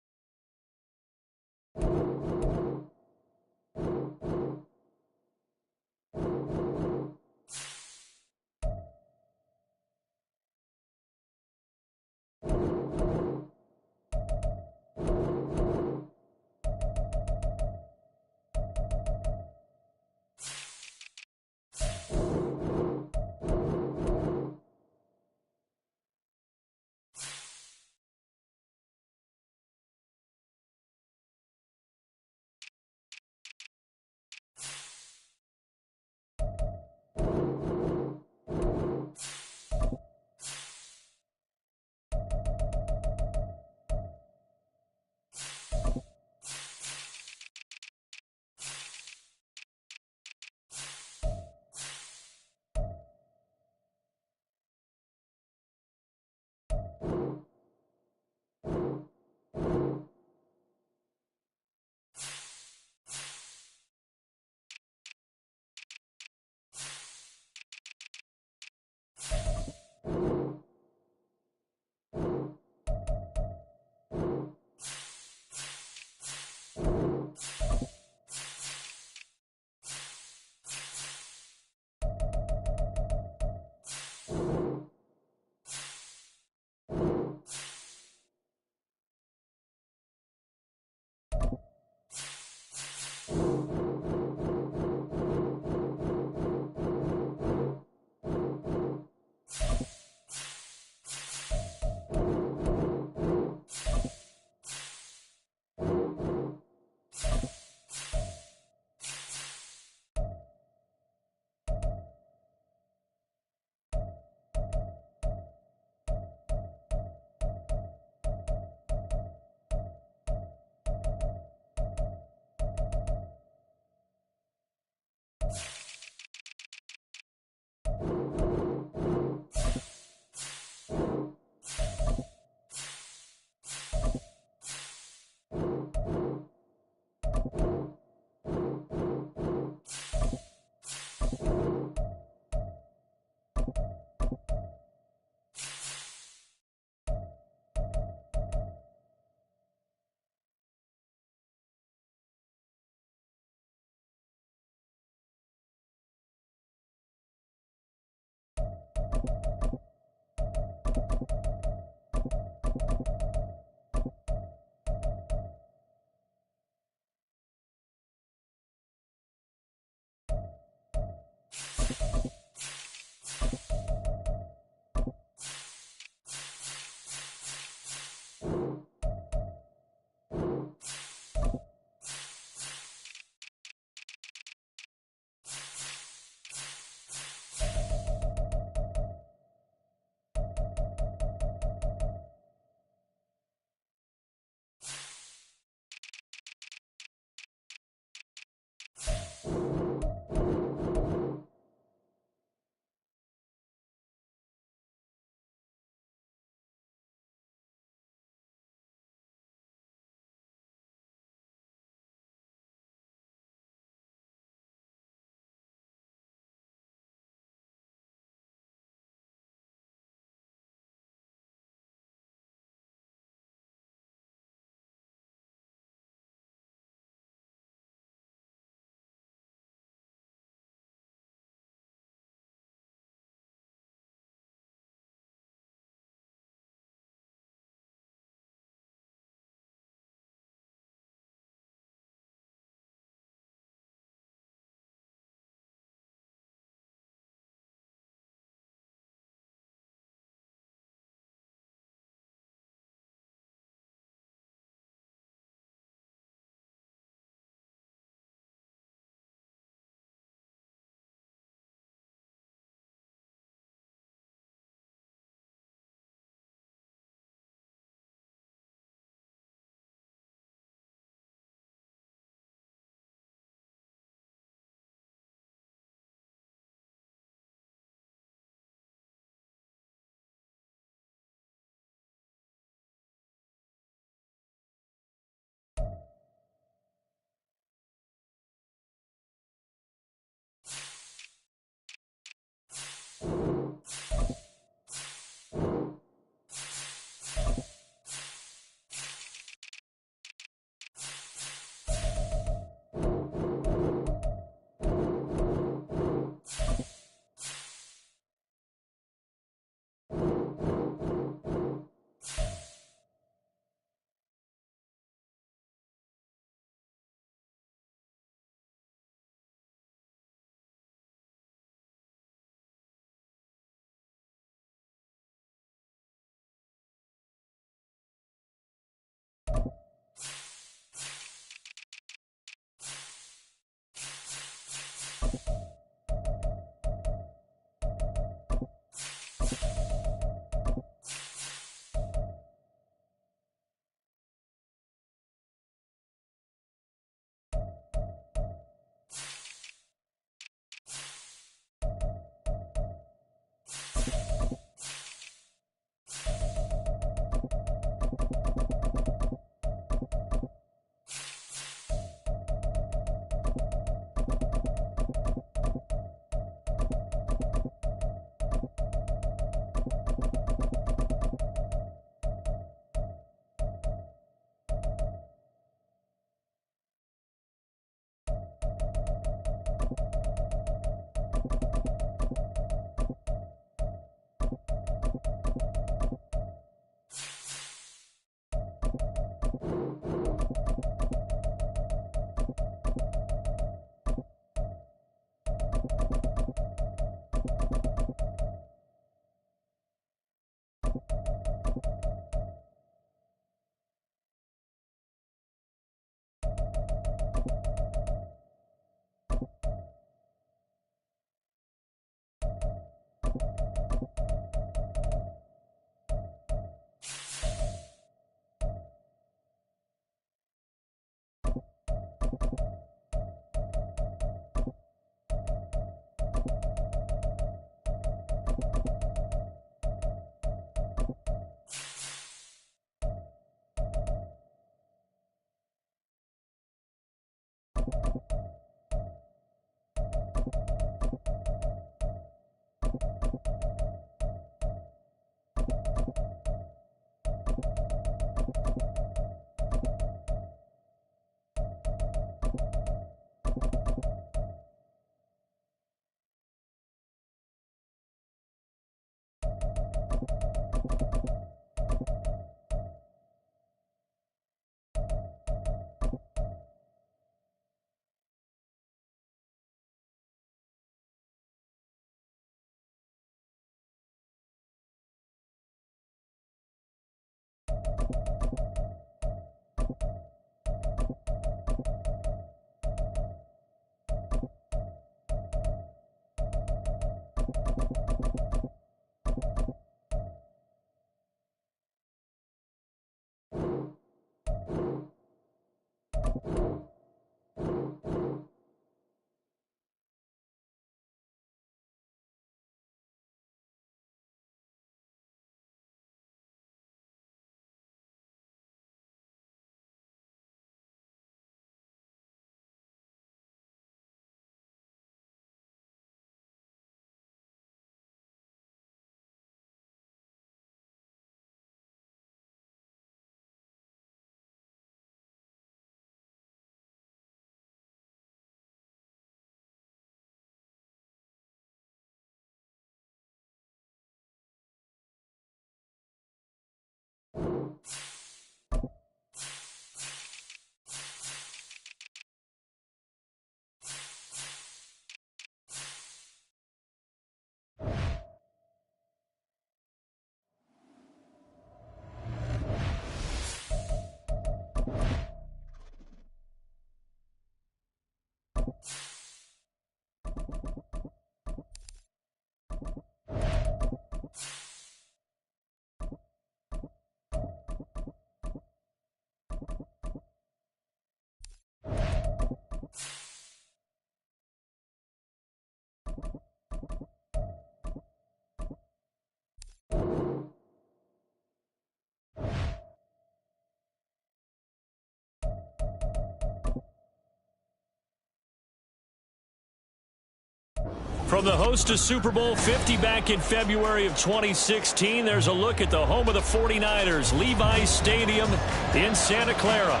From the host of Super Bowl 50 back in February of 2016, there's a look at the home of the 49ers, Levi's Stadium in Santa Clara.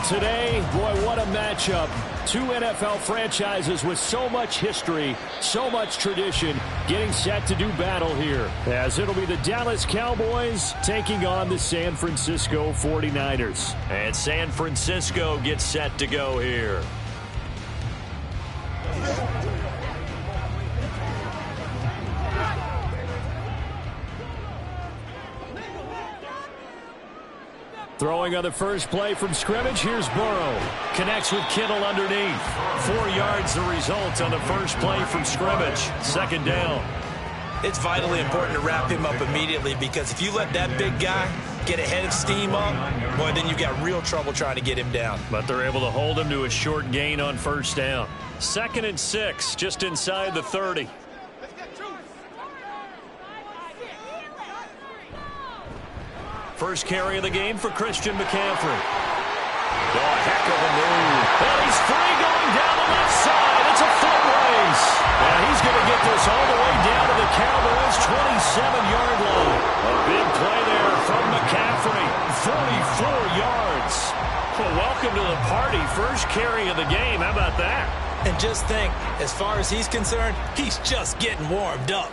Today, boy, what a matchup. Two NFL franchises with so much history, so much tradition, getting set to do battle here, as it'll be the Dallas Cowboys taking on the San Francisco 49ers. And San Francisco gets set to go here. Throwing on the first play from scrimmage, here's Burrow. Connects with Kittle underneath. 4 yards the result on the first play from scrimmage. Second down. It's vitally important to wrap him up immediately, because if you let that big guy get a head of steam up, boy, then you've got real trouble trying to get him down. But they're able to hold him to a short gain on first down. 2nd and 6, just inside the 30. First carry of the game for Christian McCaffrey. Oh, a heck of a move. And he's free going down the left side. It's a foot race. And he's going to get this all the way down to the Cowboys' 27-yard line. A big play there from McCaffrey. 44 yards. Well, welcome to the party. First carry of the game. How about that? And just think, as far as he's concerned, he's just getting warmed up.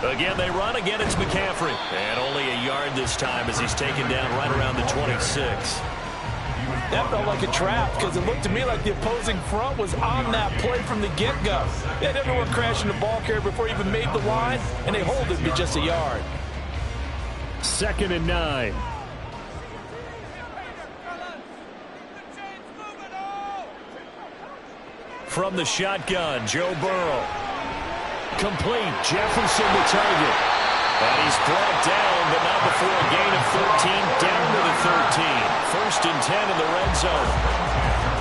Again, they run. Again, it's McCaffrey. And only a yard this time as he's taken down right around the 26. That felt like a trap, because it looked to me like the opposing front was on that play from the get-go. They had everyone crashing the ball carrier before he even made the line, and they hold it to just a yard. 2nd and 9. From the shotgun, Joe Burrow. Complete. Jefferson the target. And he's brought down, but not before a gain of 13, down to the 13. 1st and 10 in the red zone.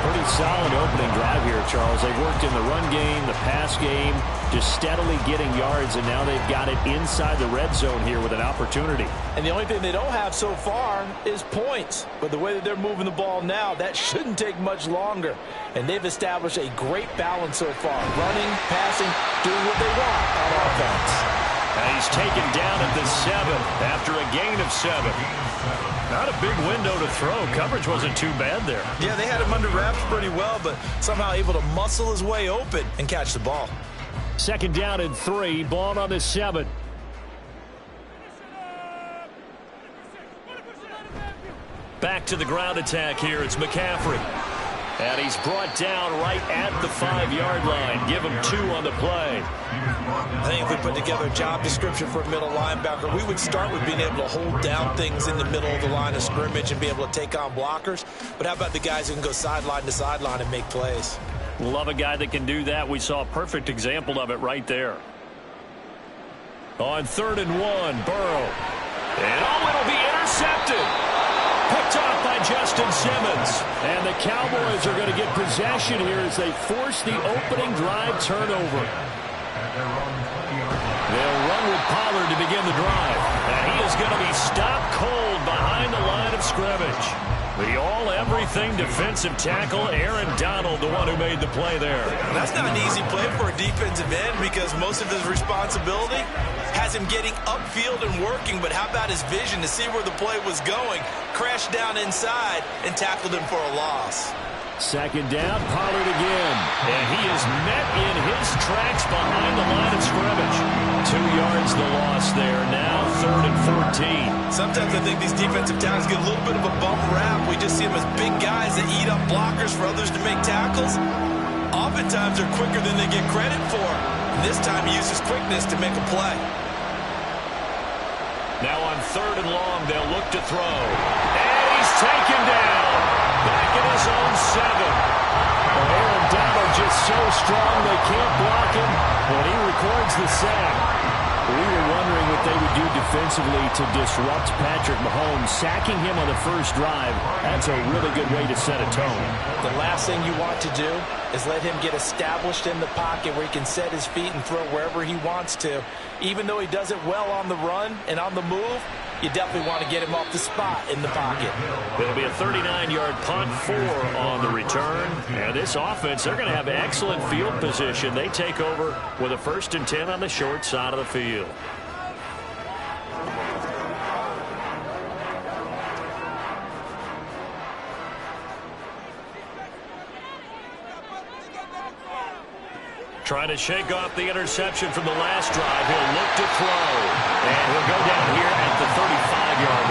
Pretty solid opening drive here, Charles. They've worked in the run game, the pass game, just steadily getting yards, and now they've got it inside the red zone here with an opportunity. And the only thing they don't have so far is points. But the way that they're moving the ball now, that shouldn't take much longer. And they've established a great balance so far. Running, passing, doing what they want on offense. And he's taken down at the 7 after a gain of 7. Not a big window to throw. Coverage wasn't too bad there. Yeah, they had him under wraps pretty well, but somehow able to muscle his way open and catch the ball. 2nd down and 3. Ball on the 7. Back to the ground attack here. It's McCaffrey. And he's brought down right at the 5-yard line. Give him 2 on the play. I think if we put together a job description for a middle linebacker, we would start with being able to hold down things in the middle of the line of scrimmage and be able to take on blockers. But how about the guys who can go sideline to sideline and make plays? Love a guy that can do that. We saw a perfect example of it right there. On 3rd and 1, Burrow. And it'll be intercepted. intercepted. Picked off by Justin Simmons. And the Cowboys are going to get possession here as they force the opening drive turnover. They'll run with Pollard to begin the drive. And he is going to be stopped cold behind the line of scrimmage. The all-everything defensive tackle, Aaron Donald, the one who made the play there. That's not an easy play for a defensive end because most of his responsibility has him getting upfield and working, but how about his vision to see where the play was going? Crashed down inside and tackled him for a loss. Second down, Pollard again. And he is met in his tracks behind the line of scrimmage. 2 yards the loss there. Now 3rd and 14. Sometimes I think these defensive tackles get a little bit of a bum rap. We just see them as big guys that eat up blockers for others to make tackles. Oftentimes they're quicker than they get credit for. And this time he uses quickness to make a play. Now on 3rd and long, they'll look to throw. And he's taken down. Back in his own 7. Well, Aaron Donald just so strong they can't block him when he records the sack. We were wondering what they would do defensively to disrupt Patrick Mahomes. Sacking him on the first drive, that's a really good way to set a tone. The last thing you want to do is let him get established in the pocket where he can set his feet and throw wherever he wants to. Even though he does it well on the run and on the move, you definitely want to get him off the spot in the pocket. It'll be a 39-yard punt, 4 on the return. And this offense, they're going to have excellent field position. They take over with a 1st and 10 on the short side of the field. Trying to shake off the interception from the last drive. He'll look to throw. And he'll go down here at the 35-yard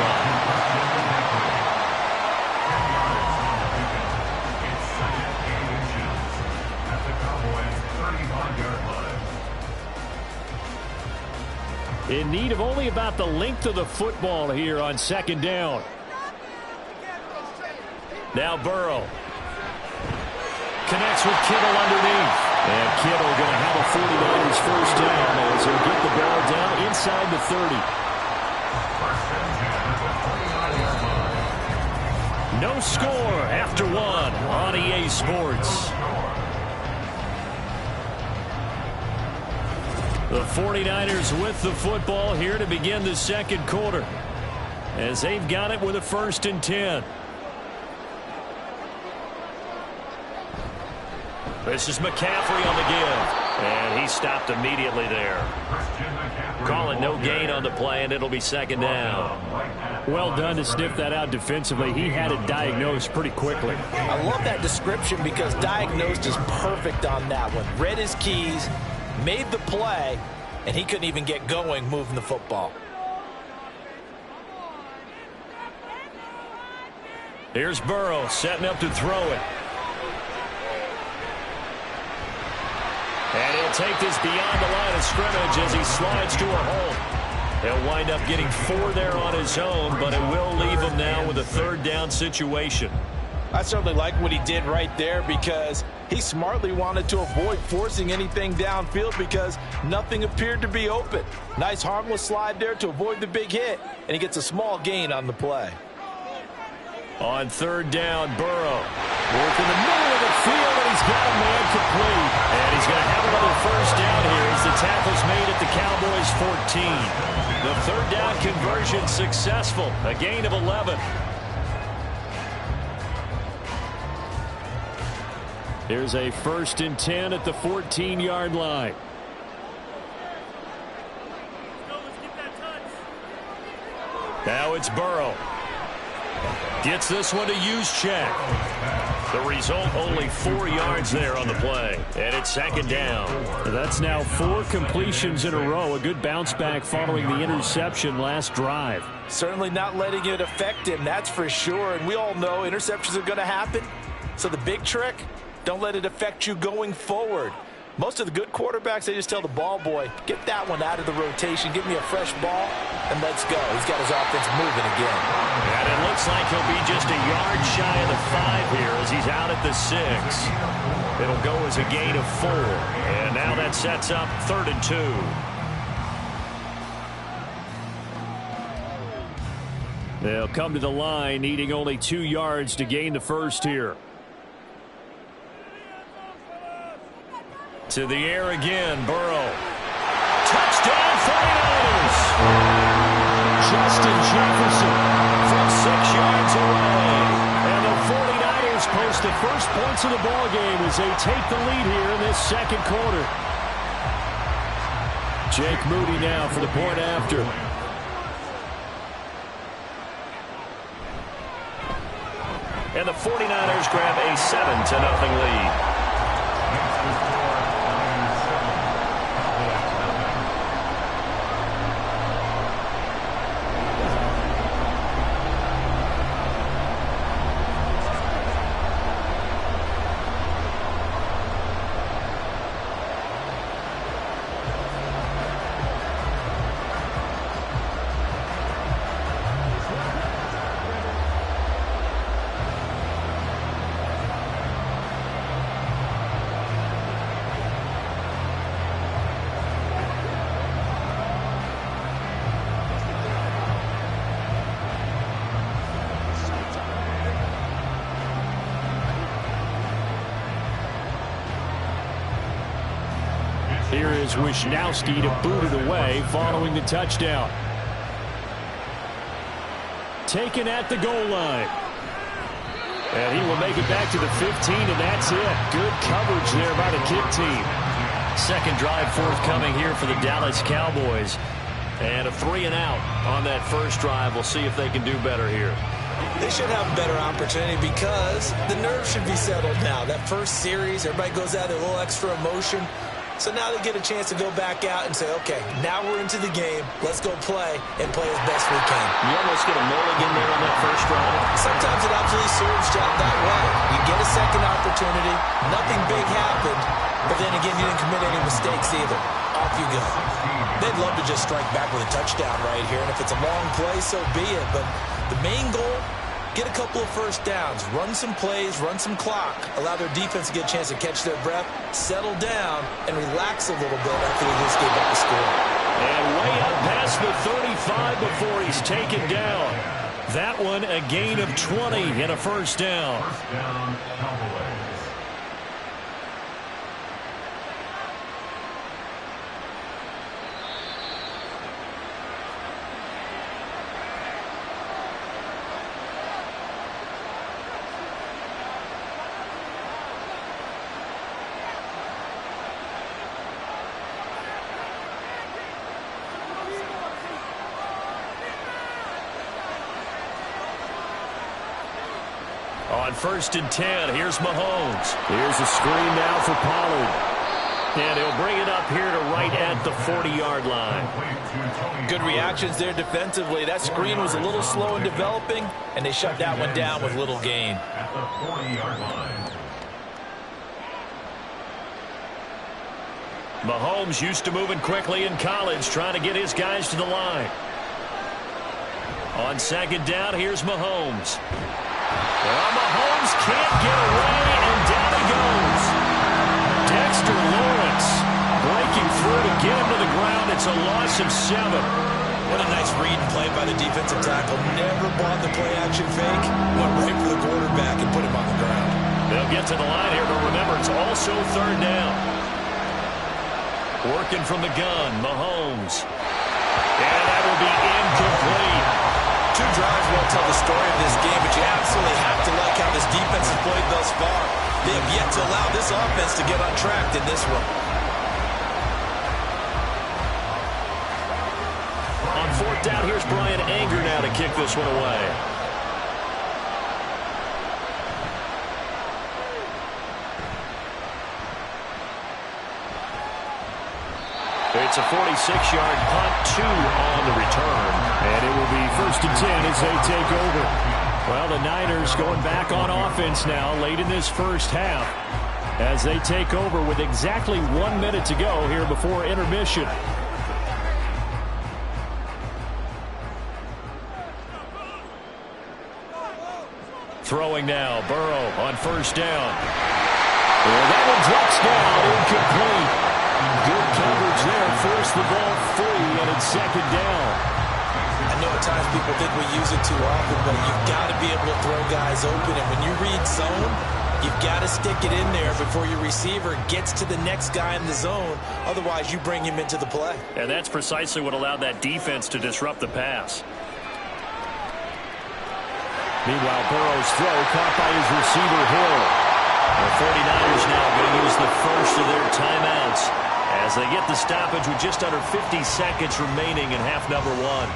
line. In need of only about the length of the football here on 2nd down. Now Burrow. Connects with Kittle underneath. And Kittle going to have a 49ers first down as he'll get the ball down inside the 30. No score after 1 on EA Sports. The 49ers with the football here to begin the 2nd quarter as they've got it with a 1st and 10. This is McCaffrey on the give. And he stopped immediately there. Calling no gain on the play, and it'll be 2nd down. Well done to sniff that out defensively. He had it diagnosed pretty quickly. I love that description because diagnosed is perfect on that one. Read his keys, made the play, and he couldn't even get going moving the football. Here's Burrow setting up to throw it. And he'll take this beyond the line of scrimmage as he slides to a hole. He'll wind up getting 4 there on his own, but it will leave him now with a 3rd down situation. I certainly like what he did right there because he smartly wanted to avoid forcing anything downfield because nothing appeared to be open. Nice harmless slide there to avoid the big hit, and he gets a small gain on the play. On 3rd down, Burrow. Work in the middle of the field, and he's got a man complete. And he's going to have another 1st down here as the tackle's made at the Cowboys' 14. The 3rd down conversion successful. A gain of 11. Here's a 1st and 10 at the 14-yard line. Now it's Burrow. Gets this one to Juszczyk. The result, only 4 yards there on the play. And it's 2nd down. That's now 4 completions in a row. A good bounce back following the interception last drive. Certainly not letting it affect him, that's for sure. And we all know interceptions are going to happen. So the big trick, don't let it affect you going forward. Most of the good quarterbacks, they just tell the ball boy, get that one out of the rotation, give me a fresh ball, and let's go. He's got his offense moving again. And it looks like he'll be just a yard shy of the 5 here as he's out at the 6. It'll go as a gain of 4. And now that sets up 3rd and 2. They'll come to the line, needing only 2 yards to gain the first here. To the air again, Burrow. Touchdown, 49ers! Justin Jefferson from 6 yards away. And the 49ers post the first points of the ballgame as they take the lead here in this second quarter. Jake Moody now for the point after. And the 49ers grab a 7-0 lead. Here is Wishnowski to boot it away following the touchdown. Taken at the goal line. And he will make it back to the 15, and that's it. Good coverage there by the kick team. Second drive forthcoming here for the Dallas Cowboys. And a 3-and-out on that first drive. We'll see if they can do better here. They should have a better opportunity because the nerves should be settled now. That first series, everybody goes out with a little extra emotion. So now they get a chance to go back out and say, okay, now we're into the game. Let's go play and play as best we can. You almost get a mulligan there on that first drive. Sometimes it absolutely serves job that way. You get a second opportunity. Nothing big happened. But then again, you didn't commit any mistakes either. Off you go. They'd love to just strike back with a touchdown right here. And if it's a long play, so be it. But the main goal, get a couple of first downs, run some plays, run some clock, allow their defense to get a chance to catch their breath, settle down, and relax a little bit after they just gave up the score. And way up past the 35 before he's taken down. That one a gain of 20 and a first down. First down, Cowboys. On 1st and 10, here's Mahomes. Here's a screen now for Pollard. And he'll bring it up here to right at the 40-yard line. Good reactions there defensively. That screen was a little slow in developing, and they shut that one down with little gain. At the 40-yard line. Mahomes used to moving quickly in college, trying to get his guys to the line. On 2nd down, here's Mahomes. Well, Mahomes can't get away, and down he goes. Dexter Lawrence breaking through to get him to the ground. It's a loss of 7. What a nice read and play by the defensive tackle. Never bought the play-action fake. Went right for the quarterback and put him on the ground. They'll get to the line here, but remember, it's also 3rd down. Working from the gun, Mahomes. And that will be incomplete. 2 drives won't tell the story of this game, but you absolutely have to like how this defense has played thus far. They have yet to allow this offense to get on track in this one. On 4th down, here's Brian Anger now to kick this one away. It's a 46-yard punt, 2 on the return. And it will be 1st and 10 as they take over. Well, the Niners going back on offense now late in this first half as they take over with exactly 1 minute to go here before intermission. Throwing now, Burrow on 1st down. And that one drops down, incomplete. Good coverage there, forced the ball free, and it's 2nd down. I know a sometimes people think we use it too often, but you've got to be able to throw guys open. And when you read zone, you've got to stick it in there before your receiver gets to the next guy in the zone. Otherwise, you bring him into the play. And that's precisely what allowed that defense to disrupt the pass. Meanwhile, Burrow's throw caught by his receiver, Hill. The 49ers now going to use the first of their timeouts as they get the stoppage with just under 50 seconds remaining in half number one.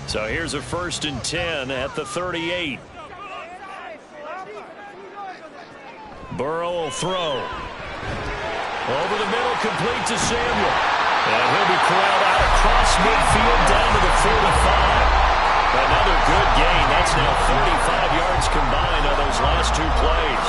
So here's a 1st and 10 at the 38. Burrow will throw. Over the middle, complete to Samuel. And he'll be corralled out across midfield down to the 45. Another good gain. That's now 35 yards combined on those last two plays.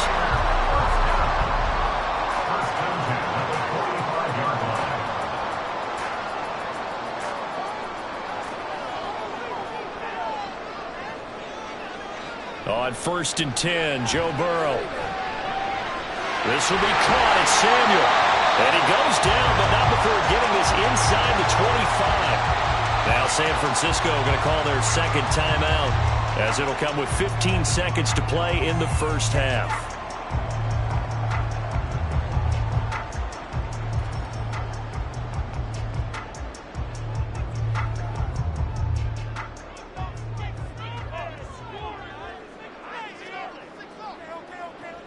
On 1st and 10, Joe Burrow. This will be caught at Samuel. And he goes down, but not before getting this inside the 25. Now San Francisco going to call their second timeout, as it'll come with 15 seconds to play in the first half.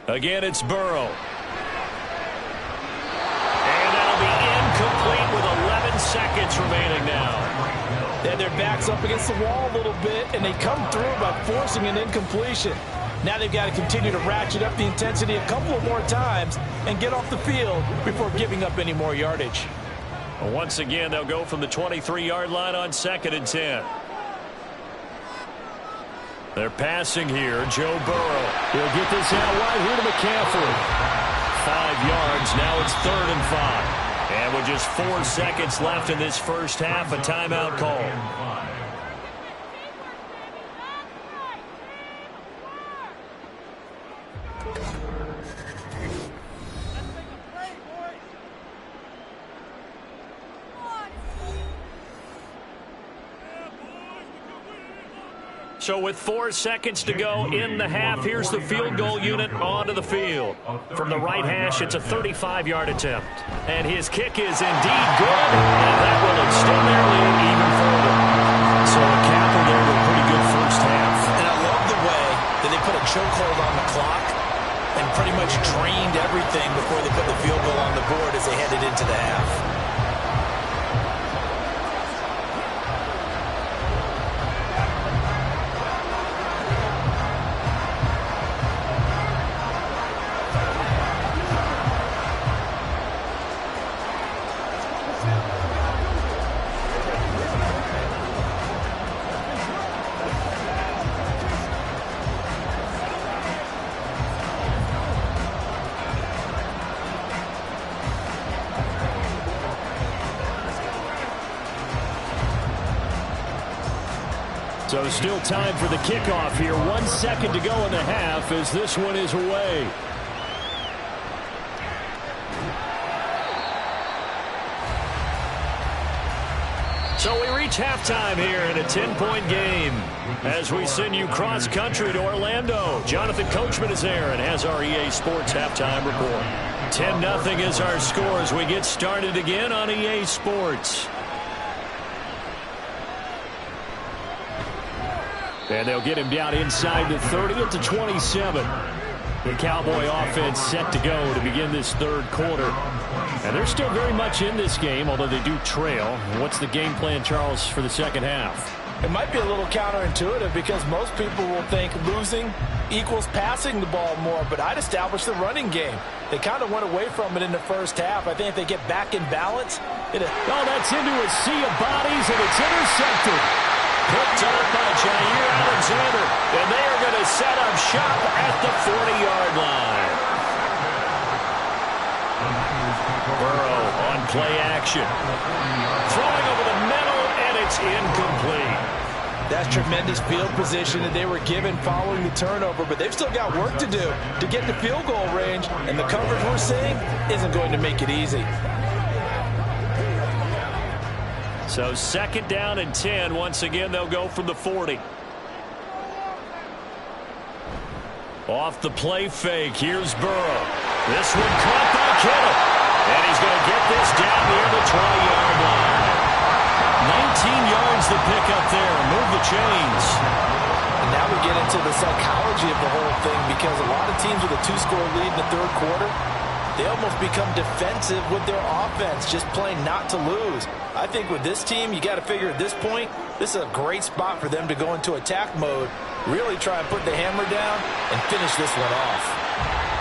Again, it's Burrow. And that'll be incomplete with 11 seconds remaining now. And their back's up against the wall a little bit, and they come through by forcing an incompletion. Now they've got to continue to ratchet up the intensity a couple of more times and get off the field before giving up any more yardage. Well, once again, they'll go from the 23-yard line on 2nd and 10. They're passing here. Joe Burrow. He'll get this out wide here to McCaffrey. 5 yards. Now it's 3rd and 5. And with just 4 seconds left in this first half, a timeout call. So with 4 seconds to go in the half, here's the field goal unit onto the field. From the right hash, it's a 35-yard attempt. And his kick is indeed good, and that will extend their lead even further. So a capper there with a pretty good first half. And I love the way that they put a chokehold on the clock and pretty much drained everything before they put the field goal on the board as they headed into the half. So still time for the kickoff here. 1 second to go in the half as this one is away. So we reach halftime here in a 10-point game as we send you cross-country to Orlando. Jonathan Coachman is there and has our EA Sports halftime report. 10-0 is our score as we get started again on EA Sports. And they'll get him down inside the 30 at the 27. The Cowboy offense set to go to begin this third quarter. And they're still very much in this game, although they do trail. What's the game plan, Charles, for the second half? It might be a little counterintuitive because most people will think losing equals passing the ball more, but I'd establish the running game. They kind of went away from it in the first half. I think if they get back in balance. Oh, that's into a sea of bodies, and it's intercepted. Picked up by Jair Alexander, and they are going to set up shop at the 40-yard line. Burrow on play action. Throwing over the middle, and it's incomplete. That's tremendous field position that they were given following the turnover, but they've still got work to do to get to field goal range, and the coverage we're seeing isn't going to make it easy. So 2nd down and 10. Once again, they'll go from the 40. Off the play fake, here's Burrow. This one caught by Kittle. And he's going to get this down near the 20-yard line. 19 yards to pick up there. Move the chains. And now we get into the psychology of the whole thing, because a lot of teams with a 2-score lead in the 3rd quarter, they almost become defensive with their offense, just playing not to lose. I think with this team, you got to figure at this point, this is a great spot for them to go into attack mode, really try and put the hammer down and finish this one off.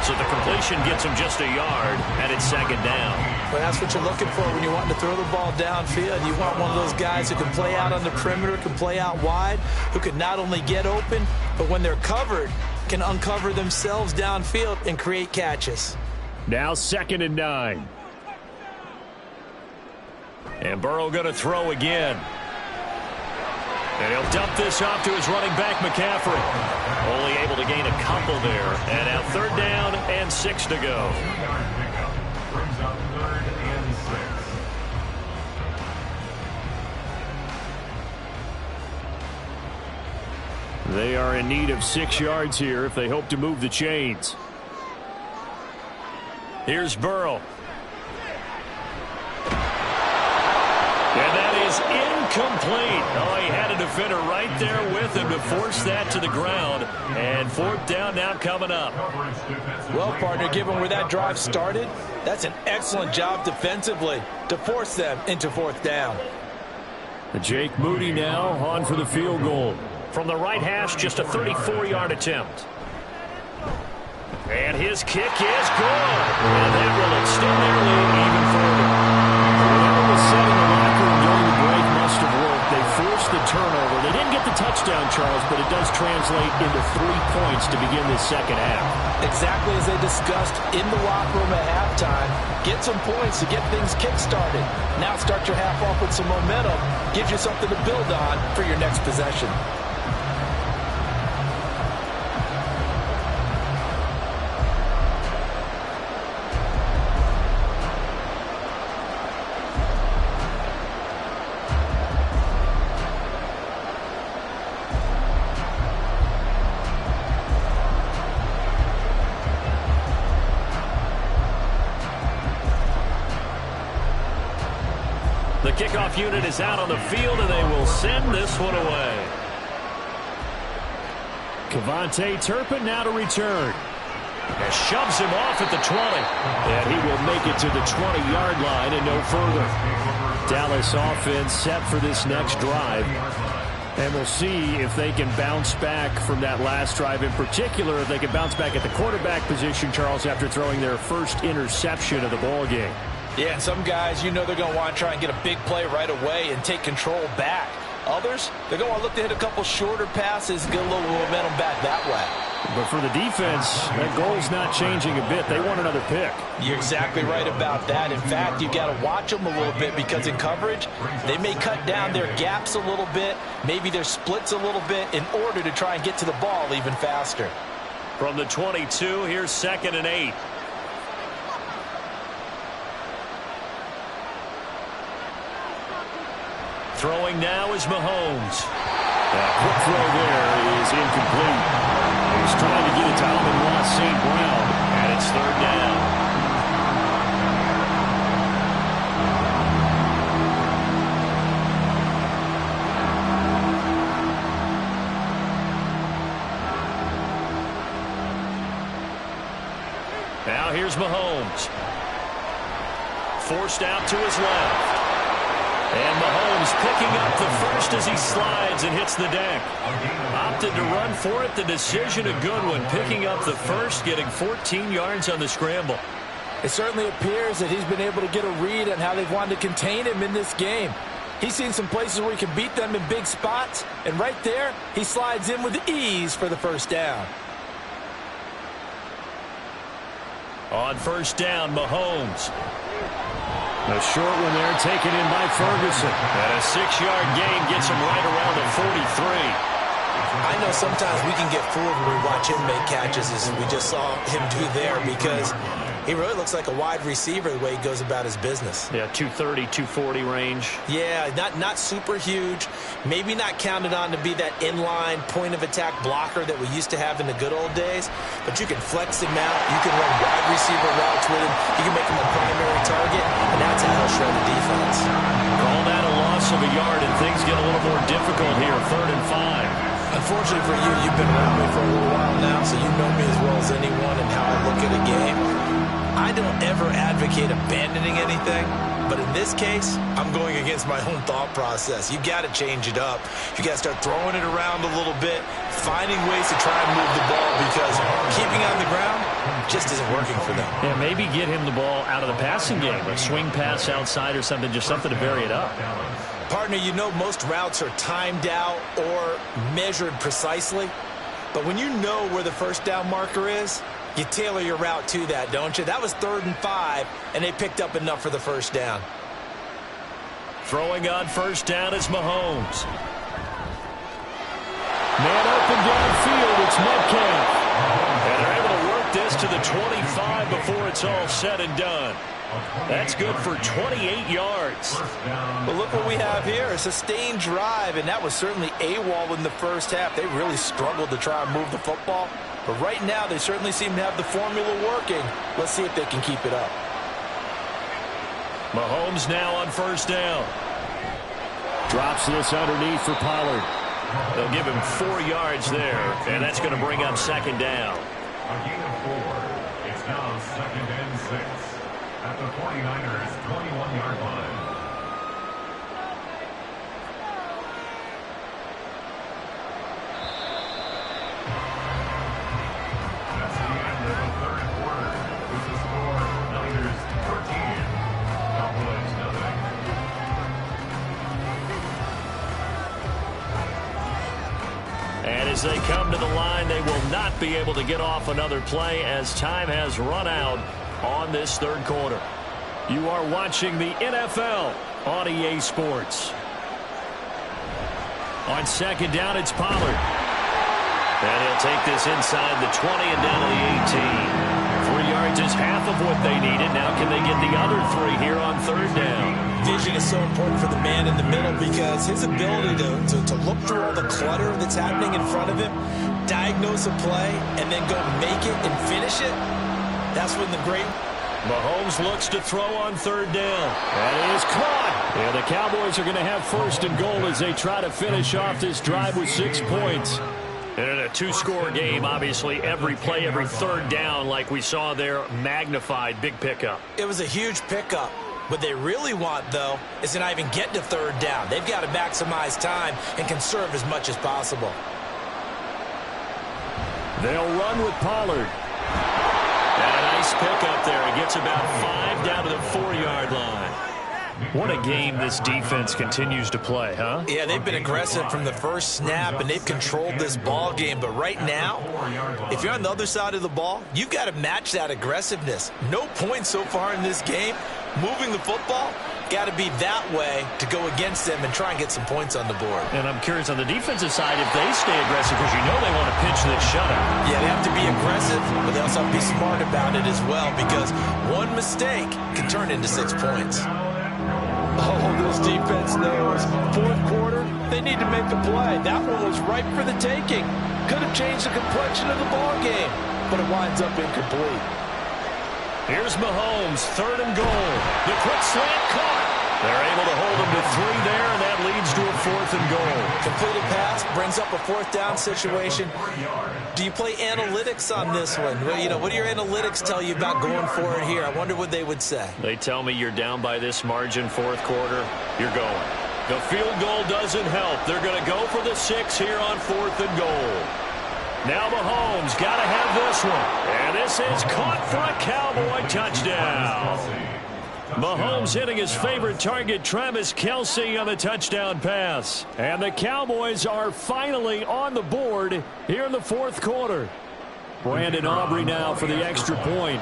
So the completion gets him just a yard, and it's 2nd down. But that's what you're looking for when you want to throw the ball downfield. You want one of those guys who can play out on the perimeter, can play out wide, who can not only get open, but when they're covered, can uncover themselves downfield and create catches. Now 2nd and 9. And Burrow going to throw again. And he'll dump this off to his running back, McCaffrey. Only able to gain a couple there. And now 3rd down and 6 to go. Brings up 3rd and 6. They are in need of 6 yards here if they hope to move the chains. Here's Burrow. And that is incomplete. Oh, he had a defender right there with him to force that to the ground. And 4th down now coming up. Well, partner, given where that drive started, that's an excellent job defensively to force them into 4th down. Jake Moody now on for the field goal. From the right hash, just a 34-yard attempt. And his kick is good. And that will extend their lead even further. Whatever was said in the locker room during the break must have worked. They forced the turnover. They didn't get the touchdown, Charles, but it does translate into 3 points to begin this 2nd half. Exactly as they discussed in the locker room at halftime. Get some points to get things kick-started. Now start your half off with some momentum. Gives you something to build on for your next possession. The kickoff unit is out on the field, and they will send this one away. KaVontae Turpin now to return. And shoves him off at the 20. And he will make it to the 20-yard line and no further. Dallas offense set for this next drive. And we'll see if they can bounce back from that last drive. In particular, if they can bounce back at the quarterback position, Charles, after throwing their first interception of the ballgame. Yeah, and some guys, you know they're going to want to try and get a big play right away and take control back. Others, they're going to look to hit a couple shorter passes and get a little momentum back that way. But for the defense, that goal's not changing a bit. They want another pick. You're exactly right about that. In fact, you've got to watch them a little bit, because in coverage, they may cut down their gaps a little bit, maybe their splits a little bit, in order to try and get to the ball even faster. From the 22, here's 2nd and 8. Throwing now is Mahomes. That quick throw there is incomplete. He's trying to get it to Amon-Ra St. Brown, and it's 3rd down. Now here's Mahomes. Forced out to his left. And Mahomes picking up the first as he slides and hits the deck. Opted to run for it. The decision, a good one. Picking up the first, getting 14 yards on the scramble. It certainly appears that he's been able to get a read on how they've wanted to contain him in this game. He's seen some places where he can beat them in big spots, and right there, he slides in with ease for the 1st down. On 1st down, Mahomes. A short one there taken in by Ferguson. And a 6-yard gain gets him right around the 43. I know sometimes we can get fooled when we watch him make catches, as we just saw him do there, because he really looks like a wide receiver the way he goes about his business. Yeah, 230, 240 range. Yeah, not super huge. Maybe not counted on to be that inline point-of-attack blocker that we used to have in the good old days, but you can flex him out. You can run wide receiver routes with him. You can make him a primary target, and that's how he'll shred the defense. Call that a loss of a yard, and things get a little more difficult here. 3rd and 5. Unfortunately for you, you've been around me for a little while now, so you know me as well as anyone and how I look at a game. I don't ever advocate abandoning anything, but in this case, I'm going against my own thought process. You got to change it up. You got to start throwing it around a little bit, finding ways to try and move the ball, because keeping on the ground just isn't working for them. Yeah, maybe get him the ball out of the passing game, a swing pass outside or something, just something to vary it up. Partner, you know most routes are timed out or measured precisely, but when you know where the first down marker is, you tailor your route to that, don't you? That was 3rd and 5, and they picked up enough for the first down. Throwing on first down is Mahomes. Man open downfield, it's Metcalf. And they're able to work this to the 25 before it's all said and done. That's good for 28 yards. Well, look what we have here. A sustained drive, and that was certainly AWOL in the first half. They really struggled to try and move the football. But right now, they certainly seem to have the formula working. Let's see if they can keep it up. Mahomes now on first down. Drops this underneath for Pollard. They'll give him 4 yards there, and that's going to bring up 2nd down. A gain of 4. It's now 2nd and 6 at the 49ers' 21-yard line. That's the end of the 3rd quarter. With the score, Niners 13, Cowboys nothing. And as they come to the line, they will not be able to get off another play as time has run out on this 3rd quarter. You are watching the NFL on EA Sports. On 2nd down, it's Pollard. And he'll take this inside the 20 and down to the 18. 3 yards is half of what they needed. Now can they get the other 3 here on 3rd down? Vision is so important for the man in the middle, because his ability to look through all the clutter that's happening in front of him, diagnose a play, and then go make it and finish it, that's when the great... Mahomes looks to throw on 3rd down. That is caught. And the Cowboys are going to have 1st and goal as they try to finish off this drive with 6 points. And in a 2-score game, obviously, every play, every 3rd down, like we saw there, magnified, big pickup. It was a huge pickup. What they really want, though, is to not even get to 3rd down. They've got to maximize time and conserve as much as possible. They'll run with Pollard. And a nice pickup there. He gets about 5 down to the 4-yard line. What a game this defense continues to play, huh? Yeah, they've been aggressive from the first snap, and they've controlled this ball game. But right now, if you're on the other side of the ball, you've got to match that aggressiveness. No points so far in this game. Moving the football, got to be that way to go against them and try and get some points on the board. And I'm curious on the defensive side if they stay aggressive, because you know they want to pitch this shutout. Yeah, they have to be aggressive, but they also have to be smart about it as well, because one mistake can turn into 6 points. Oh, this defense knows. 4th quarter, they need to make a play. That one was ripe for the taking. Could have changed the complexion of the ball game, but it winds up incomplete. Here's Mahomes, 3rd and goal. The quick slant caught. They're able to hold him to 3 there, and that leads to a 4th and goal. Completed pass brings up a 4th down situation. Do you play analytics on this one? Well, you know, what do your analytics tell you about going for it here? I wonder what they would say. They tell me you're down by this margin, 4th quarter, you're going. The field goal doesn't help. They're going to go for the 6 here on 4th and goal. Now Mahomes got to have this one. And this is caught for a Cowboy touchdown. Mahomes hitting his favorite target, Travis Kelce, on the touchdown pass. And the Cowboys are finally on the board here in the 4th quarter. Brandon Aubrey now for the extra point.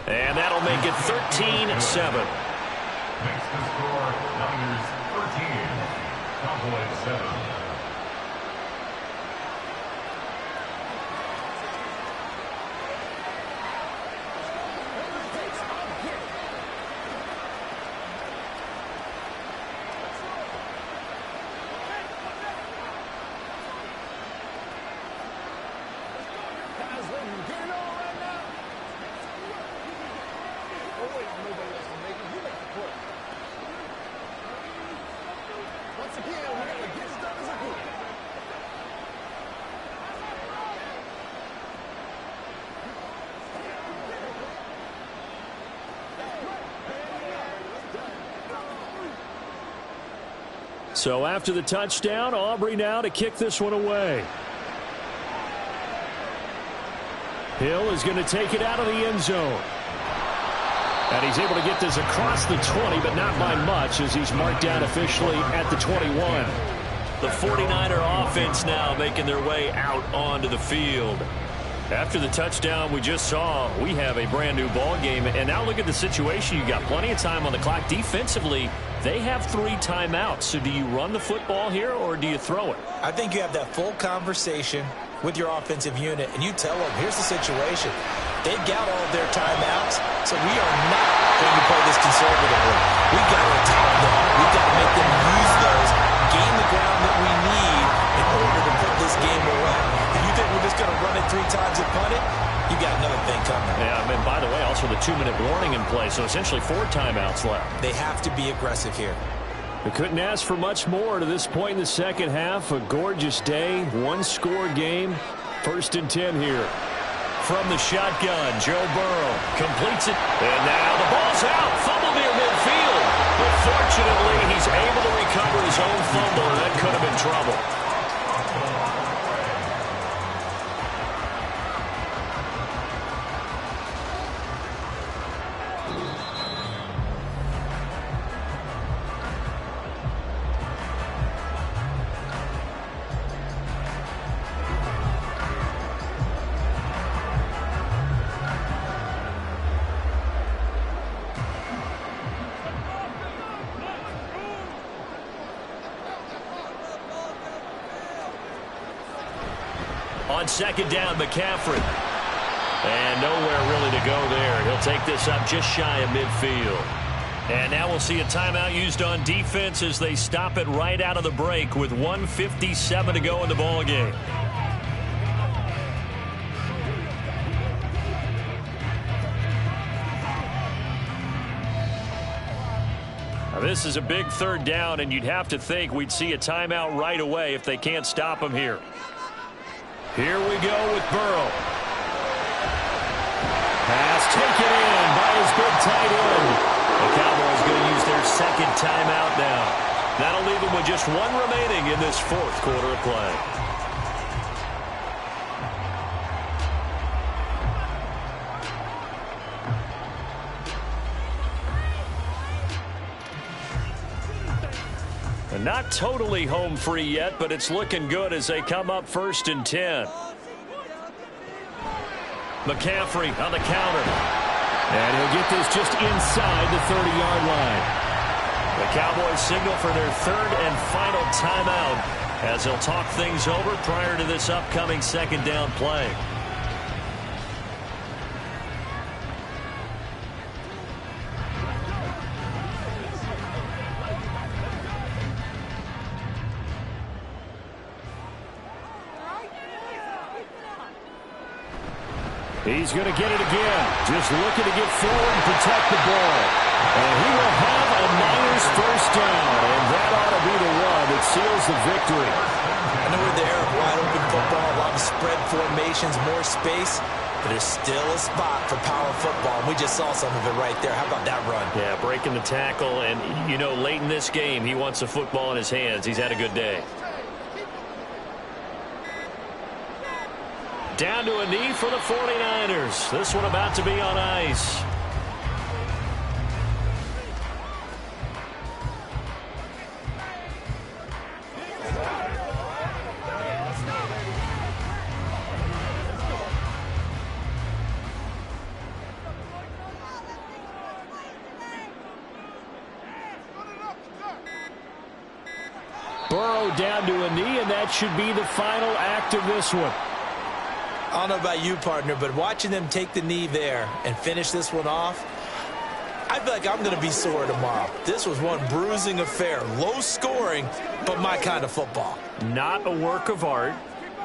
And that'll make it 13-7. Makes the score Niners 13, Cowboys 7. So after the touchdown, Aubrey now to kick this one away. Hill is going to take it out of the end zone. And he's able to get this across the 20, but not by much as he's marked down officially at the 21. The 49er offense now making their way out onto the field. After the touchdown we just saw, we have a brand new ball game. And now look at the situation. You got plenty of time on the clock. Defensively, they have 3 timeouts. So do you run the football here or do you throw it? I think you have that full conversation with your offensive unit, and you tell them, here's the situation. They've got all of their timeouts, so we are not going to play this conservatively. We've got to attack them. We've got to make them use those, gain the ground that we need in order to put this game away. If you think we're just going to run it 3 times and punt it, you got another thing coming. Yeah, I mean, by the way, also the 2-minute warning in play, so essentially 4 timeouts left. They have to be aggressive here. We couldn't ask for much more to this point in the second half. A gorgeous day, 1-score game. 1st and 10 here. From the shotgun, Joe Burrow completes it. And now the ball's out. Fumble near midfield. But fortunately, he's able to recover his own fumble, and that could have been trouble. On 2nd down, McCaffrey. And nowhere really to go there. He'll take this up just shy of midfield. And now we'll see a timeout used on defense as they stop it right out of the break with 1:57 to go in the ball game. Now this is a big 3rd down, and you'd have to think we'd see a timeout right away if they can't stop him here. Here we go with Burrow. Pass taken in by his big tight end. The Cowboys going to use their 2nd timeout now. That'll leave them with just 1 remaining in this 4th quarter of play. And not totally home free yet, but it's looking good as they come up 1st and 10. McCaffrey on the counter. And he'll get this just inside the 30-yard line. The Cowboys signal for their 3rd and final timeout as they'll talk things over prior to this upcoming 2nd down play. He's going to get it again. Just looking to get forward and protect the ball. And he will have a Niners 1st down. And that ought to be the one that seals the victory. I know we're there, wide open football, a lot of spread formations, more space. But there's still a spot for power football. We just saw some of it right there. How about that run? Yeah, breaking the tackle. And, you know, late in this game, he wants the football in his hands. He's had a good day. Down to a knee for the 49ers. This one about to be on ice. Burrow down to a knee, and that should be the final act of this one. I don't know about you, partner, but watching them take the knee there and finish this one off, I feel like I'm going to be sore tomorrow. This was one bruising affair. Low scoring, but my kind of football. Not a work of art,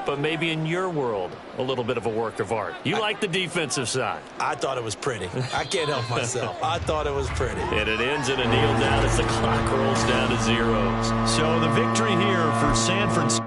but maybe in your world, a little bit of a work of art. You like the defensive side. I thought it was pretty. I can't help myself. I thought it was pretty. And it ends in a kneel down as the clock rolls down to zeros. So the victory here for San Francisco.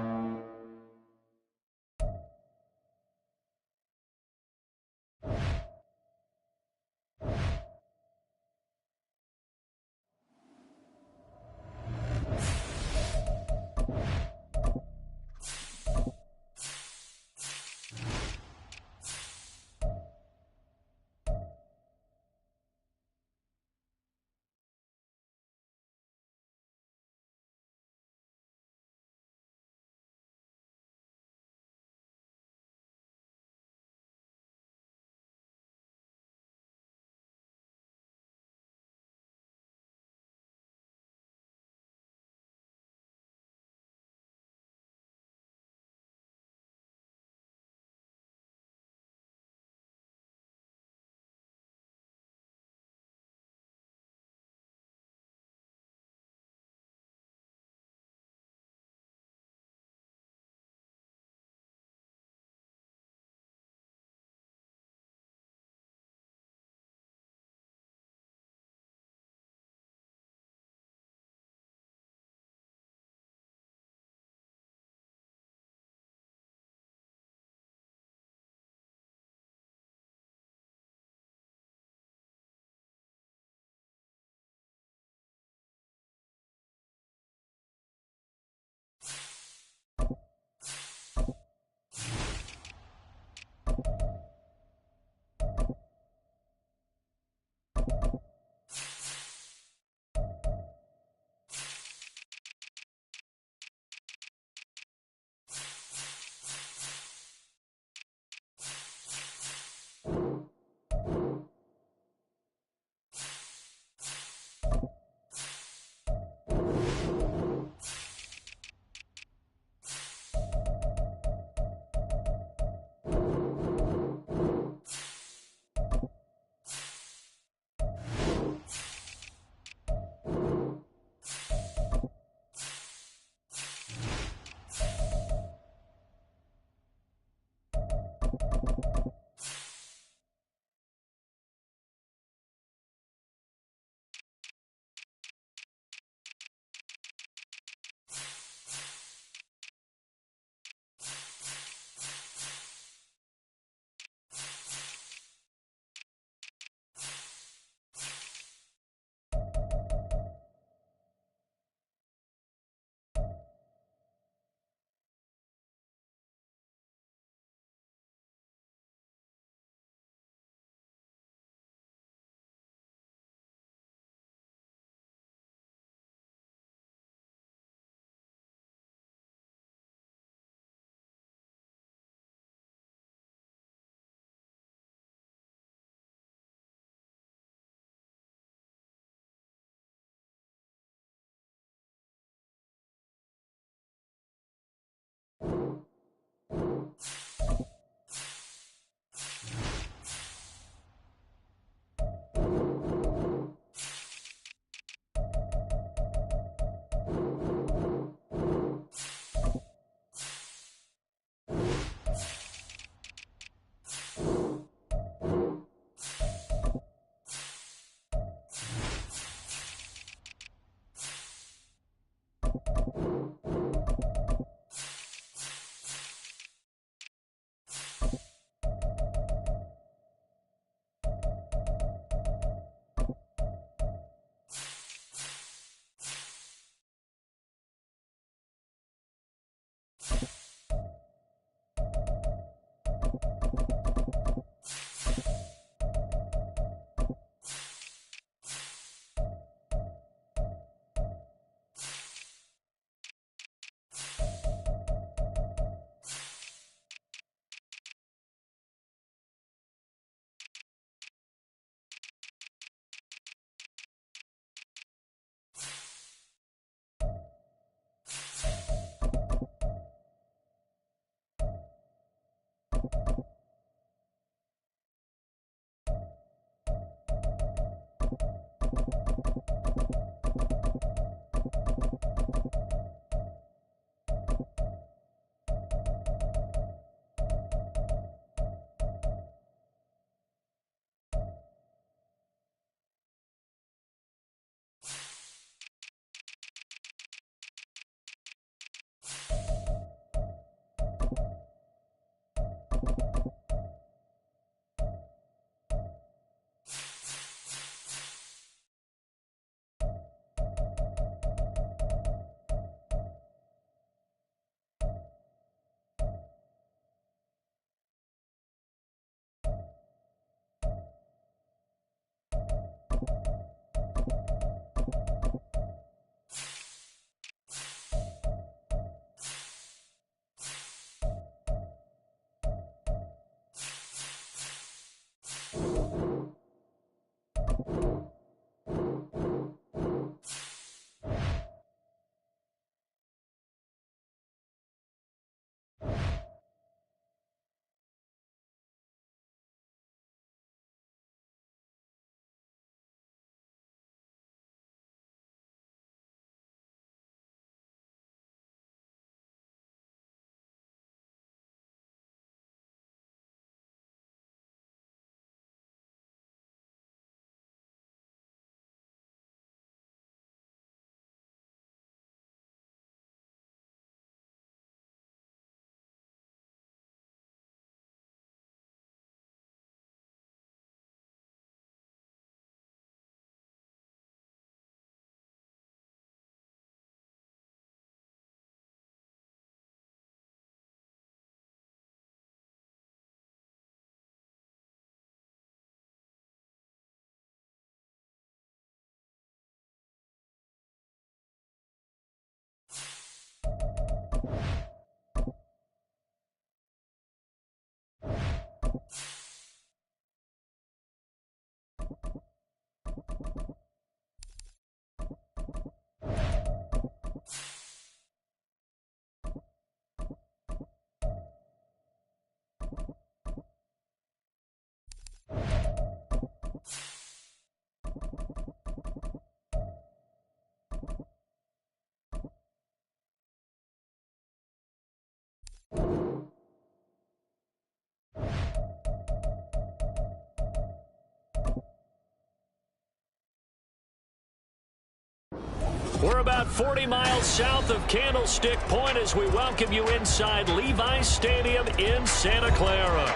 We're about 40 miles south of Candlestick Point as we welcome you inside Levi's Stadium in Santa Clara.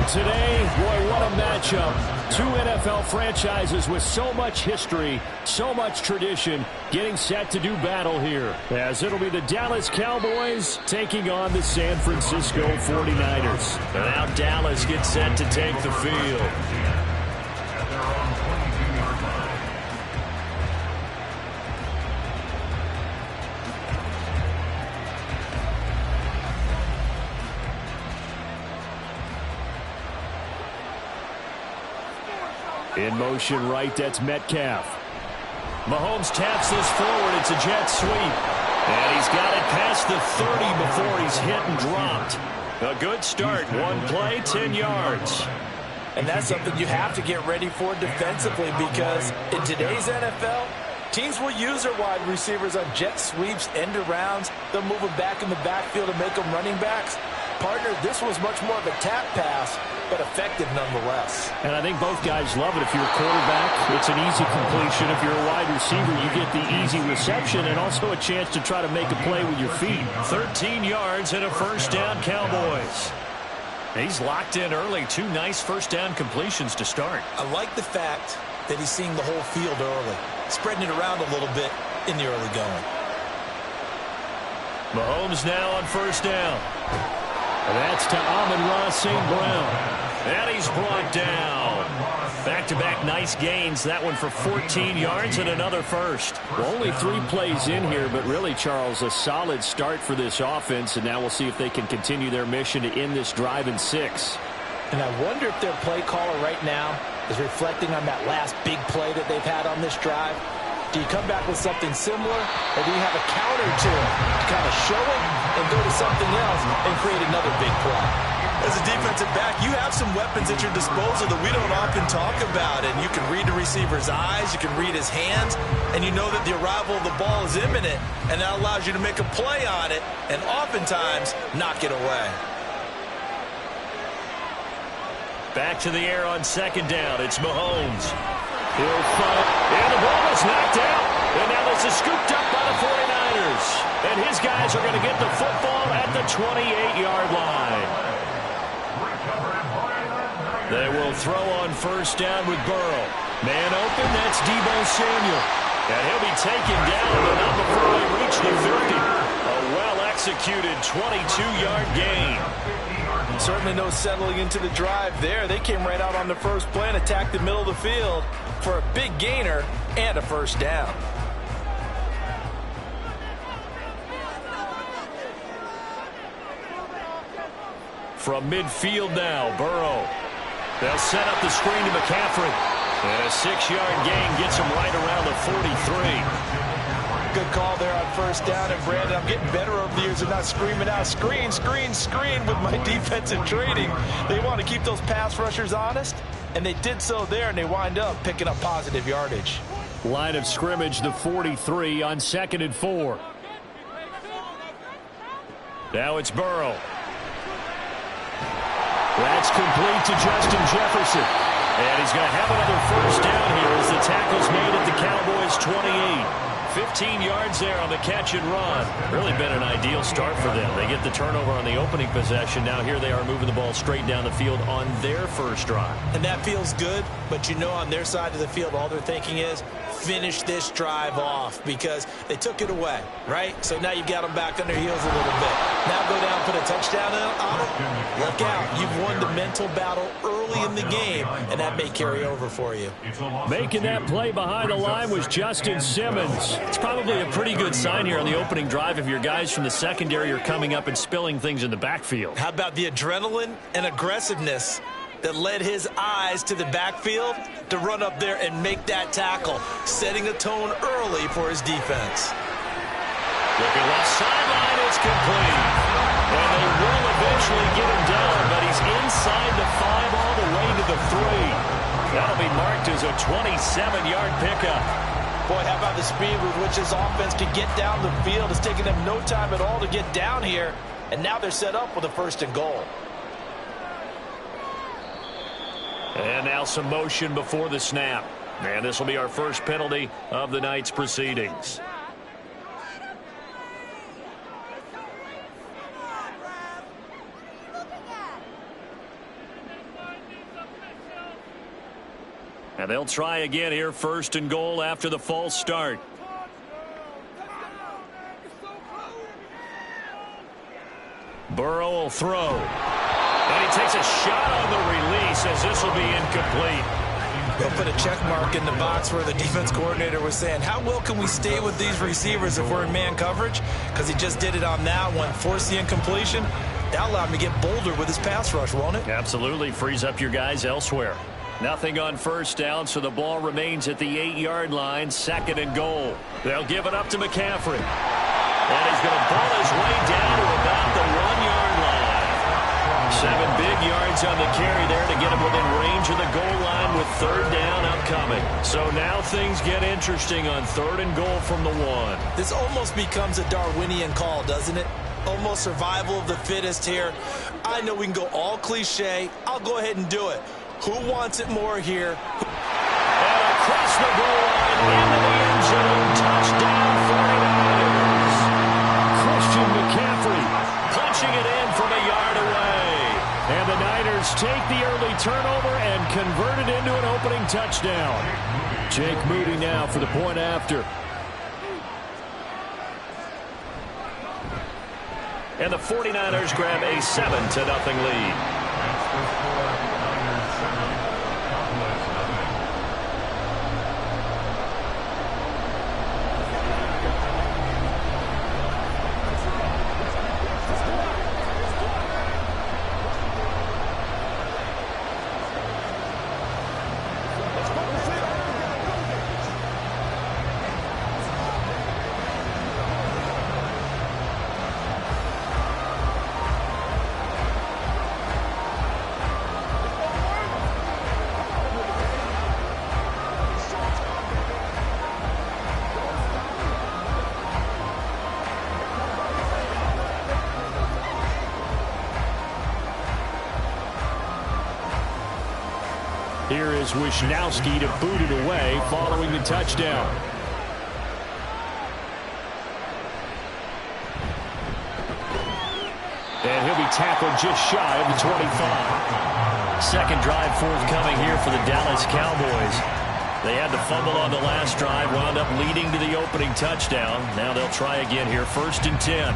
Today, boy, what a matchup. Two NFL franchises with so much history, so much tradition, getting set to do battle here. As it'll be the Dallas Cowboys taking on the San Francisco 49ers. And now Dallas gets set to take the field. In motion right, that's Metcalf. Mahomes taps this forward. It's a jet sweep. And he's got it past the 30 before he's hit and dropped. A good start. One play, 10 yards. And that's something you have to get ready for defensively, because in today's NFL, teams will use their wide receivers on jet sweeps, end arounds. They'll move them back in the backfield and make them running backs. Partner, this was much more of a tap pass, but effective nonetheless. And I think both guys love it. If you're a quarterback, it's an easy completion. If you're a wide receiver, you get the easy reception and also a chance to try to make a play with your feet. 13 yards and a first down, Cowboys. He's locked in early. Two nice first down completions to start. I like the fact that he's seeing the whole field early, spreading it around a little bit in the early going. Mahomes now on first down. And that's to Amon-Ra St. Brown. And he's brought down. Back-to-back nice gains. That one for 14 yards and another first. Well, only 3 plays in here, but really, Charles, a solid start for this offense. And now we'll see if they can continue their mission to end this drive in 6. And I wonder if their play caller right now is reflecting on that last big play that they've had on this drive. Do you come back with something similar, or do you have a counter to it to kind of show it and go to something else and create another big play? As a defensive back, you have some weapons at your disposal that we don't often talk about. And you can read the receiver's eyes, you can read his hands, and you know that the arrival of the ball is imminent, and that allows you to make a play on it and oftentimes knock it away. Back to the air on second down. It's Mahomes. He'll fight. And the ball is knocked out. And now this is scooped up by the 49ers. And his guys are going to get the football at the 28-yard line. They will throw on first down with Burrow. Man open, that's Deebo Samuel. And he'll be taken down, but not before they reach the 50. A well-executed 22-yard gain. Certainly no settling into the drive there. They came right out on the first play and attacked the middle of the field for a big gainer and a first down. From midfield now, Burrow. They'll set up the screen to McCaffrey. And a 6-yard gain gets him right around the 43. Good call there on first down. And Brandon, I'm getting better over the years of not screaming out, screen, screen, screen with my defensive training. They want to keep those pass rushers honest, and they did so there, and they wind up picking up positive yardage. Line of scrimmage, the 43 on 2nd and 4. Now it's Burrow. That's complete to Justin Jefferson. And he's going to have another first down here as the tackle's made at the Cowboys' 28. 15 yards there on the catch and run. Really been an ideal start for them. They get the turnover on the opening possession. Now here they are moving the ball straight down the field on their first drive. And that feels good, but you know on their side of the field all they're thinking is finish this drive off because they took it away, right? So now you've got them back on their heels a little bit. Now go down, put a touchdown on them. Look out. You've won the mental battle early in the game, and that may carry over for you. Making that play behind the line was Justin Simmons. It's probably a pretty good sign here on the opening drive if your guys from the secondary are coming up and spilling things in the backfield. How about the adrenaline and aggressiveness that led his eyes to the backfield to run up there and make that tackle, setting a tone early for his defense. Looking left sideline, it's complete. And they will eventually get him down, but he's inside the 5 all the way to the 3. That'll be marked as a 27-yard pickup. Boy, how about the speed with which this offense can get down the field? It's taken them no time at all to get down here, and now they're set up with a 1st and goal. And now some motion before the snap. And this will be our first penalty of the night's proceedings. And they'll try again here, 1st and goal after the false start. Burrow will throw. And he takes a shot on the release as this will be incomplete. They'll put a check mark in the box where the defense coordinator was saying, how well can we stay with these receivers if we're in man coverage? Because he just did it on that one, forced the incompletion. That allowed him to get bolder with his pass rush, won't it? Absolutely. Frees up your guys elsewhere. Nothing on 1st down, so the ball remains at the 8-yard line, 2nd and goal. They'll give it up to McCaffrey. And he's going to ball his way down to about the 1-yard line. 7 big yards on the carry there to get him within range of the goal line with 3rd down upcoming. So now things get interesting on 3rd and goal from the 1. This almost becomes a Darwinian call, doesn't it? Almost survival of the fittest here. I know we can go all cliche. I'll go ahead and do it. Who wants it more here? And across the goal line into the end zone. Touchdown 49ers. Christian McCaffrey punching it in from a yard away. And the Niners take the early turnover and convert it into an opening touchdown. Jake Moody now for the point after. And the 49ers grab a 7-0 lead. Here is Wisnowski to boot it away following the touchdown. And he'll be tackled just shy of the 25. Second drive forthcoming here for the Dallas Cowboys. They had the fumble on the last drive, wound up leading to the opening touchdown. Now they'll try again here, 1st and 10.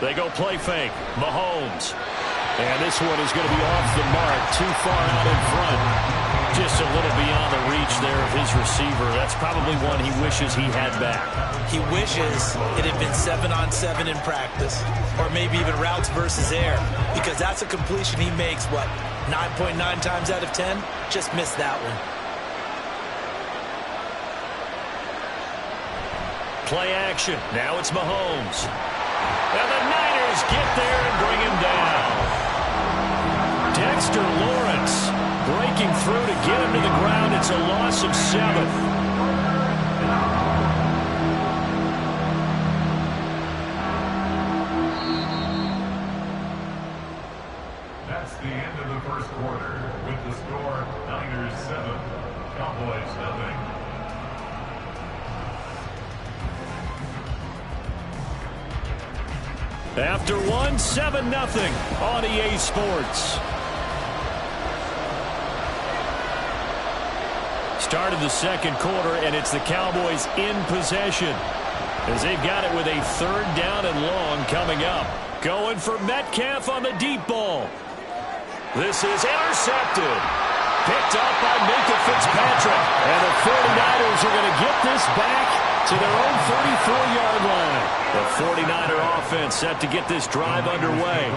They go play fake. Mahomes. And this one is going to be off the mark. Too far out in front. Just a little beyond the reach there of his receiver. That's probably one he wishes he had back. He wishes it had been 7-on-7 in practice. Or maybe even routes versus air. Because that's a completion he makes, what, 9.9 times out of 10? Just missed that one. Play action. Now it's Mahomes. And the Niners get there and bring him down. Dexter Lawrence breaking through to get him to the ground. It's a loss of 7. That's the end of the first quarter with the score Niners 7, Cowboys 0. After one, 7-0 on EA Sports. Start of the second quarter, and it's the Cowboys in possession as they've got it with a 3rd down and long coming up. Going for Metcalf on the deep ball. This is intercepted. Picked up by Minkah Fitzpatrick. And the 49ers are going to get this back to their own 34-yard line. The 49er offense set to get this drive underway.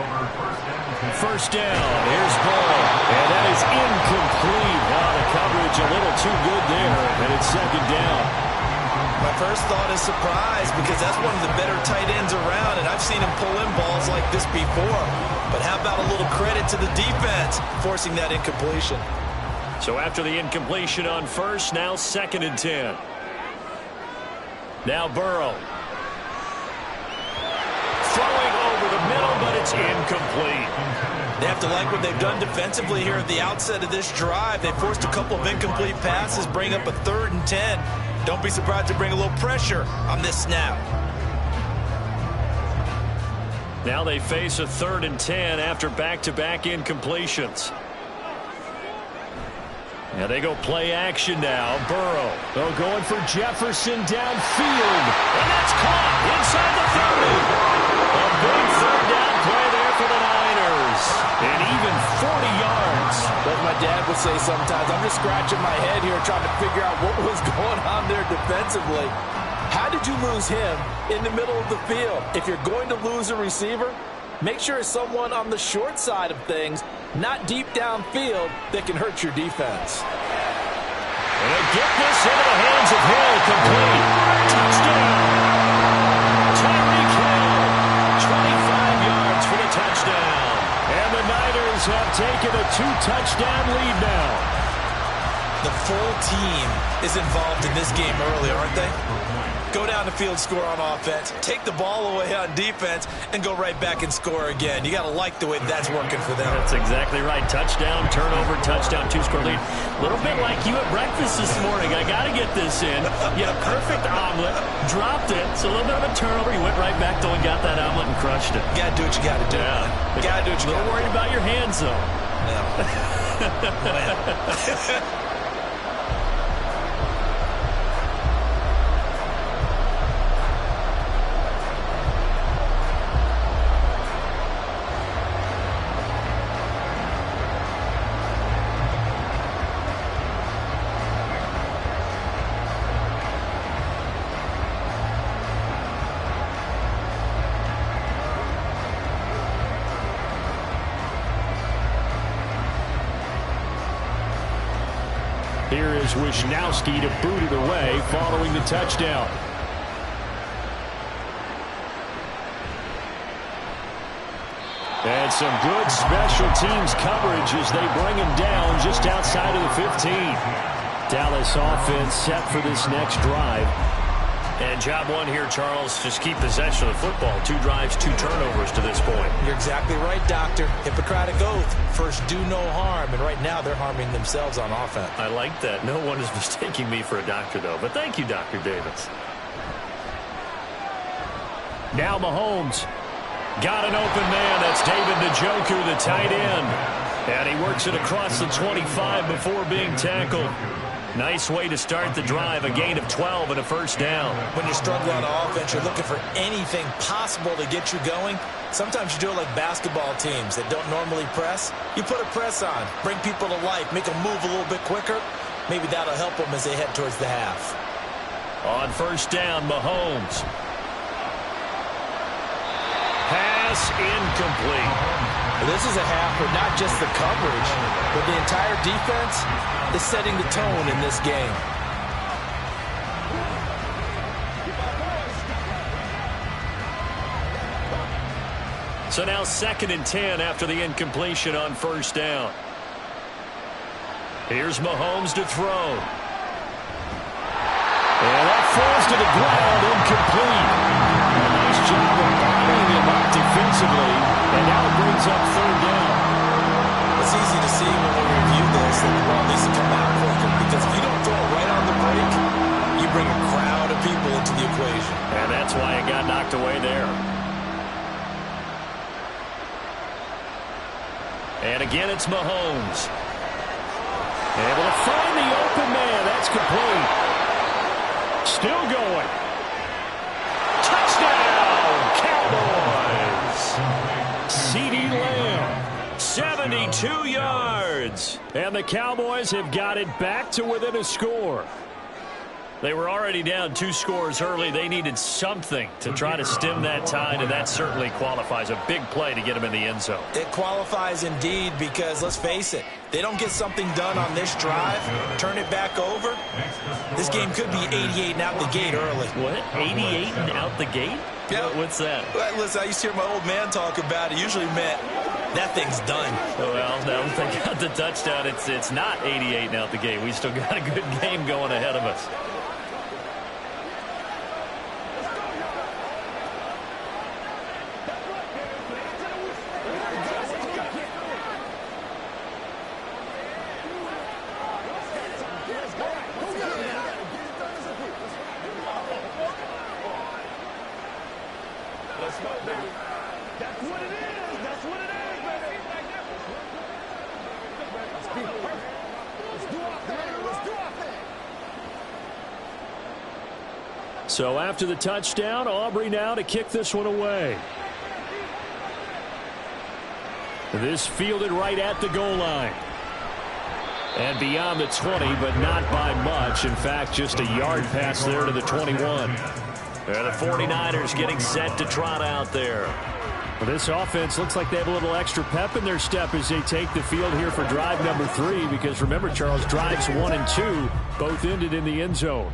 First down. Here's Ball. And that is incomplete. Wow, the coverage a little too good there. And it's 2nd down. My first thought is surprise because that's one of the better tight ends around, and I've seen him pull in balls like this before. But how about a little credit to the defense forcing that incompletion? So after the incompletion on first, now 2nd and 10. Now Burrow. Throwing over the middle, but it's incomplete. They have to like what they've done defensively here at the outset of this drive. They forced a couple of incomplete passes, bring up a 3rd and 10. Don't be surprised to bring a little pressure on this snap. Now they face a 3rd and 10 after back-to-back incompletions. Now they go play action now. Burrow. They're going for Jefferson downfield. And that's caught inside the 30. A big 3rd down play there for the Niners. And even 40 yards. As my dad would say sometimes, I'm just scratching my head here trying to figure out what was going on there defensively. How did you lose him in the middle of the field? If you're going to lose a receiver, make sure it's someone on the short side of things, not deep downfield, that can hurt your defense. And they get this into the hands of Hill, complete. Touchdown. Tyreek Hill, 25 yards for the touchdown. And the Niners have taken a 2-touchdown lead now. The full team is involved in this game early, aren't they? Go down the field, score on offense, take the ball away on defense, and go right back and score again. You got to like the way that's working for them. That's exactly right. Touchdown, turnover, touchdown, 2-score lead. A little bit like you at breakfast this morning. I got to get this in. You had a perfect omelet, dropped it. It's a little bit of a turnover. You went right back, though, and got that omelet and crushed it. You got to do what you got to do. Yeah. You got to do what you got to do. Don't worry about your hands, though. No. Here is Wisnowski to boot it away following the touchdown. And some good special teams coverage as they bring him down just outside of the 15. Dallas offense set for this next drive. And job one here, Charles, just keep possession of the football. 2 drives, 2 turnovers to this point. You're exactly right, Doctor. Hippocratic oath. First, do no harm. And right now, they're harming themselves on offense. I like that. No one is mistaking me for a doctor, though. But thank you, Dr. Davis. Now Mahomes. Got an open man. That's David Njoku, the tight end. And he works it across the 25 before being tackled. Nice way to start the drive. A gain of 12 and a first down. When you're struggling on offense, you're looking for anything possible to get you going. Sometimes you do it like basketball teams that don't normally press. You put a press on, bring people to life, make them move a little bit quicker. Maybe that'll help them as they head towards the half. On first down, Mahomes. Pass incomplete. This is a half where not just the coverage, but the entire defense is setting the tone in this game. So now 2nd and 10 after the incompletion on first down. Here's Mahomes to throw. And that falls to the ground, incomplete. A nice job of bombing him up defensively, and now it brings up 3rd down. It's easy to see when we review this that the ball needs to come out quicker, because if you don't throw it right on the break, you bring a crowd of people into the equation. And that's why it got knocked away there. And again, it's Mahomes. Able to find the open man. That's complete. Still going. Touchdown, Cowboys. CeeDee Lamb, 72 yards. And the Cowboys have got it back to within a score. They were already down 2 scores early. They needed something to try to stem that tide, and that certainly qualifies. A big play to get them in the end zone. It qualifies indeed because, let's face it, they don't get something done on this drive, turn it back over, this game could be 88 and out the gate early. What? 88 and out the gate? Yeah. What's that? Well, listen, I used to hear my old man talk about it. Usually meant that thing's done. Well, now if they got the touchdown, it's not 88 and out the gate. We still got a good game going ahead of us. So after the touchdown, Aubrey now to kick this one away. This fielded right at the goal line. And beyond the 20, but not by much. In fact, just a yard pass there to the 21. The 49ers getting set to trot out there. Well, this offense looks like they have a little extra pep in their step as they take the field here for drive number 3. Because remember, Charles, drives 1 and 2 both ended in the end zone.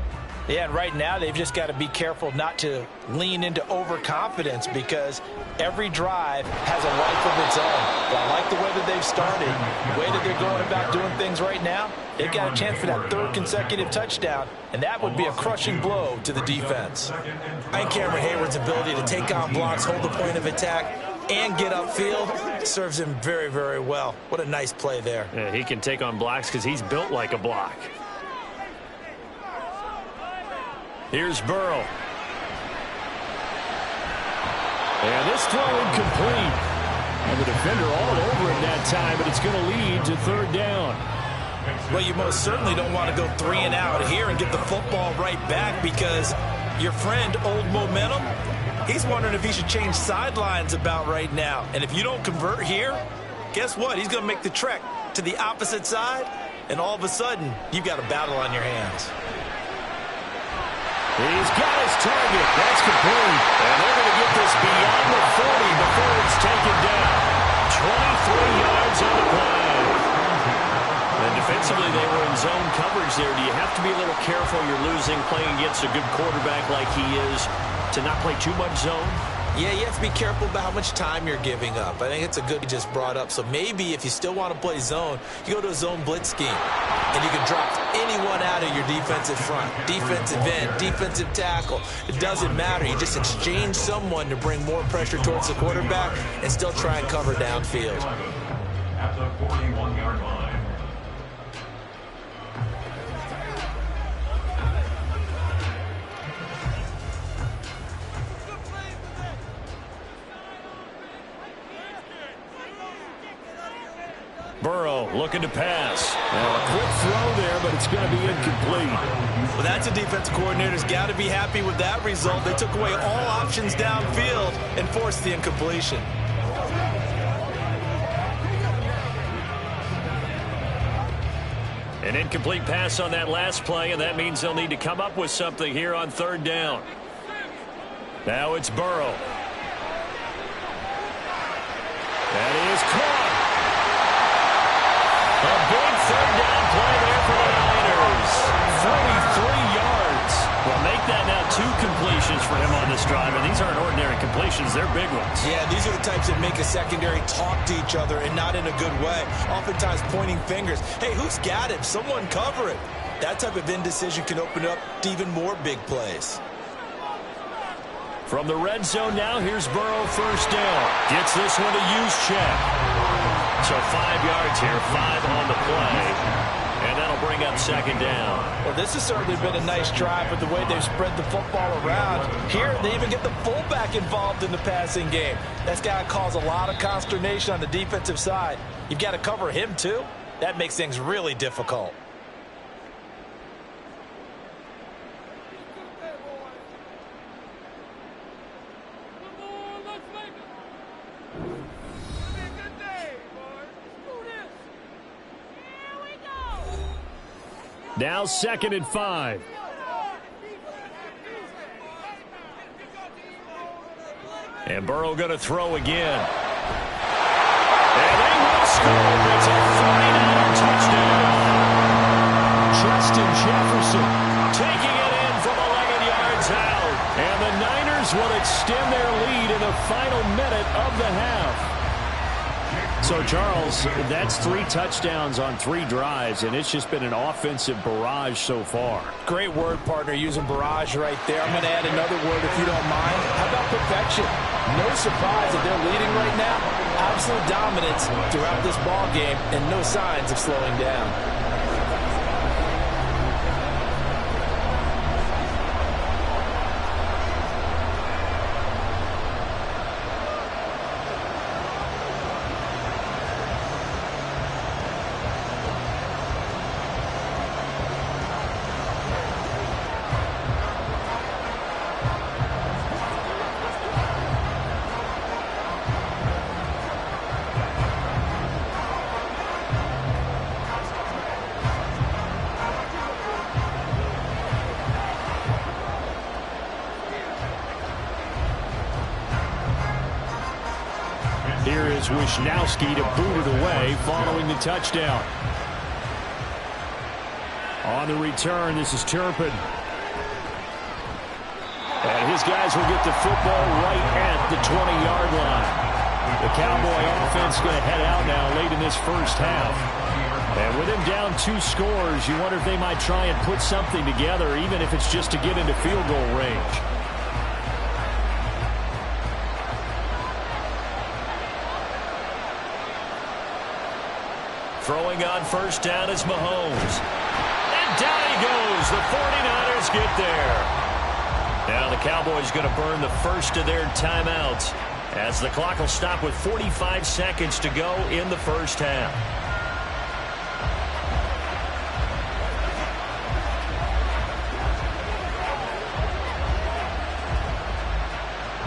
Yeah, and right now they've just got to be careful not to lean into overconfidence because every drive has a life of its own. But I like the way that they've started, the way that they're going about doing things right now. They've got a chance for that 3rd consecutive touchdown, and that would be a crushing blow to the defense. I think Cameron Hayward's ability to take on blocks, hold the point of attack, and get upfield serves him very, very well. What a nice play there. Yeah, he can take on blocks because he's built like a block. Here's Burrow. And this throw incomplete. And the defender all over him that time, but it's going to lead to 3rd down. Well, you most certainly don't want to go 3 and out here and get the football right back because your friend, Old Momentum, he's wondering if he should change sidelines about right now. And if you don't convert here, guess what? He's going to make the trek to the opposite side, and all of a sudden, you've got a battle on your hands. He's got his target. That's complete. And they're going to get this beyond the 40 before it's taken down. 23 yards on the play. And defensively, they were in zone coverage there. Do you have to be a little careful? You're losing, playing against a good quarterback like he is, to not play too much zone? Yeah, you have to be careful about how much time you're giving up. I think it's a good just brought up. So maybe if you still want to play zone, you go to a zone blitz scheme. And you can drop anyone out of your defensive front. Defensive end, defensive tackle. It doesn't matter. You just exchange someone to bring more pressure towards the quarterback and still try and cover downfield. At the 41-yard line. Burrow looking to pass. A quick throw there, but it's going to be incomplete. Well, that's a defensive coordinator's got to be happy with that result. They took away all options downfield and forced the incompletion. An incomplete pass on that last play, and that means they'll need to come up with something here on 3rd down. Now it's Burrow. That is caught. A big 3rd down play there for the Niners. 43 yards. Well, make that now 2 completions for him on this drive, and these aren't ordinary completions. They're big ones. Yeah, these are the types that make a secondary talk to each other and not in a good way. Oftentimes pointing fingers. Hey, who's got it? Someone cover it. That type of indecision can open up to even more big plays. From the red zone now, here's Burrow 1st down. Gets this one to Juszczyk. So 5 yards here, 5 on the play. And that'll It'll bring up second down. Well, this has certainly been a nice drive with the way they've spread the football around. Here, they even get the fullback involved in the passing game. That's got to cause a lot of consternation on the defensive side. You've got to cover him, too. That makes things really difficult. Now 2nd and 5. And Burrow going to throw again. And they will score. It's a 49er touchdown. Justin Jefferson taking it in from 11 yards out. And the Niners will extend their lead in the final minute of the half. So, Charles, that's 3 touchdowns on 3 drives, and it's just been an offensive barrage so far. Great word, partner, using barrage right there. I'm going to add another word if you don't mind. How about perfection? No surprise that they're leading right now. Absolute dominance throughout this ball game and no signs of slowing down. Here is Wisnowski to boot it away following the touchdown. On the return, this is Turpin. And his guys will get the football right at the 20-yard line. The Cowboy offense going to head out now late in this first half. And with him down 2 scores, you wonder if they might try and put something together, even if it's just to get into field goal range. Throwing on first down is Mahomes. And down he goes. The 49ers get there. Now the Cowboys going to burn the first of their timeouts as the clock will stop with 45 seconds to go in the first half.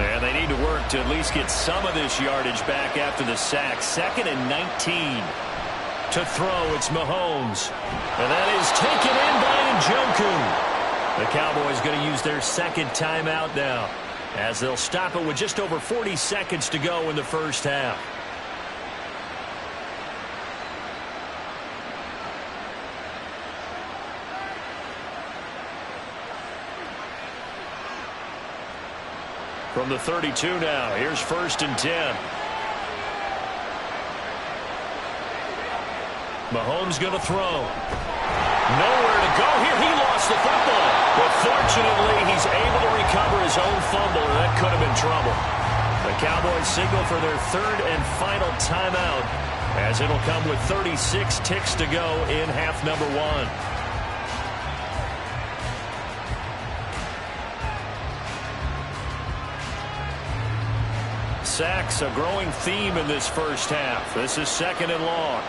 And they need to work to at least get some of this yardage back after the sack. 2nd and 19. To throw, it's Mahomes. And that is taken in by Njoku. The Cowboys going to use their 2nd timeout now, as they'll stop it with just over 40 seconds to go in the first half. From the 32 now, here's 1st and 10. Mahomes going to throw. Nowhere to go here. He lost the football. But fortunately, he's able to recover his own fumble, and that could have been trouble. The Cowboys signal for their 3rd and final timeout, as it'll come with 36 ticks to go in half number 1. Sacks, a growing theme in this first half. This is 2nd and long.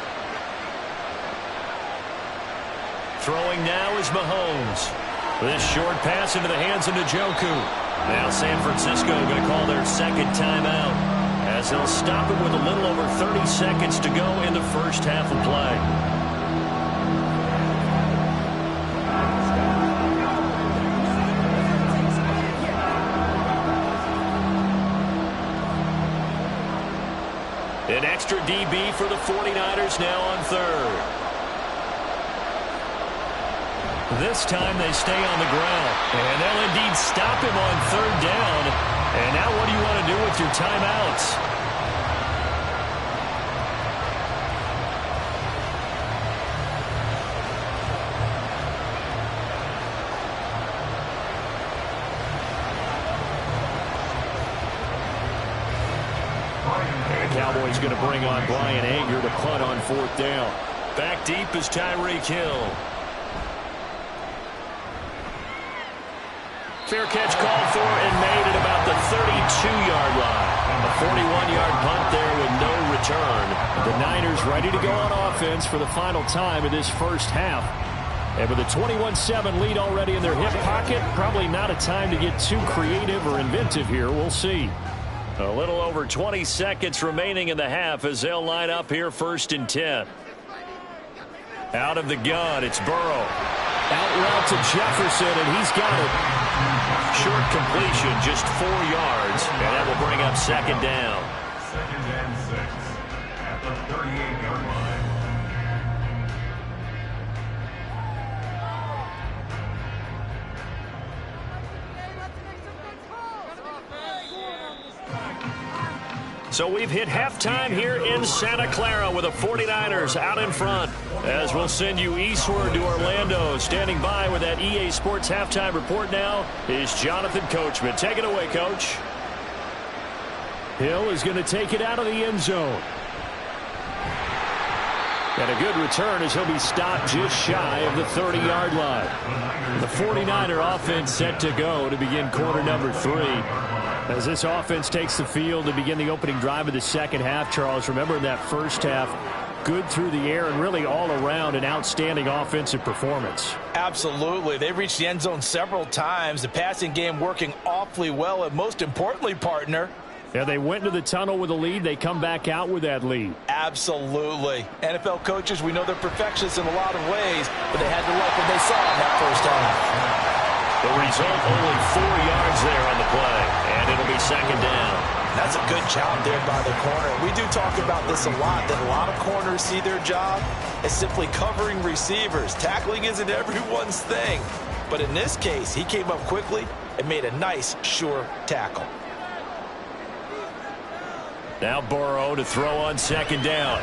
Throwing now is Mahomes. This short pass into the hands of Njoku. Now San Francisco going to call their 2nd timeout, as they'll stop it with a little over 30 seconds to go in the first half of play. An extra DB for the 49ers now on 3rd. This time they stay on the ground, and they'll indeed stop him on 3rd down. And now what do you want to do with your timeouts? And the Cowboys going to bring on Brian Anger to punt on 4th down. Back deep is Tyreek Hill. fair catch called for and made at about the 32-yard line. A 41-yard punt there with no return. The Niners ready to go on offense for the final time of this first half. And with a 21-7 lead already in their hip pocket, probably not a time to get too creative or inventive here. We'll see. A little over 20 seconds remaining in the half as they'll line up here 1st and 10. Out of the gun, it's Burrow. Out route to Jefferson, and he's got it. Short completion, just 4 yards, and that will bring up 2nd down. 2nd and 6 at the 38-yard line. So we've hit halftime here in Santa Clara with the 49ers out in front. As we'll send you eastward to Orlando. Standing by with that EA Sports halftime report now is Jonathan Coachman. Take it away, Coach. Hill is going to take it out of the end zone. And a good return as he'll be stopped just shy of the 30-yard line. The 49er offense set to go to begin quarter number 3. As this offense takes the field to begin the opening drive of the second half, Charles, remember in that first half, good through the air and really all around an outstanding offensive performance. Absolutely. They reached the end zone several times. The passing game working awfully well, and most importantly, partner, yeah, they went into the tunnel with a lead. They come back out with that lead. Absolutely. NFL coaches, we know they're perfectionists in a lot of ways, but they had to like what they saw in that first half. The result, only 4 yards there on the play, and it'll be 2nd down. That's a good job there by the corner. We do talk about this a lot, that a lot of corners see their job as simply covering receivers. Tackling isn't everyone's thing. But in this case, he came up quickly and made a nice, sure tackle. Now Burrow to throw on 2nd down.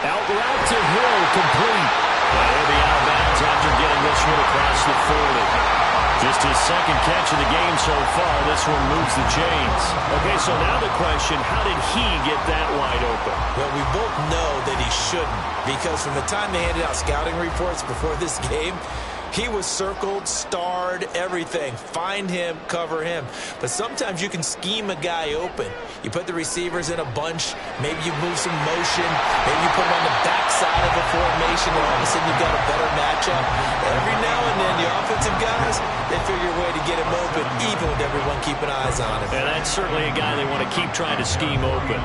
Out route to Hill, complete. Well, he'll be out of bounds after getting this one across the 40. Just his 2nd catch of the game so far. This one moves the chains. Okay, so now the question, how did he get that wide open? Well, we both know that he shouldn't, because from the time they handed out scouting reports before this game, he was circled, starred, everything. Find him, cover him. But sometimes you can scheme a guy open. You put the receivers in a bunch. Maybe you move some motion. Maybe you put him on the backside of the formation, and all of a sudden you've got a better matchup. Every now and then, the offensive guys, they figure a way to get him open, even with everyone keeping eyes on him. And that's certainly a guy they want to keep trying to scheme open.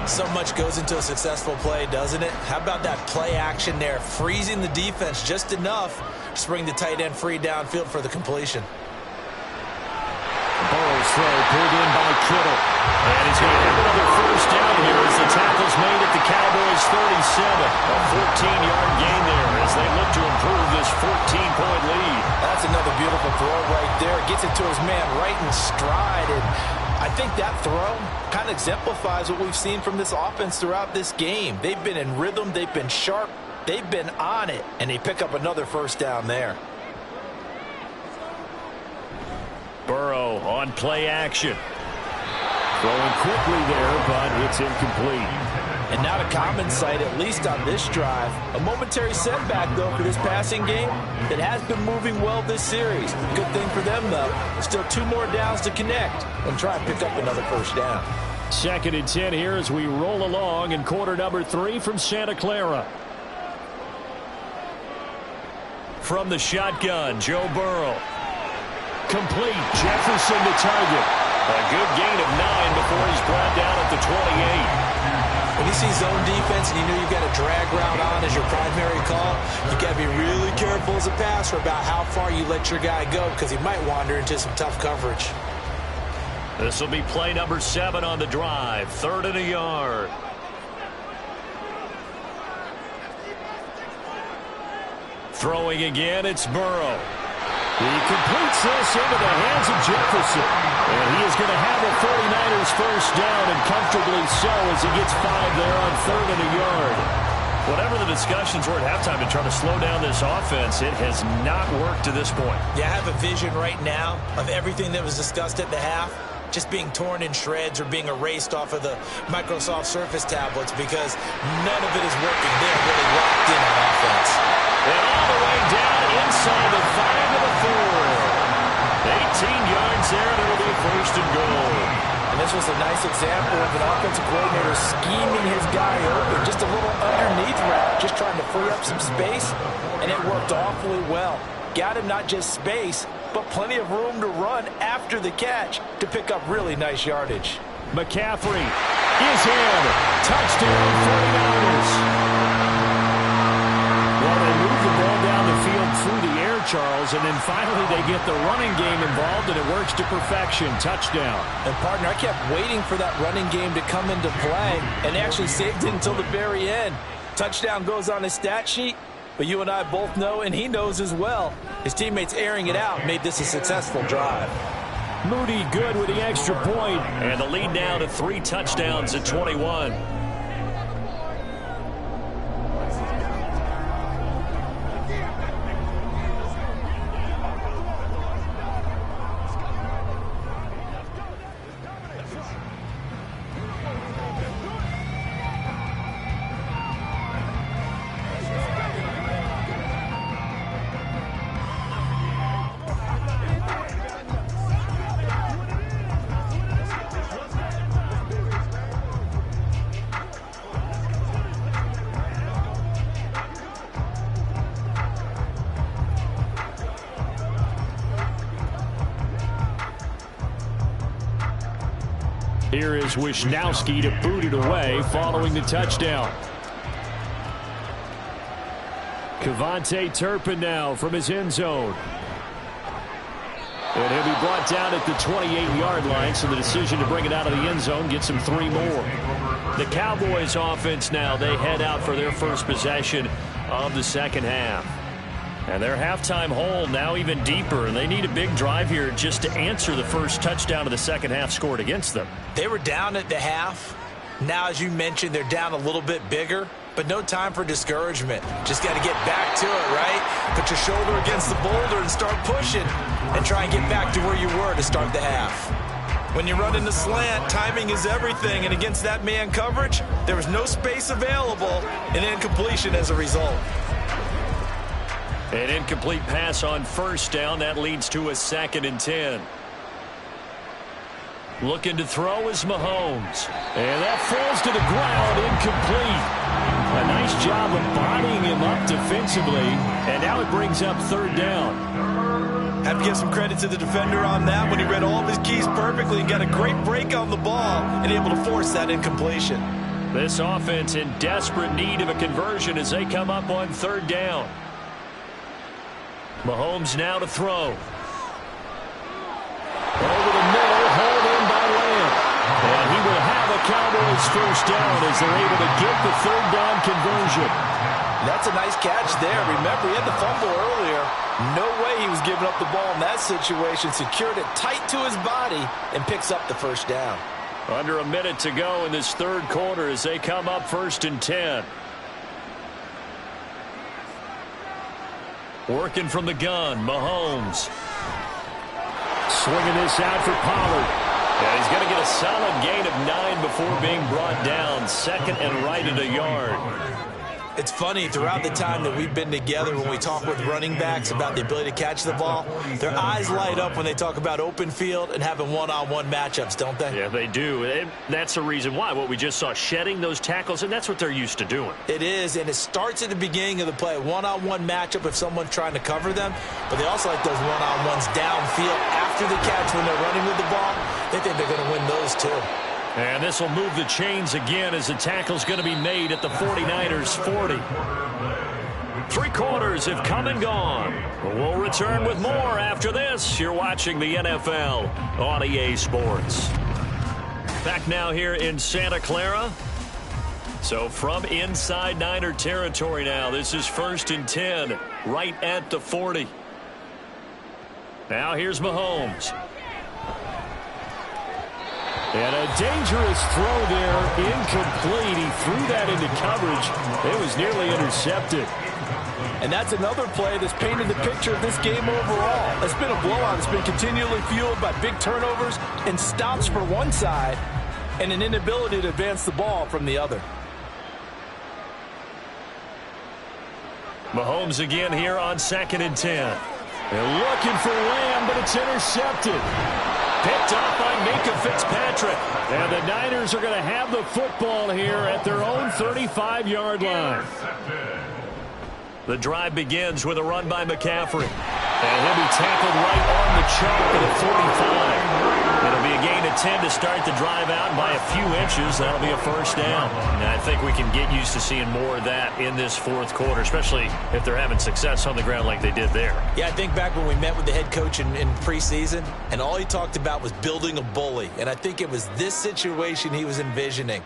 So much goes into a successful play, doesn't it? How about that play action there, freezing the defense just enough to bring the tight end free downfield for the completion. Burrow's throw pulled in by Kittle. And he's going to have another first down here as the tackle's made at the Cowboys' 37. A 14-yard gain there as they look to improve this 14-point lead. That's another beautiful throw right there. Gets it to his man right in stride. And I think that throw kind of exemplifies what we've seen from this offense throughout this game. They've been in rhythm. They've been sharp. They've been on it. And they pick up another first down there. Burrow on play action. Throwing quickly there, but it's incomplete. And not a common sight, at least on this drive. A momentary setback, though, for this passing game that has been moving well this series. Good thing for them, though. Still 2 more downs to connect and try and pick up another first down. 2nd and 10 here as we roll along in quarter number 3 from Santa Clara. From the shotgun, Joe Burrow. Complete. Jefferson to target. A good gain of 9 before he's brought down at the 28. When you see zone defense and you know you've got a drag route on as your primary call, you got to be really careful as a passer about how far you let your guy go, because he might wander into some tough coverage. This will be play number 7 on the drive. 3rd and a yard. Throwing again, it's Burrow. He completes this into the hands of Jefferson. And he is going to have a 49ers first down, and comfortably so, as he gets 5 there on 3rd and a yard. Whatever the discussions were at halftime to try to slow down this offense, it has not worked to this point. Yeah, I have a vision right now of everything that was discussed at the half just being torn in shreds or being erased off of the Microsoft Surface tablets, because none of it is working. They're really locked in on offense. And all the way down inside the 5 of the 4. yards there, and it'll be first and goal. And this was a nice example of an offensive coordinator scheming his guy open. Just a little underneath route, just trying to free up some space, and it worked awfully well. Got him not just space, but plenty of room to run after the catch to pick up really nice yardage. McCaffrey is in. Touchdown, 49ers. Well, they move the ball down the field through the air, Charles, and then finally they get the running game involved, and it works to perfection. Touchdown. And, partner, I kept waiting for that running game to come into play and actually saved it until the very end. Touchdown goes on his stat sheet, but you and I both know, and he knows as well, his teammates airing it out made this a successful drive. Moody good with the extra point, and the lead now to 3 touchdowns at 21. Here is Wisnowski to boot it away following the touchdown. Kevontae Turpin now from his end zone. And he'll be brought down at the 28-yard line, so the decision to bring it out of the end zone gets him 3 more. The Cowboys offense now, they head out for their first possession of the second half. And their halftime hole now even deeper, and they need a big drive here just to answer the first touchdown of the second half scored against them. They were down at the half. Now, as you mentioned, they're down a little bit bigger, but no time for discouragement. Just got to get back to it, right? Put your shoulder against the boulder and start pushing and try and get back to where you were to start the half. When you run in the slant, timing is everything, and against that man coverage, there was no space available and incompletion as a result. An incomplete pass on first down. That leads to a 2nd and 10. Looking to throw is Mahomes. And that falls to the ground, incomplete. A nice job of bodying him up defensively. And now it brings up 3rd down. Have to give some credit to the defender on that when he read all of his keys perfectly and got a great break on the ball and able to force that incompletion. This offense in desperate need of a conversion as they come up on 3rd down. Mahomes now to throw. Over the middle, hauled in by Lamb. And he will have a Cowboys first down as they're able to get the 3rd down conversion. That's a nice catch there. Remember, he had the fumble earlier. No way he was giving up the ball in that situation. Secured it tight to his body and picks up the first down. Under a minute to go in this 3rd quarter as they come up 1st and 10. Working from the gun, Mahomes. Swinging this out for Pollard. And he's going to get a solid gain of 9 before being brought down. 2nd and right at a yard. It's funny, throughout the time that we've been together, when we talk with running backs about the ability to catch the ball, their eyes light up when they talk about open field and having one-on-one matchups, don't they? Yeah, they do. And that's the reason why. What we just saw, shedding those tackles, and that's what they're used to doing. It is, and it starts at the beginning of the play. One-on-one matchup if someone's trying to cover them, but they also like those one-on-ones downfield after the catch when they're running with the ball. They think they're going to win those too. And this will move the chains again as the tackle's going to be made at the 49ers 40. 3 quarters have come and gone. We'll return with more after this. You're watching the NFL on EA Sports. Back now here in Santa Clara. So from inside Niner territory now, this is 1st and 10, right at the 40. Now here's Mahomes. And a dangerous throw there, incomplete. He threw that into coverage. It was nearly intercepted. And that's another play that's painted the picture of this game overall. It's been a blowout. It's been continually fueled by big turnovers and stops for one side and an inability to advance the ball from the other. Mahomes again here on 2nd and 10. They're looking for Lamb, but it's intercepted. Picked off by Minkah Fitzpatrick. And the Niners are going to have the football here at their own 35-yard line. The drive begins with a run by McCaffrey. And he'll be tackled right on the chalk at the 45. It'll be a gain of 10 to start the drive out. And by a few inches, that'll be a first down. And I think we can get used to seeing more of that in this fourth quarter, especially if they're having success on the ground like they did there. Yeah, I think back when we met with the head coach in preseason, and all he talked about was building a bully. And I think it was this situation he was envisioning.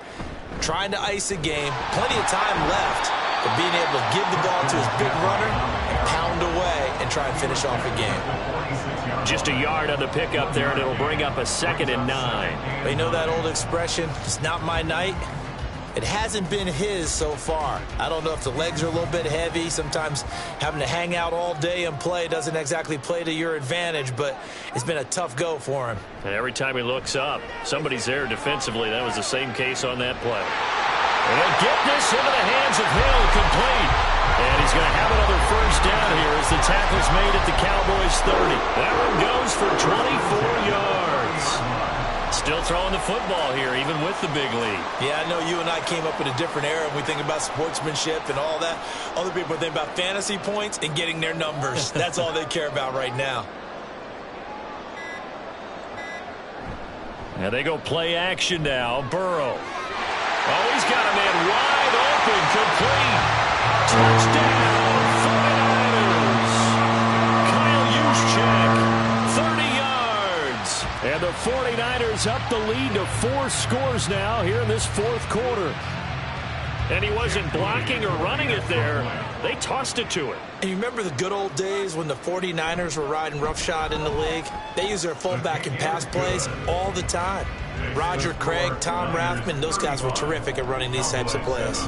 Trying to ice a game, plenty of time left, but being able to give the ball to his big runner and pound away and try and finish off a game. Just a yard on the pickup there, and it'll bring up a 2nd and 9. But you know that old expression, it's not my night? It hasn't been his so far. I don't know if the legs are a little bit heavy. Sometimes having to hang out all day and play doesn't exactly play to your advantage, but it's been a tough go for him. And every time he looks up, somebody's there defensively. That was the same case on that play. And they'll get this into the hands of Hill, complete. And he's going to have another first down here as the tackle's made at the Cowboys' 30. That one goes for 24 yards. Still throwing the football here, even with the big lead. Yeah, I know you and I came up in a different era, and we think about sportsmanship and all that. Other people think about fantasy points and getting their numbers. That's all they care about right now. And they go play action now. Burrow. Oh, he's got a man wide open, complete. Touchdown, 49ers. Kyle Juszczyk, 30 yards. And the 49ers up the lead to 4 scores now here in this fourth quarter. And he wasn't blocking or running it there. They tossed it to him. And you remember the good old days when the 49ers were riding roughshod in the league? They used their fullback in pass plays all the time. Roger Craig, Tom Rathman, those guys were terrific at running these types of plays.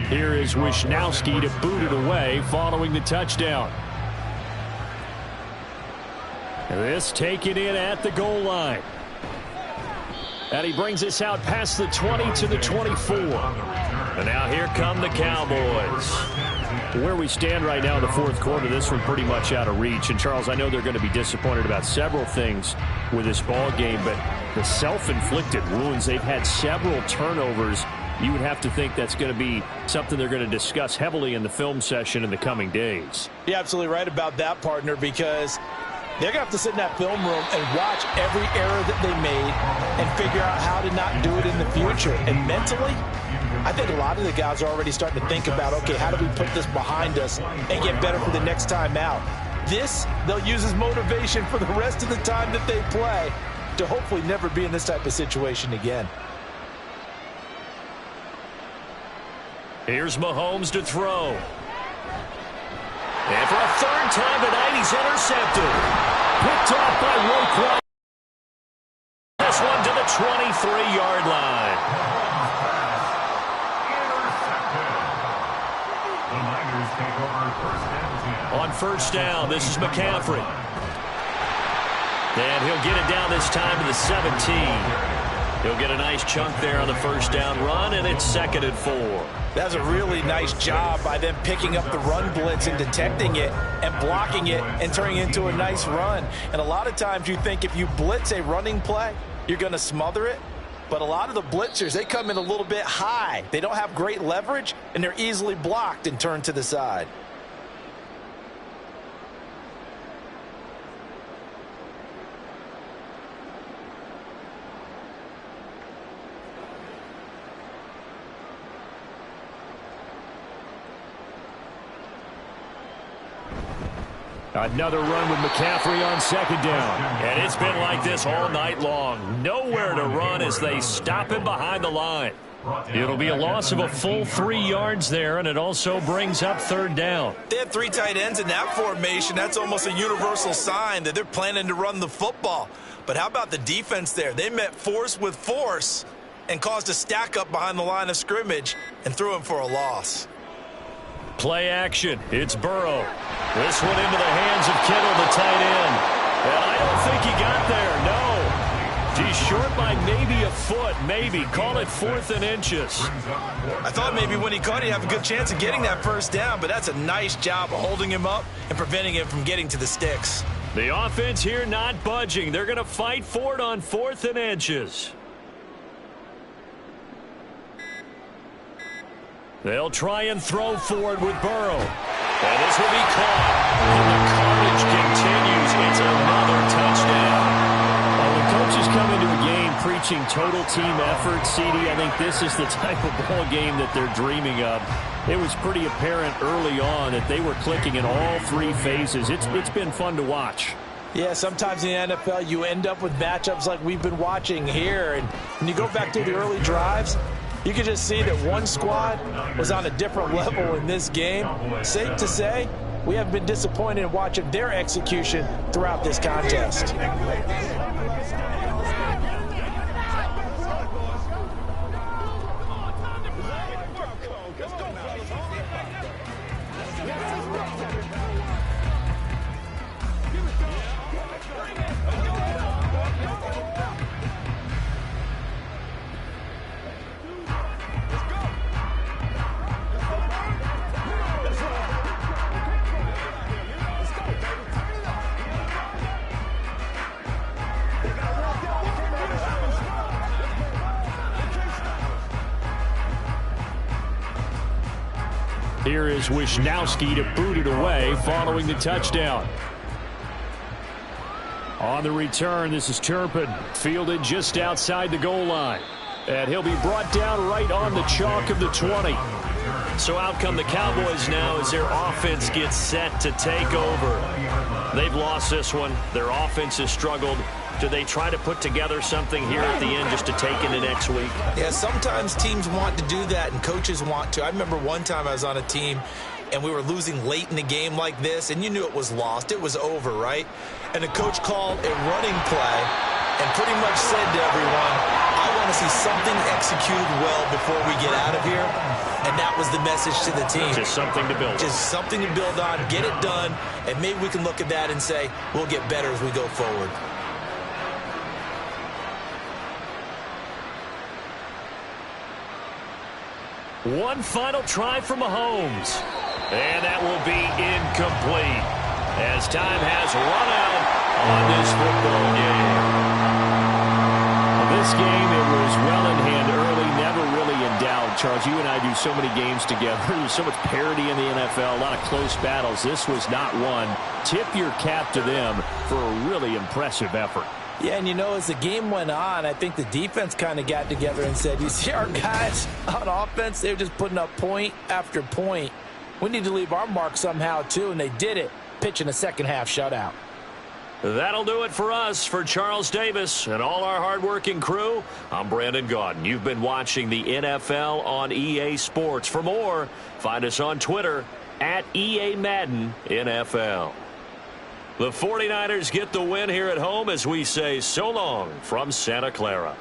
Here is Wishnowsky to boot it away following the touchdown. This taken in at the goal line. And he brings us out past the 20 to the 24. And now here come the Cowboys. Where we stand right now in the fourth quarter, this one pretty much out of reach. And, Charles, I know they're going to be disappointed about several things with this ball game, but the self-inflicted wounds, they've had several turnovers. You would have to think that's going to be something they're going to discuss heavily in the film session in the coming days. You're absolutely right about that, partner, because they're going to have to sit in that film room and watch every error that they made and figure out how to not do it in the future. And mentally, I think a lot of the guys are already starting to think about, okay, how do we put this behind us and get better for the next time out? This, they'll use as motivation for the rest of the time that they play to hopefully never be in this type of situation again. Here's Mahomes to throw. And for a third time tonight, he's intercepted. Picked off by Roquan. This one to the 23-yard line. The Niners take over first and 10. On first down, this is McCaffrey. And he'll get it down this time to the 17. He'll get a nice chunk there on the first down run, and it's 2nd and 4. That's a really nice job by them picking up the run blitz and detecting it and blocking it and turning it into a nice run. And a lot of times you think if you blitz a running play, you're going to smother it. But a lot of the blitzers, they come in a little bit high. They don't have great leverage, and they're easily blocked and turned to the side. Another run with McCaffrey on second down. And it's been like this all night long. Nowhere to run as they stop him behind the line. It'll be a loss of a full 3 yards there, and it also brings up third down. They have 3 tight ends in that formation. That's almost a universal sign that they're planning to run the football. But how about the defense there? They met force with force and caused a stack up behind the line of scrimmage and threw him for a loss. Play action. It's Burrow. This one into the hands of Kittle, the tight end. And I don't think he got there, no. He's short by maybe a foot, maybe. Call it 4th and inches. I thought maybe when he caught it, he'd have a good chance of getting that first down, but that's a nice job holding him up and preventing him from getting to the sticks. The offense here not budging. They're going to fight for it on 4th and inches. They'll try and throw for it with Burrow. And this will be caught. And the carnage continues. It's another touchdown. When coaches come into a game preaching total team effort, CD, I think this is the type of ball game that they're dreaming of. It was pretty apparent early on that they were clicking in all 3 phases. It's been fun to watch. Yeah, sometimes in the NFL you end up with matchups like we've been watching here. And when you go back to the early drives, you can just see that one squad was on a different level in this game. Safe to say, we have been disappointed in watching their execution throughout this contest. Here is Wisnowski to boot it away following the touchdown. On the return, this is Turpin, fielded just outside the goal line. And he'll be brought down right on the chalk of the 20. So out come the Cowboys now as their offense gets set to take over. They've lost this one. Their offense has struggled. Do they try to put together something here at the end just to take into next week? Yeah, sometimes teams want to do that and coaches want to. I remember one time I was on a team and we were losing late in the game like this, and you knew it was lost. It was over, right? And the coach called a running play and pretty much said to everyone, I want to see something executed well before we get out of here. And that was the message to the team. Just something to build on. Just something to build on, get it done, and maybe we can look at that and say, we'll get better as we go forward. One final try from Mahomes. And that will be incomplete as time has run out on this football game. This game, it was well in hand early, never really in doubt. Charles, you and I do so many games together. There's so much parity in the NFL, a lot of close battles. This was not one. Tip your cap to them for a really impressive effort. Yeah, and you know, as the game went on, I think the defense kind of got together and said, you see our guys on offense, they're just putting up point after point. We need to leave our mark somehow, too, and they did it, pitching a second-half shutout. That'll do it for us. For Charles Davis and all our hardworking crew, I'm Brandon Gaudin. You've been watching the NFL on EA Sports. For more, find us on Twitter at EA Madden NFL. The 49ers get the win here at home as we say so long from Santa Clara.